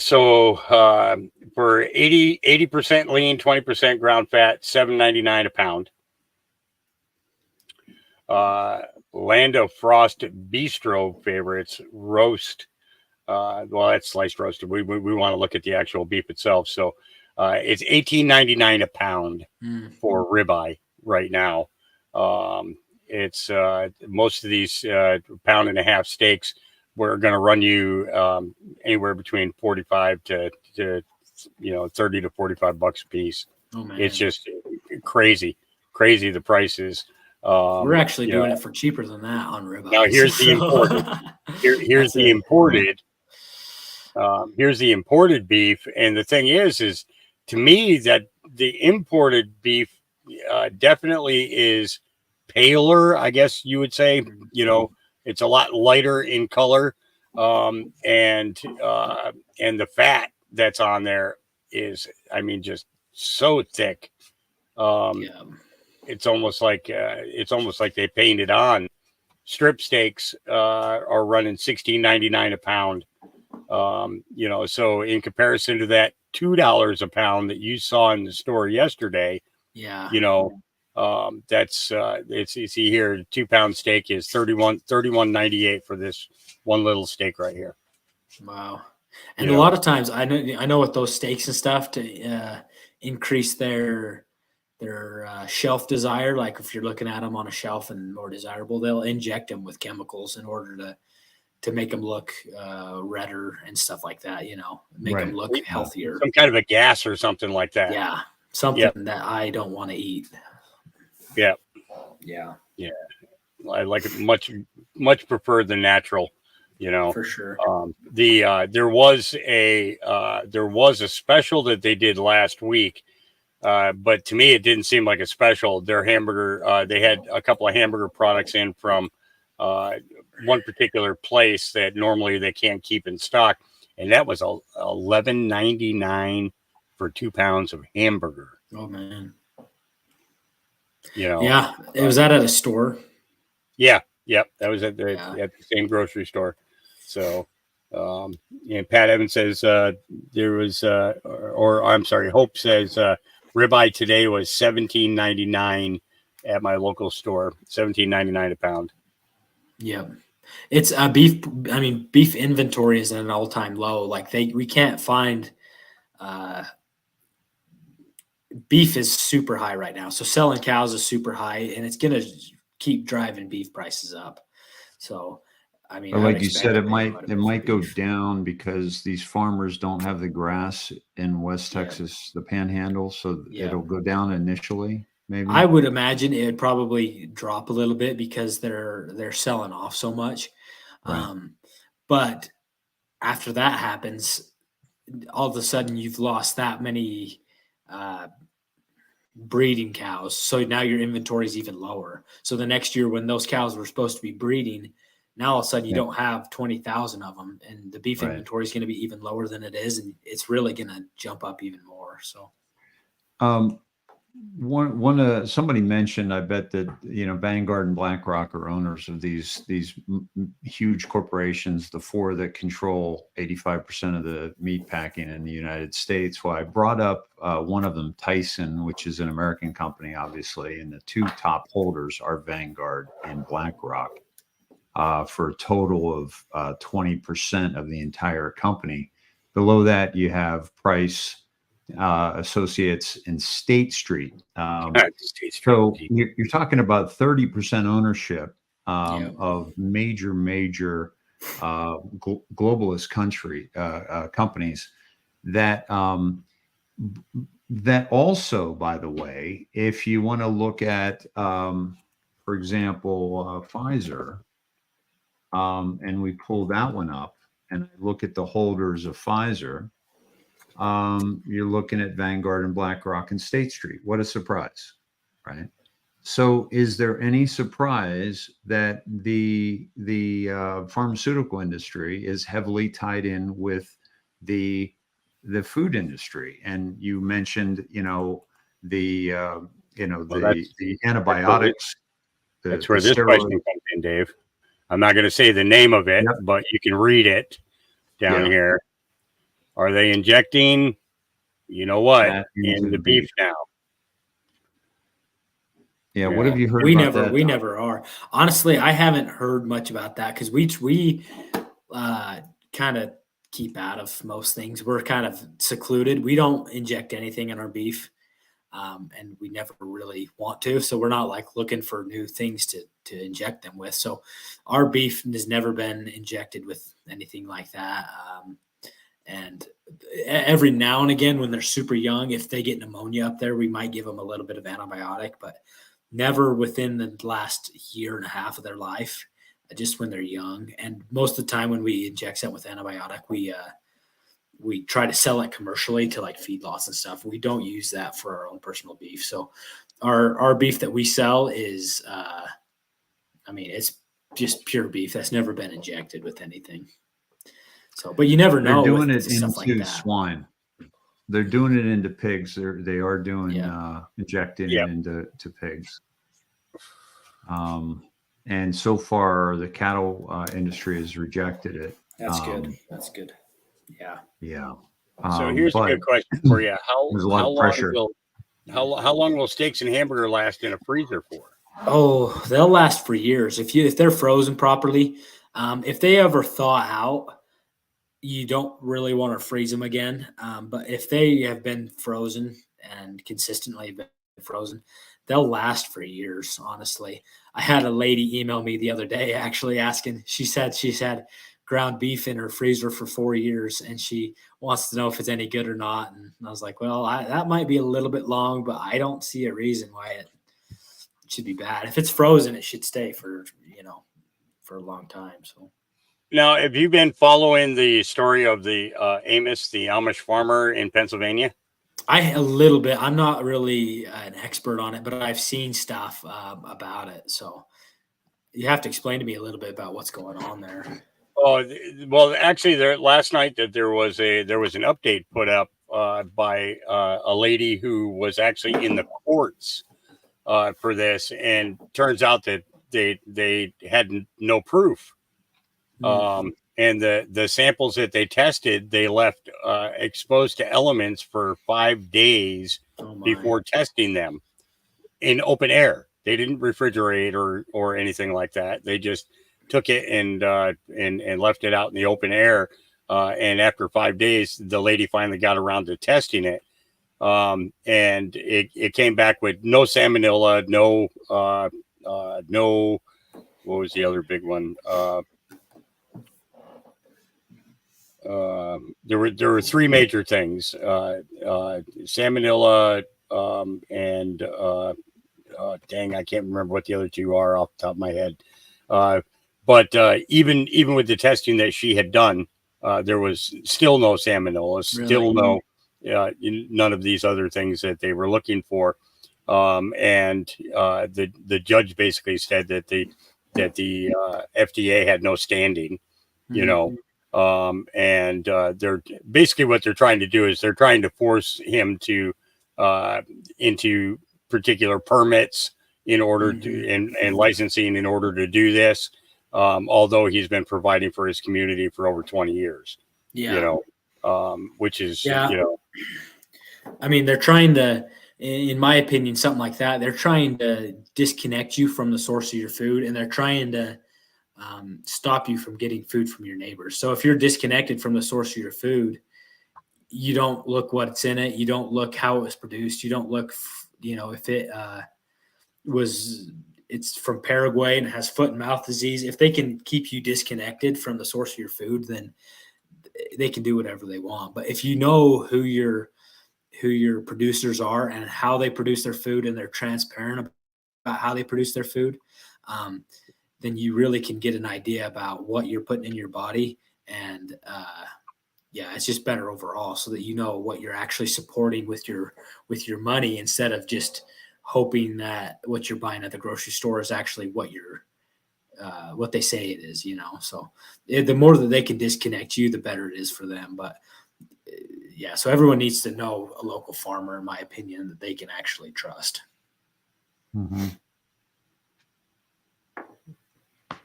80% lean, 20% ground fat, $7.99 a pound. Land of Frost Bistro favorites roast. Well, that's sliced roasted. We want to look at the actual beef itself. So it's $18.99 a pound for ribeye right now. It's most of these pound and a half steaks, we're going to run you anywhere between 45 to 30 to $45 a piece. Oh, man. It's just crazy the prices. We're actually doing it for cheaper than that on ribeye. Now here's the imported. Here's the imported. Here's the imported beef, and the thing is to me that the imported beef definitely is paler, I guess you would say. It's a lot lighter in color, and the fat that's on there is, I mean, just so thick. It's almost like they painted on. Strip steaks are running $16.99 a pound. So in comparison to that $2 a pound that you saw in the store yesterday, that's you see here, 2 pound steak is $31.98 for this one little steak right here. Wow. And a lot of times I know with those steaks and stuff to increase their shelf desire, like if you're looking at them on a shelf and more desirable, they'll inject them with chemicals in order to make them look redder and stuff like that, make them look healthier. Some kind of a gas or something like that. Yeah. Something that I don't want to eat. Yeah. Yeah. Yeah. I like it much prefer the natural, For sure. There was a special that they did last week. But to me, it didn't seem like a special. Their hamburger, they had a couple of hamburger products in from one particular place that normally they can't keep in stock, and that was $11.99 for 2 pounds of hamburger. Oh man! Yeah, it was that at a store. Yeah, that was at the same grocery store. So, and Pat Evans says there was, or I'm sorry, Hope says ribeye today was $17.99 at my local store. $17.99 a pound. Yeah. It's beef. I mean, beef inventory is at an all-time low. Like we can't find beef is super high right now. So selling cows is super high, and it's going to keep driving beef prices up. So, I mean, like you said, it might go down because these farmers don't have the grass in West Texas, the Panhandle. So it'll go down initially. Maybe I would imagine it would probably drop a little bit because they're selling off so much. Right. But after that happens, all of a sudden you've lost that many breeding cows. So now your inventory is even lower. So the next year when those cows were supposed to be breeding, now all of a sudden you don't have 20,000 of them, and the beef inventory is going to be even lower than it is, and it's really going to jump up even more. So. Somebody mentioned, I bet that, Vanguard and BlackRock are owners of these huge corporations, the four that control 85% of the meat packing in the United States. Well, I brought up one of them, Tyson, which is an American company, obviously, and the two top holders are Vanguard and BlackRock, for a total of 20% of the entire company. Below that, you have Price Associates and State Street. So you're talking about 30% ownership of major globalist companies that that also, by the way, if you want to look at, for example, Pfizer, and we pull that one up and I look at the holders of Pfizer, you're looking at Vanguard and BlackRock and State Street. What a surprise, right? So is there any surprise that the pharmaceutical industry is heavily tied in with the food industry? And you mentioned, the antibiotics. That's where this question comes in, Dave. I'm not going to say the name of it, but you can read it down here. Are they injecting, in the beef now? Yeah. What have you heard we about never, that? We never are. Honestly, I haven't heard much about that because we kind of keep out of most things. We're kind of secluded. We don't inject anything in our beef, and we never really want to. So we're not like looking for new things to inject them with. So our beef has never been injected with anything like that. And every now and again, when they're super young, if they get pneumonia up there, we might give them a little bit of antibiotic, but never within the last year and a half of their life, just when they're young. And most of the time when we inject something with antibiotic, we try to sell it commercially to like feedlots and stuff. We don't use that for our own personal beef. So our beef that we sell is, it's just pure beef that's never been injected with anything. So, but you never know. They're doing it stuff into like swine. They're doing it into pigs. They are doing injecting it into pigs. And so far, the cattle industry has rejected it. That's good. That's good. Yeah. Yeah. So here's a good question for you: There's a lot of pressure. How long will steaks and hamburger last in a freezer for? Oh, they'll last for years if they're frozen properly. If they ever thaw out, you don't really want to freeze them again. But if they have been frozen and consistently been frozen, they'll last for years. Honestly, I had a lady email me the other day actually asking. She said she's had ground beef in her freezer for 4 years and she wants to know if it's any good or not. And I was like, well, that might be a little bit long, but I don't see a reason why it should be bad. If it's frozen, it should stay for a long time. So. Now, have you been following the story of the Amos, the Amish farmer in Pennsylvania? A little bit. I'm not really an expert on it, but I've seen stuff about it. So you have to explain to me a little bit about what's going on there. Oh, well, actually, last night that there was an update put up by a lady who was actually in the courts for this, and turns out that they had no proof. And the samples that they tested, they left exposed to elements for 5 days before testing them in open air. They didn't refrigerate or anything like that. They just took it and left it out in the open air. And after 5 days, the lady finally got around to testing it. And it came back with no salmonella, no, what was the other big one? There were three major things: salmonella, and dang, I can't remember what the other two are off the top of my head. But even with the testing that she had done, there was still no salmonella, still no none of these other things that they were looking for. And the judge basically said that the FDA had no standing, and they're basically what they're trying to do is they're trying to force him to into particular permits in order to and licensing in order to do this. Although he's been providing for his community for over 20 years, which is, I mean, they're trying to, in my opinion, something like that, they're trying to disconnect you from the source of your food, and they're trying to stop you from getting food from your neighbors. So if you're disconnected from the source of your food, you don't look what's in it. You don't look how it was produced. You don't look, if it it's from Paraguay and has foot and mouth disease. If they can keep you disconnected from the source of your food, then they can do whatever they want. But if you know who your producers are and how they produce their food, and they're transparent about how they produce their food, then you really can get an idea about what you're putting in your body. And it's just better overall, so that you know what you're actually supporting with your money, instead of just hoping that what you're buying at the grocery store is actually what what they say it is, So the more that they can disconnect you, the better it is for them. But so everyone needs to know a local farmer, in my opinion, that they can actually trust. Mm-hmm.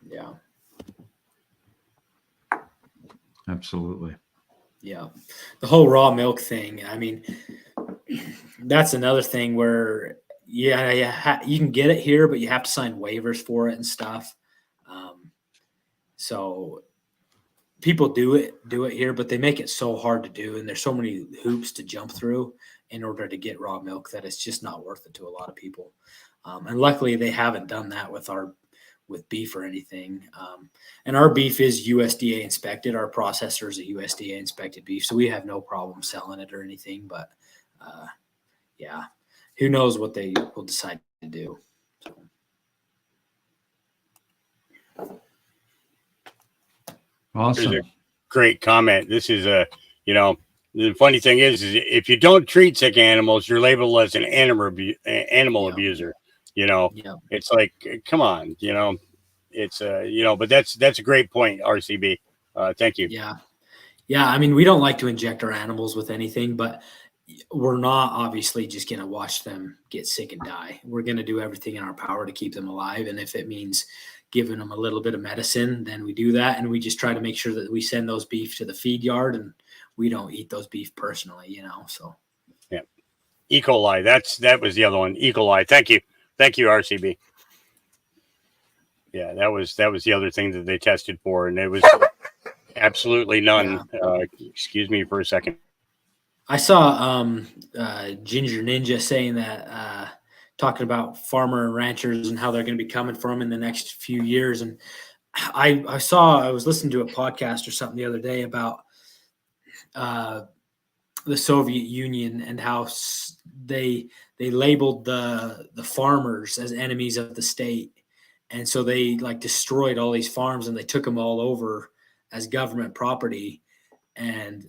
Yeah. Absolutely. Yeah. The whole raw milk thing. I mean, that's another thing where, you can get it here, but you have to sign waivers for it and stuff. So people do it here, but they make it so hard to do. And there's so many hoops to jump through in order to get raw milk that it's just not worth it to a lot of people. And luckily they haven't done that with beef or anything. And our beef is USDA inspected. Our processor is a USDA inspected beef, so we have no problem selling it or anything. But who knows what they will decide to do. Awesome. Here's a great comment. This is the funny thing is if you don't treat sick animals, you're labeled as an animal abuser. It's like, come on, it's but that's a great point, RCB. Thank you. Yeah. I mean, we don't like to inject our animals with anything, but we're not obviously just going to watch them get sick and die. We're going to do everything in our power to keep them alive. And if it means giving them a little bit of medicine, then we do that. And we just try to make sure that we send those beef to the feed yard, and we don't eat those beef personally, so. Yeah. E. coli. That was the other one. E. coli. Thank you, RCB. Yeah, that was the other thing that they tested for, and it was absolutely none. Excuse me for a second. I saw Ginger Ninja saying that, talking about farmer and ranchers and how they're going to be coming for them in the next few years. And I was listening to a podcast or something the other day about the Soviet Union and how they labeled the farmers as enemies of the state. And so they destroyed all these farms, and they took them all over as government property. And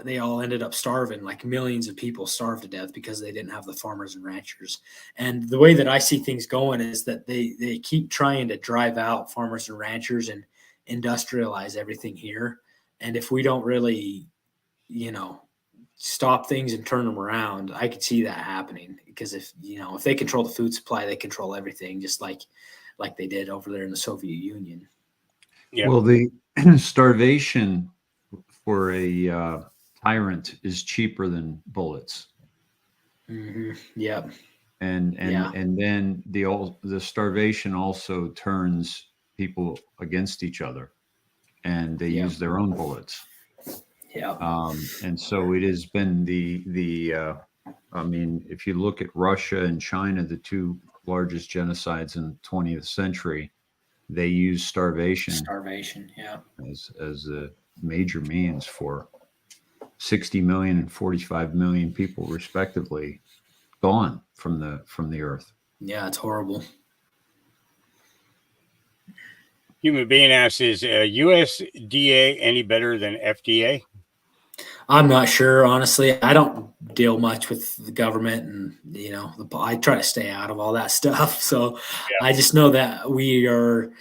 they all ended up starving. Millions of people starved to death because they didn't have the farmers and ranchers. And the way that I see things going is that they keep trying to drive out farmers and ranchers and industrialize everything here. And if we don't really, stop things and turn them around, I could see that happening. Because if they control the food supply, they control everything, just like they did over there in the Soviet Union. Yeah. Well, the starvation for a tyrant is cheaper than bullets. Mm-hmm. Yep. And then the starvation also turns people against each other, and they use their own bullets. Yeah. And so it has been I mean, if you look at Russia and China, the two largest genocides in the 20th century, they use starvation. Yeah. As a major means for 60 million and 45 million people, respectively, gone from the earth. Yeah, it's horrible. Human Being asks, is USDA any better than FDA? I'm not sure, honestly. I don't deal much with the government, and I try to stay out of all that stuff. So I just know that we are,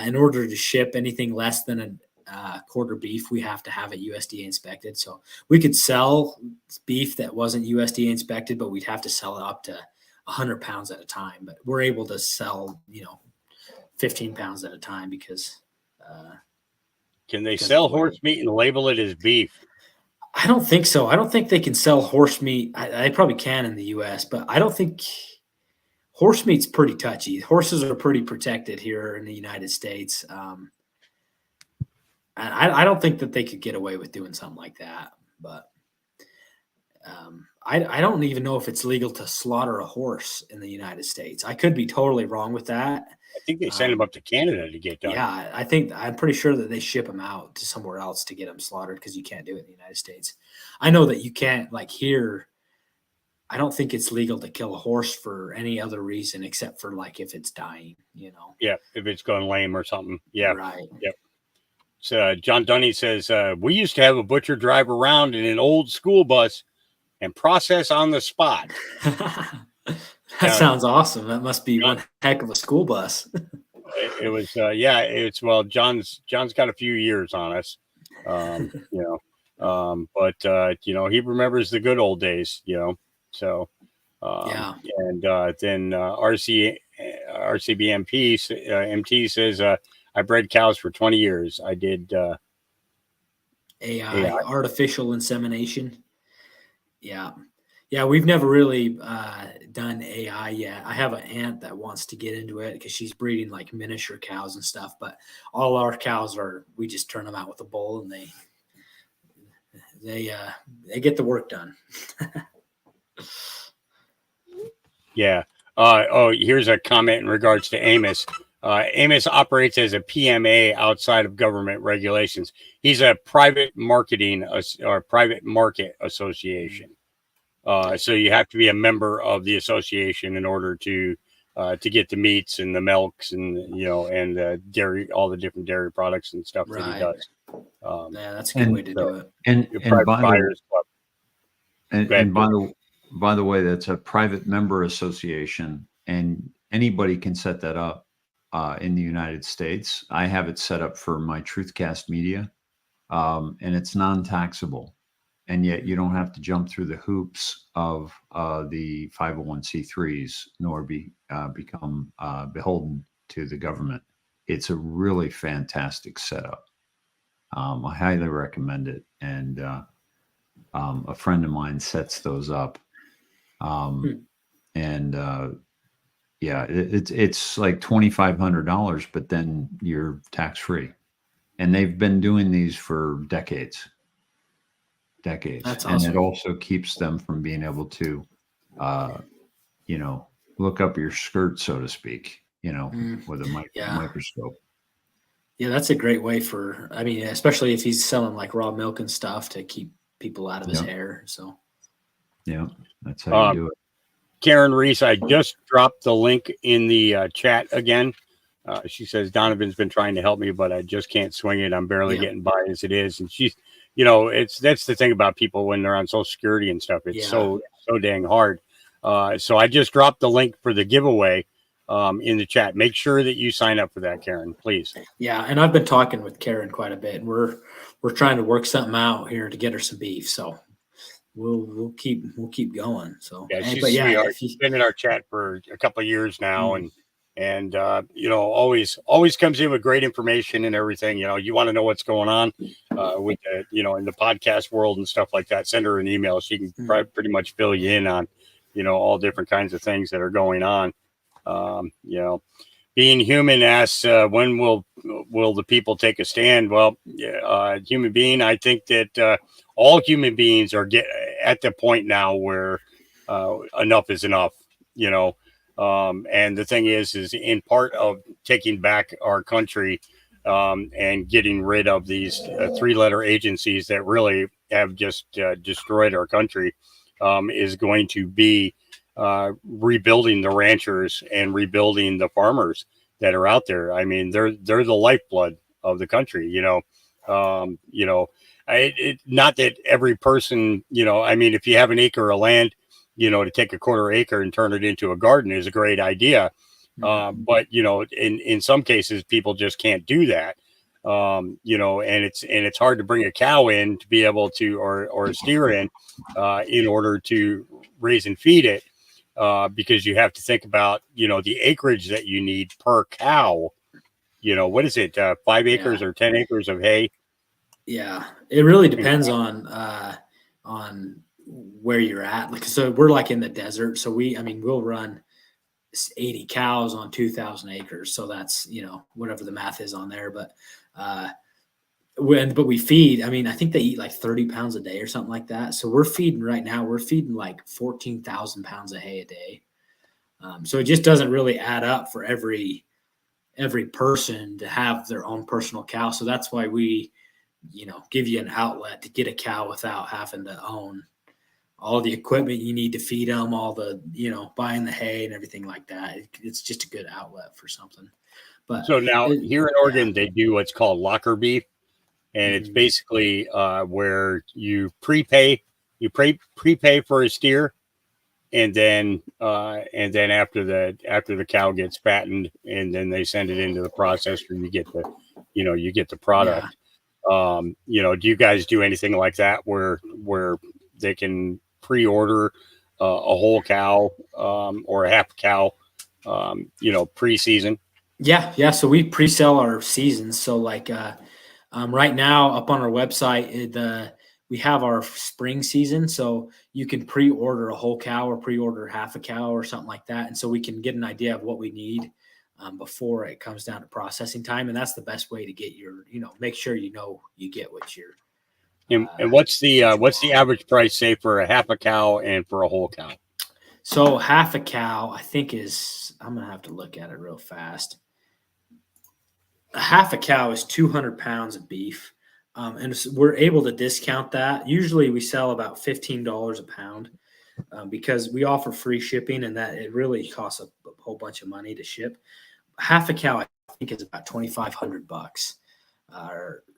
in order to ship anything less than a quarter beef, we have to have it USDA inspected. So we could sell beef that wasn't USDA inspected, but we'd have to sell it up to 100 pounds at a time, but we're able to sell, 15 pounds at a time because. Can they sell horse meat and label it as beef? I don't think so. I don't think they can sell horse meat. I probably can in the U.S., but I don't think horse meat's pretty touchy. Horses are pretty protected here in the United States. I don't think that they could get away with doing something like that. But I don't even know if it's legal to slaughter a horse in the United States. I could be totally wrong with that. I think they send them up to Canada to get done. Yeah, I'm pretty sure that they ship them out to somewhere else to get them slaughtered because you can't do it in the United States. I know that you can't, like here, I don't think it's legal to kill a horse for any other reason except for like if it's dying, Yeah, if it's going lame or something. Yeah. Right. Yep. So John Dunny says, we used to have a butcher drive around in an old school bus and process on the spot. That sounds awesome. That must be one heck of a school bus. It was, well, John's got a few years on us, but he remembers the good old days, so, and then RCBMP MT says, I bred cows for 20 years. I did AI, artificial insemination. Yeah, we've never really done AI yet. I have an aunt that wants to get into it because she's breeding like miniature cows and stuff. But all our cows we just turn them out with a bull and they get the work done. Yeah. Here's a comment in regards to Amos. Amos operates as a PMA outside of government regulations. He's a private marketing or private market association. So you have to be a member of the association in order to get the meats and the milks and and dairy, all the different dairy products and stuff that he does. Yeah, that's a good way to do it. And by the way, that's a private member association, and anybody can set that up in the United States. I have it set up for my Truthcast media, and it's non-taxable. And yet you don't have to jump through the hoops of the 501c3s nor become beholden to the government. It's a really fantastic setup. I highly recommend it. And a friend of mine sets those up. And it's like $2,500, but then you're tax free. And they've been doing these for decades. That's and awesome. It also keeps them from being able to look up your skirt, so to speak, with a microscope. Yeah, that's a great way especially if he's selling like raw milk and stuff to keep people out of his hair. So yeah, that's how you do it. Karen Reese, I just dropped the link in the chat again. She says Donovan's been trying to help me, but I just can't swing it. I'm barely getting by as it is. And she's, that's the thing about people when they're on Social Security and stuff. It's so dang hard. So I just dropped the link for the giveaway in the chat. Make sure that you sign up for that, Karen, please. Yeah, and I've been talking with Karen quite a bit, and we're trying to work something out here to get her some beef. So we'll keep going. So she's been in our chat for a couple of years now, and always comes in with great information and everything. You want to know what's going on with the, in the podcast world and stuff like that. Send her an email. She can pretty much fill you in on, all different kinds of things that are going on. Being human asks, when will the people take a stand? Well, human being, I think that all human beings are at the point now where enough is enough, and the thing is in part of taking back our country and getting rid of these 3-letter agencies that really have just destroyed our country is going to be rebuilding the ranchers and rebuilding the farmers that are out there. I mean, they're the lifeblood of the country, not that every person, if you have an acre of land, to take a quarter acre and turn it into a garden is a great idea. But, in some cases, people just can't do that. And it's hard to bring a cow in to be able to, or a steer in order to raise and feed it. because you have to think about, the acreage that you need per cow. What is it? 5 acres or 10 acres of hay? Yeah, it really depends on where you're at. Like, so we're like in the desert, so we'll run 80 cows on 2,000 acres. So that's, whatever the math is on there. But but we feed, I think they eat like 30 pounds a day or something like that. So we're feeding like 14,000 pounds of hay a day. So it just doesn't really add up for every person to have their own personal cow. So that's why we, give you an outlet to get a cow without having to own all the equipment you need to feed them, all the, buying the hay and everything like that. It's just a good outlet for something. But so now here in Oregon, they do what's called locker beef. And it's basically where you prepay for a steer. And then after the cow gets fattened, and then they send it into the processor, you get the product. Yeah. Do you guys do anything like that where they can pre-order a whole cow or a half cow, pre-season? Yeah. So we pre-sell our seasons. So like right now up on our website, we have our spring season, so you can pre-order a whole cow or pre-order half a cow or something like that. And so we can get an idea of what we need before it comes down to processing time. And that's the best way to get your, make sure you get what you're. And what's the average price, say, for a half a cow and for a whole cow? So half a cow, I think I'm going to have to look at it real fast. A half a cow is 200 pounds of beef. And we're able to discount that. Usually we sell about $15 a pound because we offer free shipping, and that it really costs a whole bunch of money to ship. Half a cow, I think, is about $2,500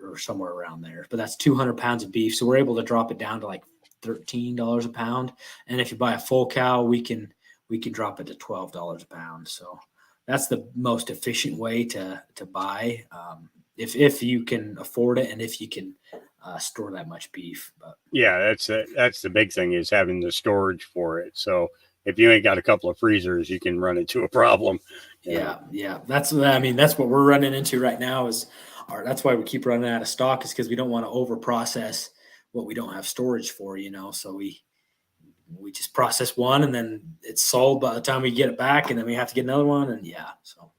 or somewhere around there. But that's 200 pounds of beef. So we're able to drop it down to like $13 a pound. And if you buy a full cow, we can drop it to $12 a pound. So that's the most efficient way to buy. If you can afford it and if you can store that much beef. But yeah, that's the big thing, is having the storage for it. So if you ain't got a couple of freezers, you can run into a problem. Yeah. That's what we're running into right now. That's why we keep running out of stock, is because we don't want to over process what we don't have storage for. So we just process one and then it's sold by the time we get it back, and then we have to get another one. And so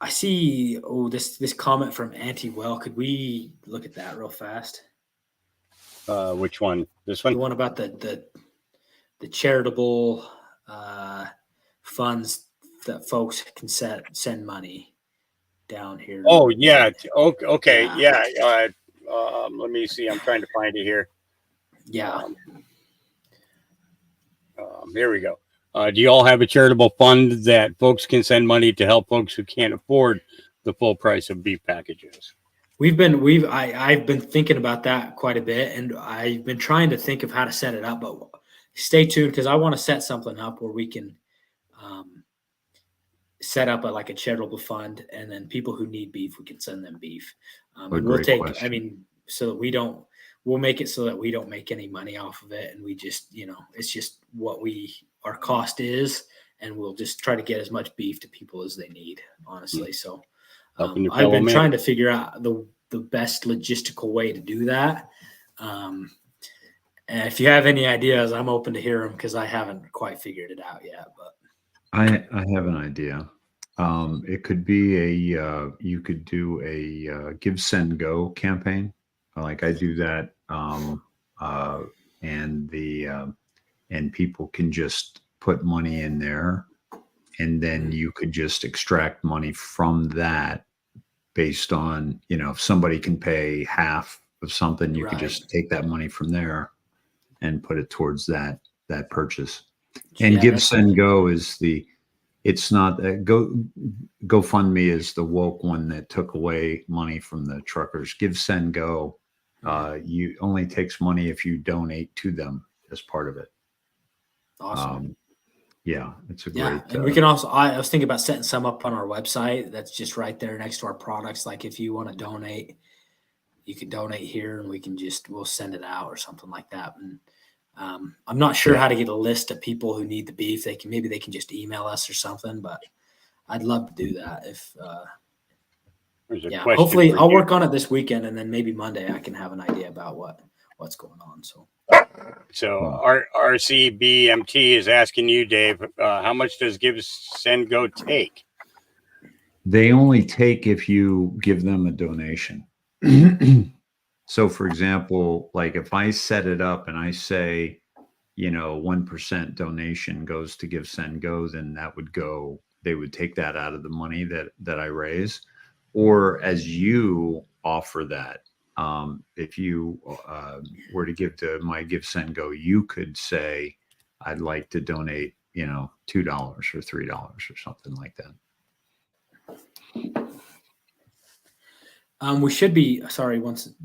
I see, this comment from Anti-Well. Could we look at that real fast? Which one? This one? The one about the charitable funds that folks can send money down here. Oh, yeah. Okay. Yeah. Let me see. I'm trying to find it here. Yeah. Here we go. Do you all have a charitable fund that folks can send money to help folks who can't afford the full price of beef packages? I've been thinking about that quite a bit, and I've been trying to think of how to set it up, but stay tuned, because I want to set something up where we can set up a charitable fund, and then people who need beef, we can send them beef. And we'll take, so that we'll make it so that we don't make any money off of it. And we just, it's just what our cost is. And we'll just try to get as much beef to people as they need, honestly. So I've been trying to figure out the best logistical way to do that. And if you have any ideas, I'm open to hear them, because I haven't quite figured it out yet. But I have an idea. It could be you could do a give, send, go campaign. Like I do that. And people can just put money in there, and then you could just extract money from that based on, if somebody can pay half of something, you could just take that money from there and put it towards that purchase. And give, send, go is it's not GoFundMe is the woke one that took away money from the truckers. Give, send, go. You only takes money if you donate to them as part of it. Awesome. Yeah, it's a great. And we can also, I was thinking about setting some up on our website. That's just right there next to our products. Like if you want to donate, you can donate here, and we'll send it out or something like that. And I'm not sure Yeah. how to get a list of people who need the beef. Maybe they can just email us or something, but I'd love to do that. There's a Yeah, question hopefully for I'll you. work on it this weekend, and then maybe Monday I can have an idea about what's going on. So RCBMT is asking you, Dave, how much does Give, Send, Go take? They only take if you give them a donation. So for example, like if I set it up and I say, 1% donation goes to Give, Send, Go, then that would go, they would take that out of the money that I raise. Or as you offer that, if you were to give to my Give, Send, Go, you could say, I'd like to donate, $2 or $3 or something like that. We should be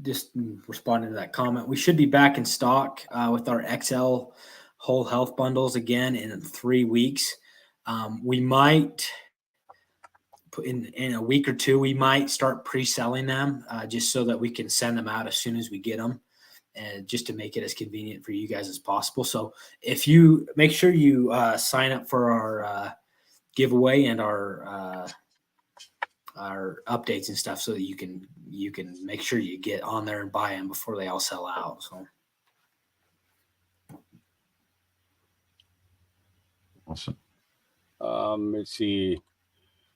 just responding to that comment. We should be back in stock with our XL whole health bundles again in 3 weeks. We might put in a week or two, we might start pre-selling them just so that we can send them out as soon as we get them, and just to make it as convenient for you guys as possible. So if you make sure you sign up for our giveaway and our updates and stuff, so that you can make sure you get on there and buy them before they all sell out. So Awesome. Let's see.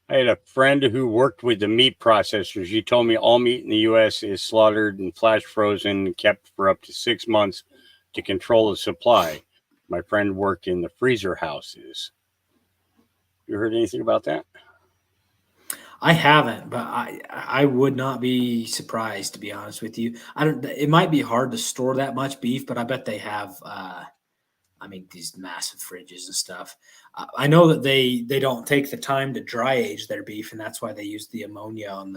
I had a friend who worked with the meat processors. He told me all meat in the U.S. is slaughtered and flash frozen and kept for up to 6 months to control the supply. My friend worked in the freezer houses. You heard anything about that? I haven't, but I would not be surprised, to be honest with you. It might be hard to store that much beef, but I bet they have these massive fridges and stuff. I know that they don't take the time to dry age their beef, and that's why they use the ammonia on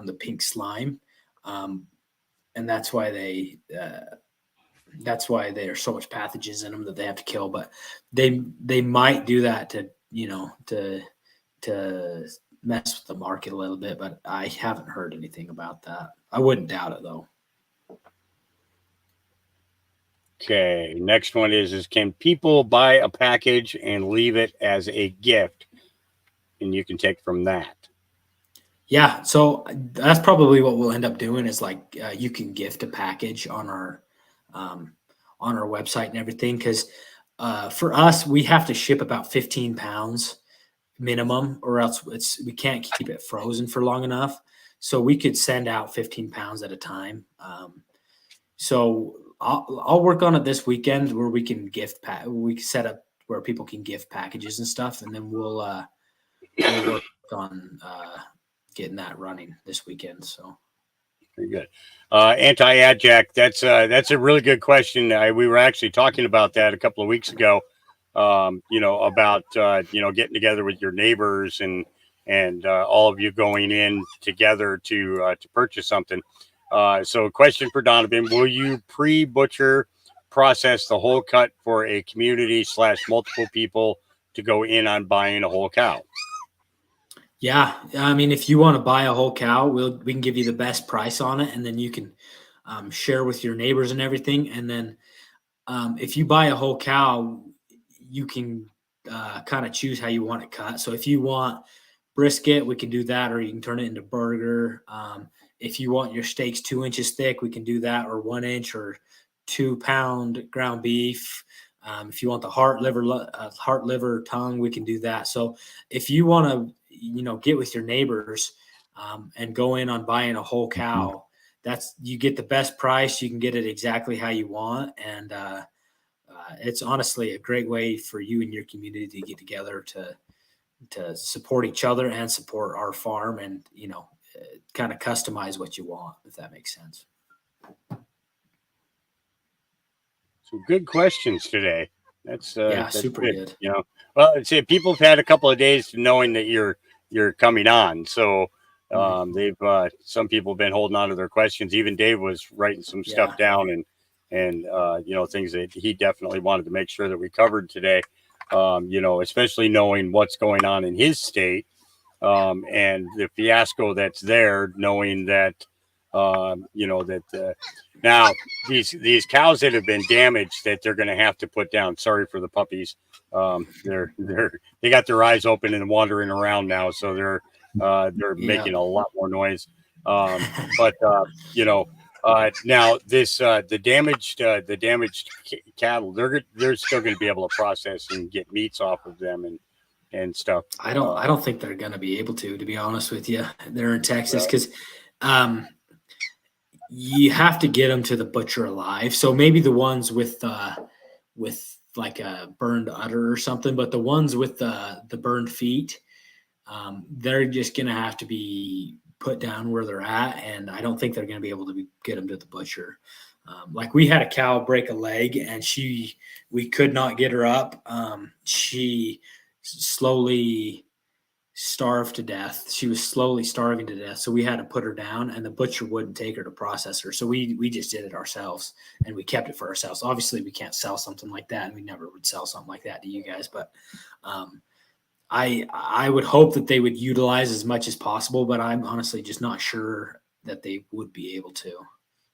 the pink slime, and that's why there's so much pathogens in them that they have to kill. But they might do that to mess with the market a little bit, but I haven't heard anything about that. I wouldn't doubt it though. Okay, next one is can people buy a package and leave it as a gift, and you can take from that? Yeah, so that's probably what we'll end up doing is you can gift a package on our website and everything, because for us, we have to ship about 15 pounds minimum, or else we can't keep it frozen for long enough. So we could send out 15 pounds at a time. So I'll work on it this weekend where we can we can set up where people can gift packages and stuff, and then we'll work on getting that running this weekend. So very good. Anti-adjack, that's a really good question. We were actually talking about that a couple of weeks ago. About getting together with your neighbors and all of you going in together to purchase something. So question for Donavan: will you pre-butcher process the whole cut for a community / multiple people to go in on buying a whole cow? Yeah, I mean, if you want to buy a whole cow, we can give you the best price on it, and then you can share with your neighbors and everything. And then if you buy a whole cow, you can kind of choose how you want it cut. So if you want brisket, we can do that, or you can turn it into burger. If you want your steaks 2 inches thick, we can do that, or 1 inch, or 2 pound ground beef. If you want the heart, liver, tongue, we can do that. So if you want to, get with your neighbors and go in on buying a whole cow, you get the best price. You can get it exactly how you want, and it's honestly a great way for you and your community to get together to support each other and support our farm, and kind of customize what you want, if that makes sense. Some good questions today. That's super good. Well, people have had a couple of days to knowing that you're coming on, so they've some people have been holding on to their questions. Even Dave was writing some stuff down and things that he definitely wanted to make sure that we covered today. Especially knowing what's going on in his state and the fiasco that's there, knowing that You know that now these cows that have been damaged that they're going to have to put down. Sorry for the puppies. They got their eyes open and wandering around now, so they're making a lot more noise. But you know, now this the damaged cattle, they're still going to be able to process and get meats off of them and stuff. I don't think they're going to be able to be honest with you. They're in Texas because you have to get them to the butcher alive. So maybe the ones with like a burned udder or something, but the ones with the burned feet, they're just going to have to be put down where they're at. And I don't think they're going to be able to get them to the butcher. Like we had a cow break a leg and we could not get her up. She slowly starved to death. She was slowly starving to death. So we had to put her down and the butcher wouldn't take her to process her. So we just did it ourselves and we kept it for ourselves. Obviously we can't sell something like that. And we never would sell something like that to you guys, but, I would hope that they would utilize as much as possible, but I'm honestly just not sure that they would be able to.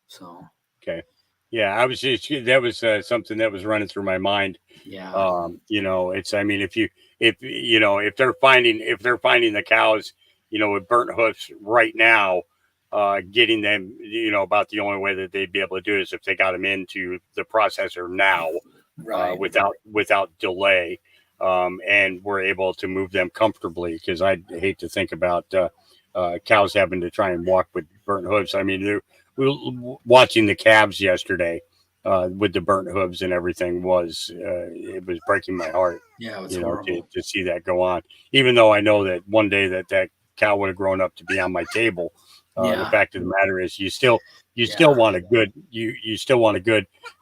So, okay. Yeah, I was just, that was something that was running through my mind. Yeah. You know, it's, I mean, if they're finding the cows, you know, with burnt hoofs right now, getting them, you know, about the only way that they'd be able to do it is if they got them into the processor now, Right. without delay, and we're able to move them comfortably. Because I hate to think about cows having to try and walk with burnt hooves. I mean, we were watching the calves yesterday with the burnt hooves and everything it was breaking my heart. Yeah, it's horrible to see that go on. Even though I know that one day that cow would have grown up to be on my table. The fact of the matter is, you still want a good,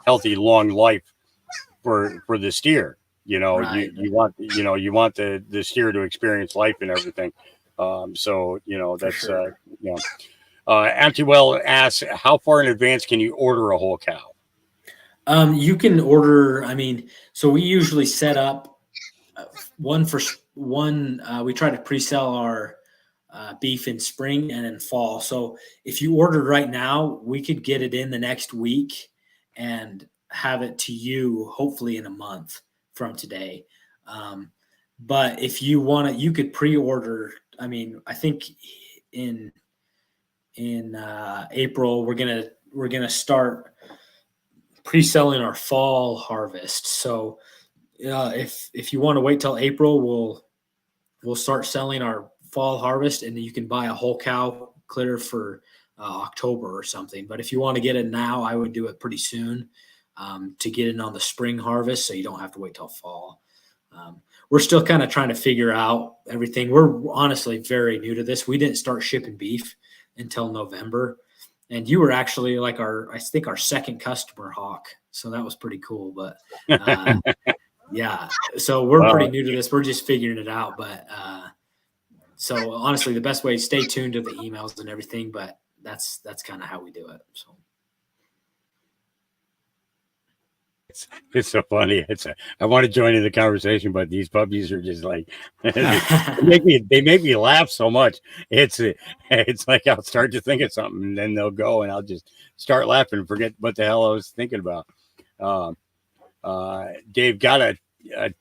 healthy, long life for the steer. You know, right. you want the steer to experience life and everything. So you know that's sure. You know. Antywell asks, how far in advance can you order a whole cow? You can order. I mean, so we usually set up one for one. We try to pre-sell our beef in spring and in fall. So if you ordered right now, we could get it in the next week and have it to you hopefully in a month from today. But if you want it, you could pre-order. I mean, I think in April we're gonna start pre-selling our fall harvest. So if you want to wait till April, we'll start selling our fall harvest, and then you can buy a whole cow clear for October or something. But if you want to get it now, I would do it pretty soon to get it on the spring harvest, so you don't have to wait till fall. We're still kind of trying to figure out everything. We're honestly very new to this. We didn't start shipping beef until November. And you were actually like I think our second customer, Hawk. So that was pretty cool. But yeah, so we're pretty new to this. We're just figuring it out. But so honestly, the best way is stay tuned to the emails and everything. But that's kind of how we do it. So. It's so funny. I want to join in the conversation, but these puppies are just like they make me laugh so much. It's like I'll start to think of something, and then they'll go, and I'll just start laughing and forget what the hell I was thinking about. Dave got a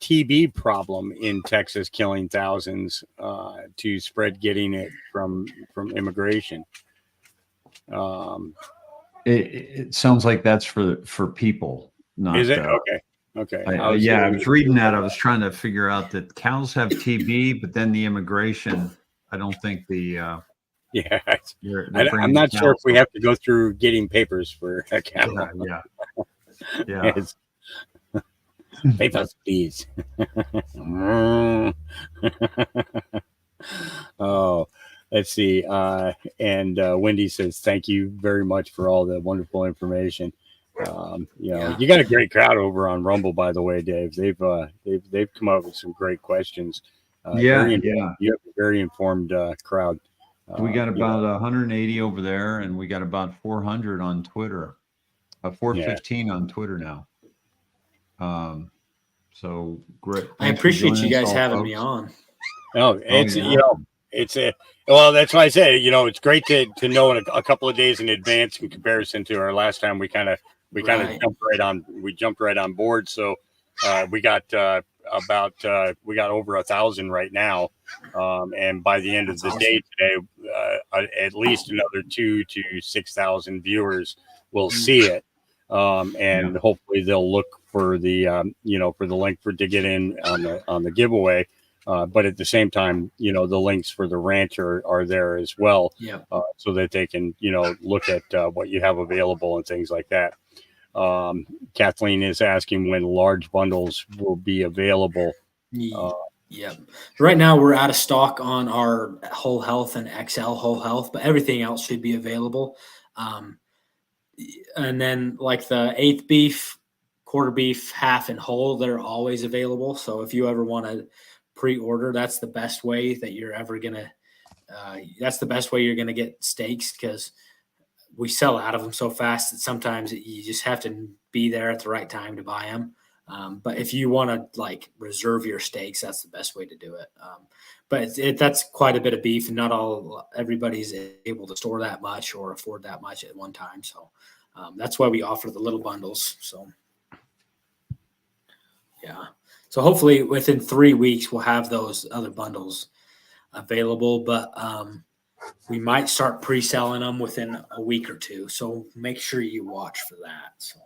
TB problem in Texas, killing thousands to spread getting it from immigration. It sounds like that's for people. Not, is it okay? I was reading that. I was trying to figure out that cows have TB, but then the immigration, I don't think the I'm not sure if we have to go through getting papers for a cow. Yeah. Papers, please. Oh, let's see. And Wendy says, thank you very much for all the wonderful information. You got a great crowd over on Rumble, by the way, Dave. They've come up with some great questions. You have a very informed crowd. We got about 180 over there, and we got about 400 on Twitter. 415 on Twitter now. So great. I appreciate you guys having me on. Oh, it's it's a well. That's why I say, you know, it's great to know in a couple of days in advance in comparison to our last time. We kind of Right. jumped right on board. So we got we got over 1,000 right now, and by the end of That's the day awesome. today, at least another 2,000 to 6,000 viewers will see it, and hopefully they'll look for the you know, for the link to get in on the giveaway. But at the same time, you know, the links for the ranch are there as well, Yeah. so that they can, you know, look at what you have available and things like that. Kathleen is asking when large bundles will be available. Yeah. Right now we're out of stock on our whole health and XL whole health, but everything else should be available. And then like the eighth beef, quarter beef, half and whole, they're always available. So if you ever want to pre-order, that's the best way that you're ever gonna. That's the best way you're gonna get steaks, because we sell out of them so fast that sometimes you just have to be there at the right time to buy them. But if you want to like reserve your steaks, that's the best way to do it. But that's quite a bit of beef, and not everybody's able to store that much or afford that much at one time. So that's why we offer the little bundles. So yeah. So hopefully within 3 weeks we'll have those other bundles available, but we might start pre-selling them within a week or two. So make sure you watch for that. So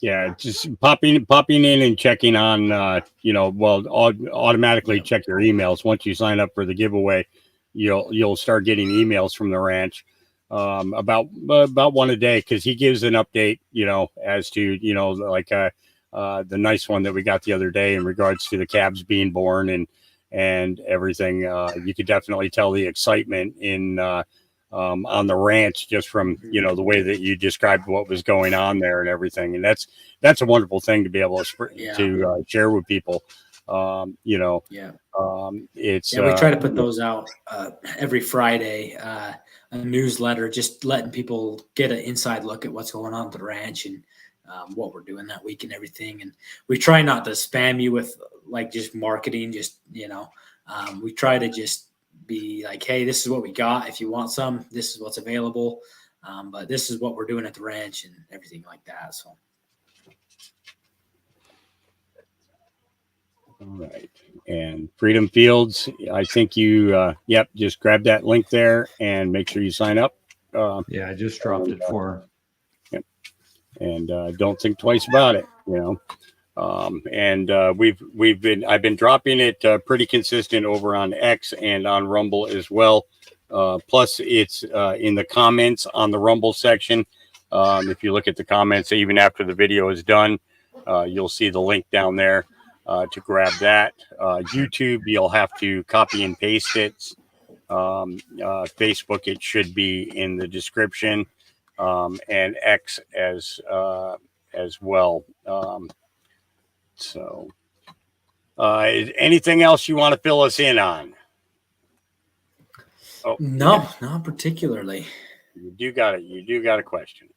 Yeah, just popping in and checking on, you know, well, automatically check your emails once you sign up for the giveaway. You'll start getting emails from the ranch, about one a day, because he gives an update, you know, as to, you know, like the nice one that we got the other day in regards to the calves being born and everything. You could definitely tell the excitement in on the ranch just from, you know, the way that you described what was going on there and everything. And that's a wonderful thing to be able to share with people. You know, it's we try to put those out every Friday, a newsletter, just letting people get an inside look at what's going on at the ranch and what we're doing that week and everything. And we try not to spam you with like just marketing, just, you know, we try to just be like, hey, this is what we got. If you want some, this is what's available. But this is what we're doing at the ranch and everything like that. So. All right. And Freedom Fields, I think you, just grab that link there and make sure you sign up. Yeah, I just dropped it for her. Yep. And don't think twice about it, you know. I've been dropping it pretty consistent over on X and on Rumble as well. Plus it's in the comments on the Rumble section. If you look at the comments, even after the video is done, you'll see the link down there to grab that. YouTube, you'll have to copy and paste it. Facebook, it should be in the description, and X as well. So, anything else you want to fill us in on? Oh, no, not particularly. You do got it. You do got a question.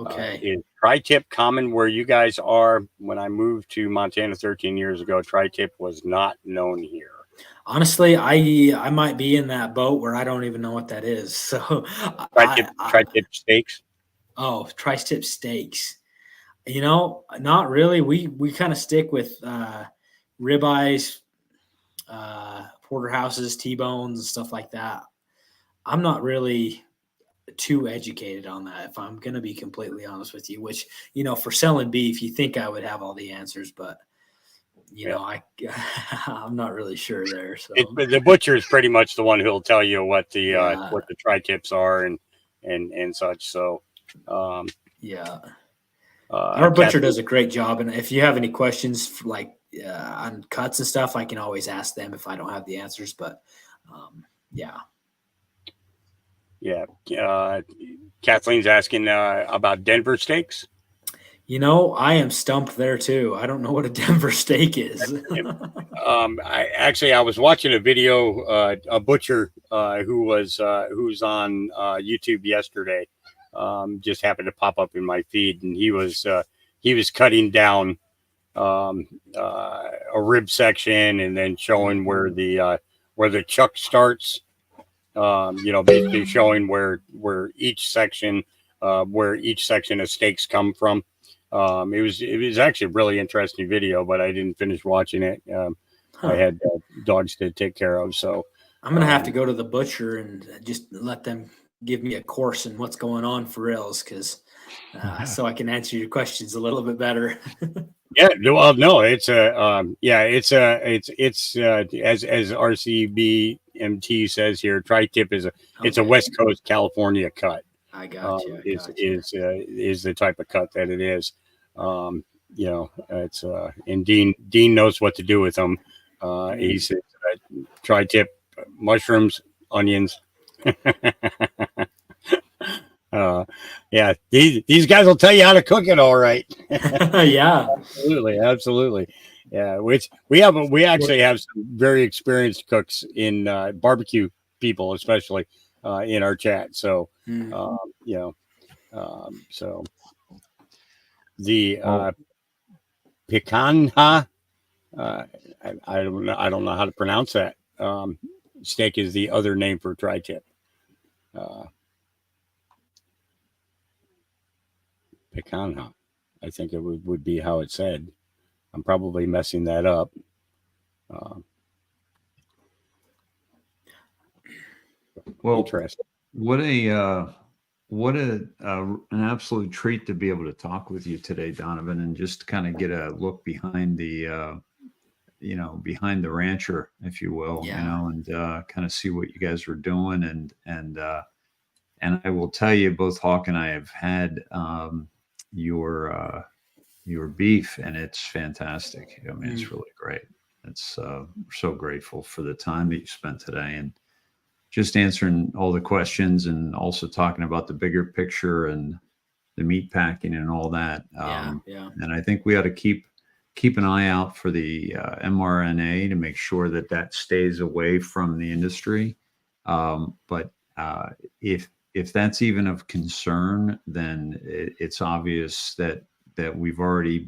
Okay. Is tri-tip common where you guys are? When I moved to Montana 13 years ago, tri-tip was not known here. Honestly, I might be in that boat where I don't even know what that is. So tri-tip steaks. Oh, tri-tip steaks. You know, not really. We kind of stick with ribeyes, porterhouses, T-bones, and stuff like that. I'm not really too educated on that, if I'm going to be completely honest with you, which, you know, for selling beef, you think I would have all the answers, but you know, I'm not really sure there. So the butcher is pretty much the one who'll tell you what the tri-tips are and such. So, our butcher does a great job. And if you have any questions like on cuts and stuff, I can always ask them if I don't have the answers, but Kathleen's asking about Denver steaks. You know, I am stumped there too. I don't know what a Denver steak is. I was watching a video, a butcher who's on YouTube yesterday. Just happened to pop up in my feed, and he was cutting down a rib section and then showing where where the chuck starts. Basically showing where each section of steaks come from. It was actually a really interesting video, but I didn't finish watching it. I had dogs to take care of, so I'm gonna have to go to the butcher and just let them give me a course in what's going on for reals, because so I can answer your questions a little bit better. yeah. Well, no, it's as RCBMT says here, tri-tip is it's a West Coast California cut. I got you. Is the type of cut that it is. It's and Dean knows what to do with them. He says tri-tip, mushrooms, onions. These guys will tell you how to cook it all right. Yeah, absolutely. Yeah, which we actually have some very experienced cooks in barbecue people, especially in our chat. So so the picanha, I don't know how to pronounce that. Steak is the other name for tri-tip. Picanha, I think it would be how it's said. I'm probably messing that up. Well, interesting. What an absolute treat to be able to talk with you today, Donovan, and just kind of get a look behind the behind the rancher, if you will, and kind of see what you guys were doing, and I will tell you, both Hawk and I have had your beef, and it's fantastic. I mean, it's really great. It's we're so grateful for the time that you spent today and just answering all the questions, and also talking about the bigger picture and the meat packing and all that. And I think we ought to keep an eye out for the mRNA to make sure that stays away from the industry. But if that's even of concern, then it's obvious that we've already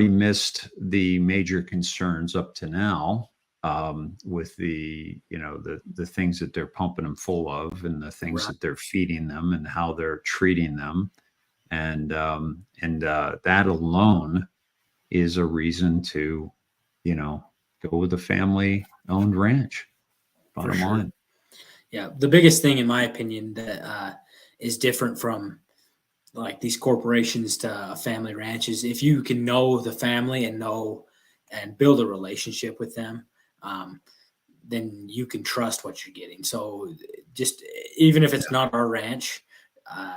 missed the major concerns up to now, with the things that they're pumping them full of, and the things that they're feeding them, and how they're treating them, and that alone is a reason to go with a family-owned ranch. Bottom line. Yeah, the biggest thing, in my opinion, that is different from like these corporations to family ranches, if you can know the family and build a relationship with them, then you can trust what you're getting. So just even if it's not our ranch,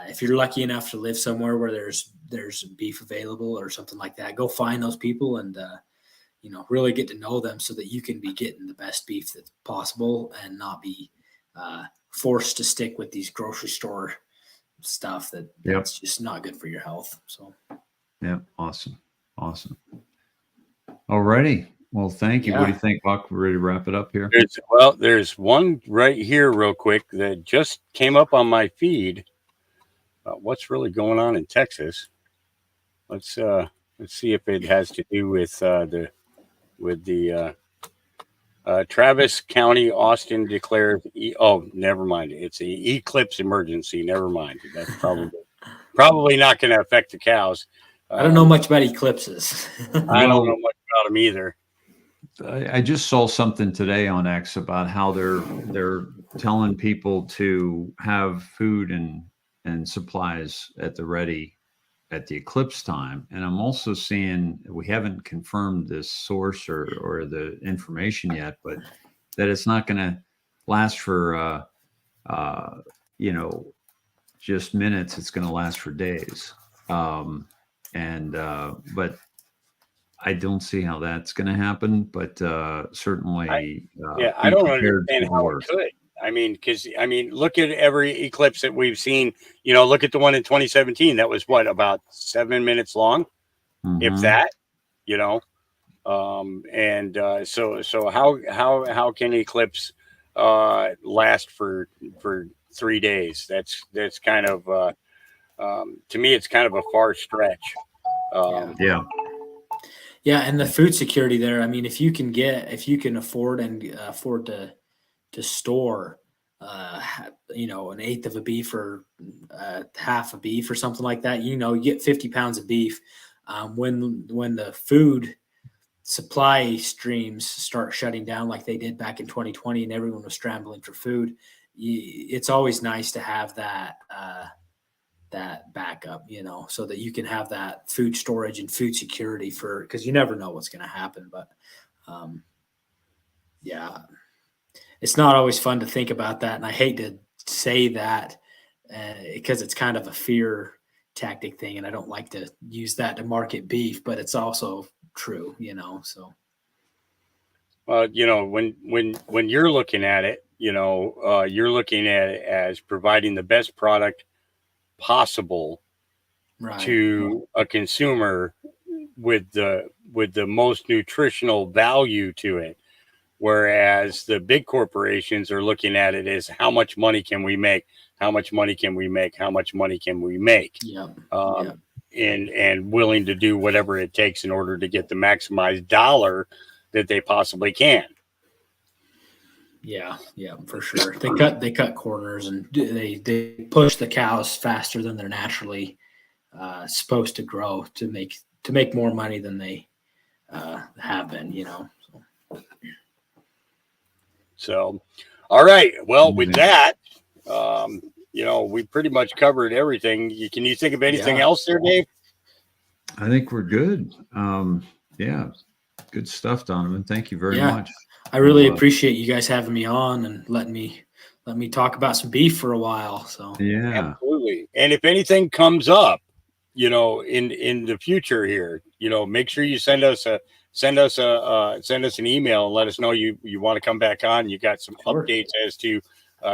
if you're lucky enough to live somewhere where there's beef available or something like that, go find those people and really get to know them, so that you can be getting the best beef that's possible and not be forced to stick with these grocery store stuff that's just not good for your health. So awesome. All righty. Well, thank you. What do you think, Buck? We're ready to wrap it up here? There's one right here real quick that just came up on my feed. What's really going on in Texas? Let's see if it has to do with the Travis County, Austin declares. Never mind. It's an eclipse emergency. Never mind. That's probably not going to affect the cows. I don't know much about eclipses. I don't know much about them either. I just saw something today on X about how they're telling people to have food and supplies at the ready at the eclipse time. And I'm also seeing, we haven't confirmed this source or the information yet, but that it's not going to last for, just minutes. It's going to last for days. But I don't see how that's going to happen, but certainly, I don't understand how it could. Look at every eclipse that we've seen. Look at the one in 2017. That was about 7 minutes long, if that. So how can eclipse last for 3 days? That's kind of to me, it's kind of a far stretch. Yeah, and the food security there. I mean, if you can afford to store, an eighth of a beef or half a beef or something like that, you get 50 pounds of beef. When the food supply streams start shutting down like they did back in 2020, and everyone was scrambling for food, it's always nice to have that backup, so that you can have that food storage and food security because you never know what's going to happen. But yeah, it's not always fun to think about that. And I hate to say that because it's kind of a fear tactic thing. And I don't like to use that to market beef, but it's also true, so. When you're looking at it, you're looking at it as providing the best product possible to a consumer with the most nutritional value to it, whereas the big corporations are looking at it as how much money can we make, how much money can we make, how much money can we make, and willing to do whatever it takes in order to get the maximized dollar that they possibly can. Yeah, for sure. They cut corners, and they push the cows faster than they're naturally supposed to grow to make more money than they have been. So, all right. Well, with that, we pretty much covered everything. Can you think of anything else there, Dave? I think we're good. Yeah, good stuff, Donovan. Thank you very much. I really appreciate you guys having me on and letting me talk about some beef for a while. So yeah, absolutely. And if anything comes up, in the future here, make sure you send us an email and let us know you want to come back on. You got some updates as to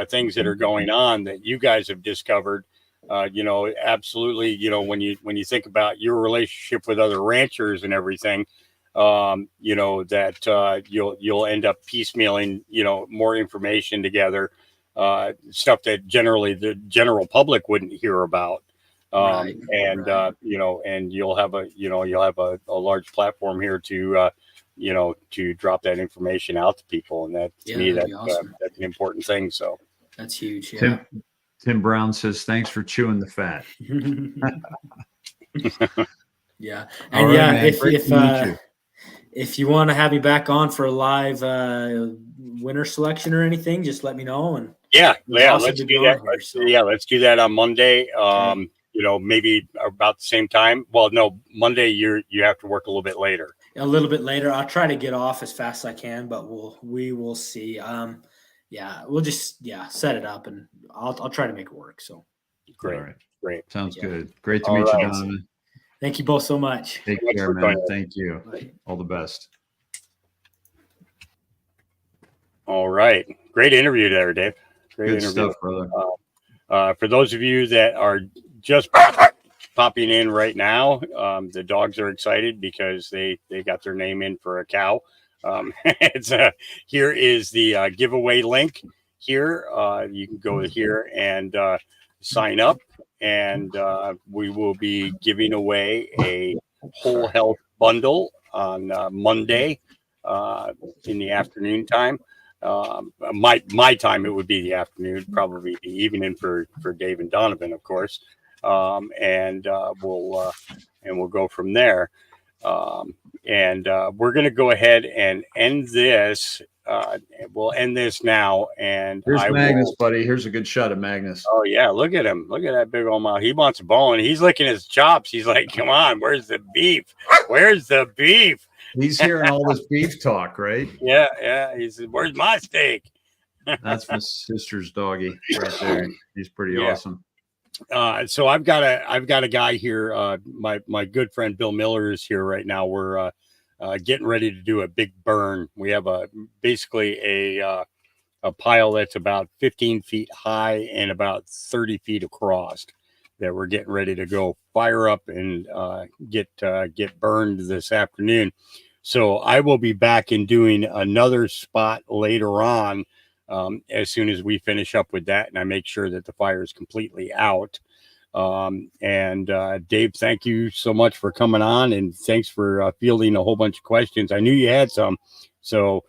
things that are going on that you guys have discovered. Absolutely. When you think about your relationship with other ranchers and everything, that you'll end up piecemealing, more information together, stuff that generally the general public wouldn't hear about. And you'll have a large platform here to drop that information out to people. And that, to me, that's awesome. That's an important thing. So that's huge. Yeah. Tim Brown says, thanks for chewing the fat. Yeah. And right, if you want to have me back on for a live winner selection or anything, just let me know. And let's do that. Let's do that on Monday. Okay. Maybe about the same time. Well, no, Monday you have to work a little bit later. A little bit later. I'll try to get off as fast as I can, but we will see. We'll just set it up, and I'll try to make it work. So great. Right. Great. Sounds good. Great to meet you, Donovan. Thank you both so much. Take care, man. Thank you. All the best. All right. Great interview there, Dave. Great interview. Stuff, brother. For those of you that are just popping in right now, the dogs are excited because they got their name in for a cow. Here is the giveaway link here. You can go here and sign up, and we will be giving away a whole health bundle on Monday in the afternoon time. My time, it would be the afternoon, probably the evening for Dave and Donovan, of course. And we'll go from there. We're going to go ahead and end this. We'll end this now. And here's Magnus, buddy. Here's a good shot of Magnus. Oh yeah, look at him. Look at that big old mouth. He wants a bone. He's licking his chops. He's like, "Come on, where's the beef? Where's the beef?" He's hearing all this beef talk, right? Yeah. He says, "Where's my steak?" That's my sister's doggy right there. He's pretty awesome. So I've got a guy here. My good friend Bill Miller is here right now. We're getting ready to do a big burn. We have basically a pile that's about 15 feet high and about 30 feet across that we're getting ready to go fire up and get burned this afternoon. So I will be back and doing another spot later on as soon as we finish up with that, and I make sure that the fire is completely out. And Dave, thank you so much for coming on, and thanks for fielding a whole bunch of questions. I knew you had some, so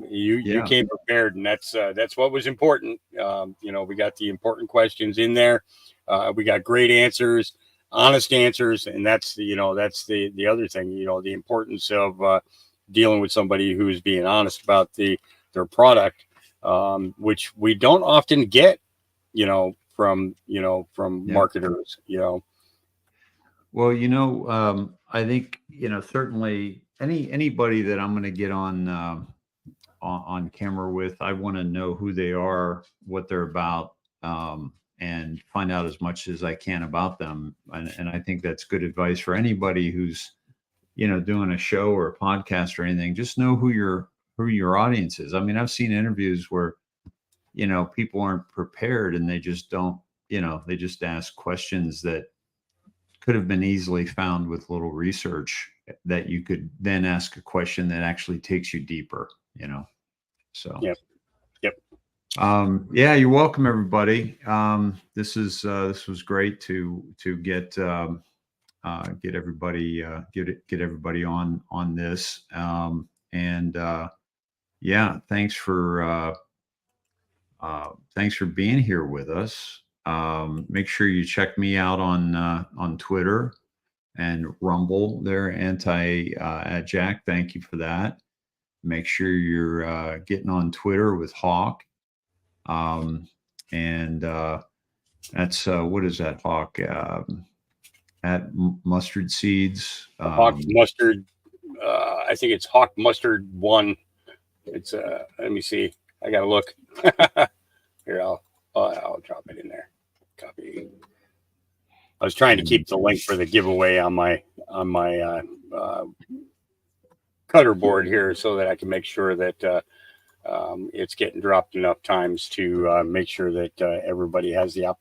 you came prepared, and that's what was important. We got the important questions in there. We got great answers, honest answers, and that's the other thing. The importance of dealing with somebody who's being honest about their product, which we don't often get, from marketers. Well, I think certainly anybody that I'm going to get on camera with, I want to know who they are, what they're about, and find out as much as I can about them. And I think that's good advice for anybody who's doing a show or a podcast or anything. Just know who your audience is. I mean, I've seen interviews where people aren't prepared, and they just don't, they just ask questions that could have been easily found with little research, that you could then ask a question that actually takes you deeper, so. Yep. Yeah, you're welcome, everybody. This was great to get everybody on this. Yeah, thanks for being here with us. Make sure you check me out on Twitter and Rumble there, at Jack. Thank you for that. Make sure you're getting on Twitter with Hawk. That's what is that, Hawk? At Mustard Seeds. Hawk Mustard. I think it's Hawk Mustard 1. It's let me see. I gotta look. Here, I'll drop it in there. Copy. I was trying to keep the link for the giveaway on my cutter board here, so that I can make sure that it's getting dropped enough times to make sure that everybody has the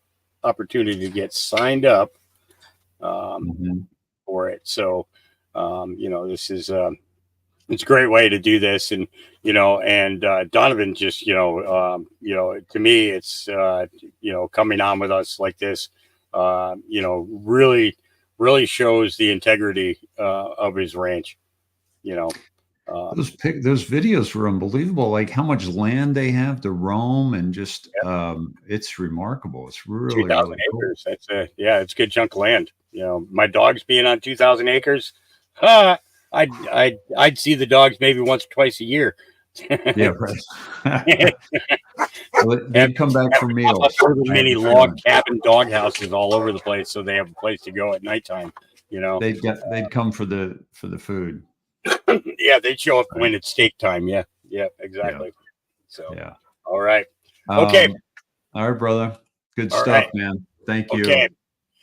opportunity to get signed up for it. So this is it's a great way to do this, and Donavan just to me, it's coming on with us like this really shows the integrity of his ranch. Those videos were unbelievable, like how much land they have to roam, and just it's remarkable. It's really 2,000 really acres. cool. That's it's a good chunk of land. My dogs being on 2,000 acres, I'd see the dogs maybe once or twice a year. Yeah, right. Well, they'd come back for meals. Many log cabin dog houses all over the place, so they have a place to go at nighttime. They'd come for the food. Yeah, they'd show up when it's steak time. Yeah, exactly. Yeah. So yeah. All right. Okay. All right, brother. Good All stuff, right. man. Thank you. Okay.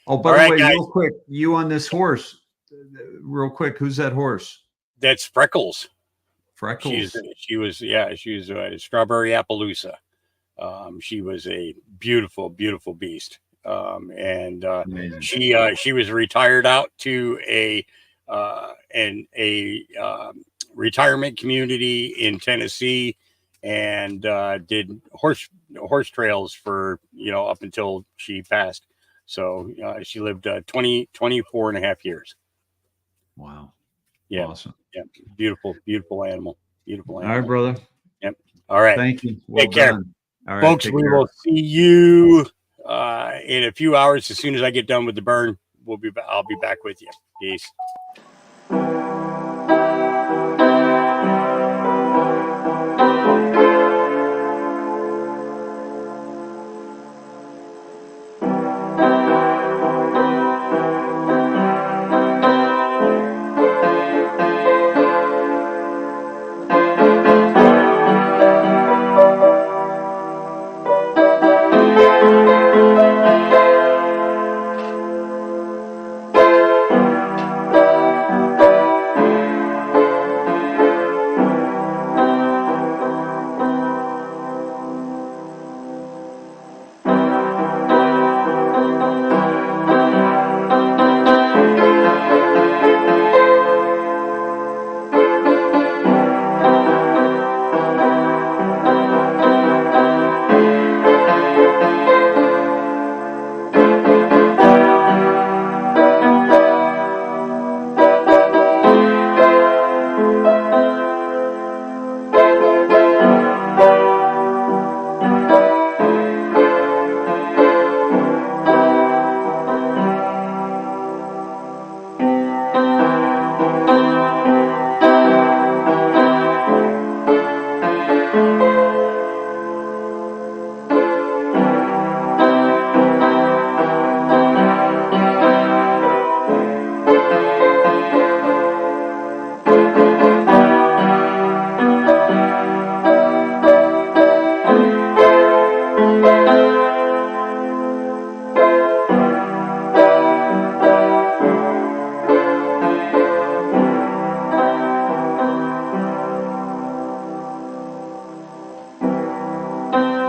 Oh, by the way, real quick, you on this horse, real quick, who's that horse? That's Freckles. Freckles. She was a Strawberry Appaloosa. She was a beautiful, beautiful beast. She was retired out to a retirement community in Tennessee, and did horse trails for up until she passed. So she lived 24 and a half years. Wow. Yeah. Awesome. Yeah. Beautiful animal. Beautiful animal. All right, brother. Yep. All right. Thank you. Take care. All right, folks. We will see you in a few hours. As soon as I get done with the burn, I'll be back with you. Peace. Bye.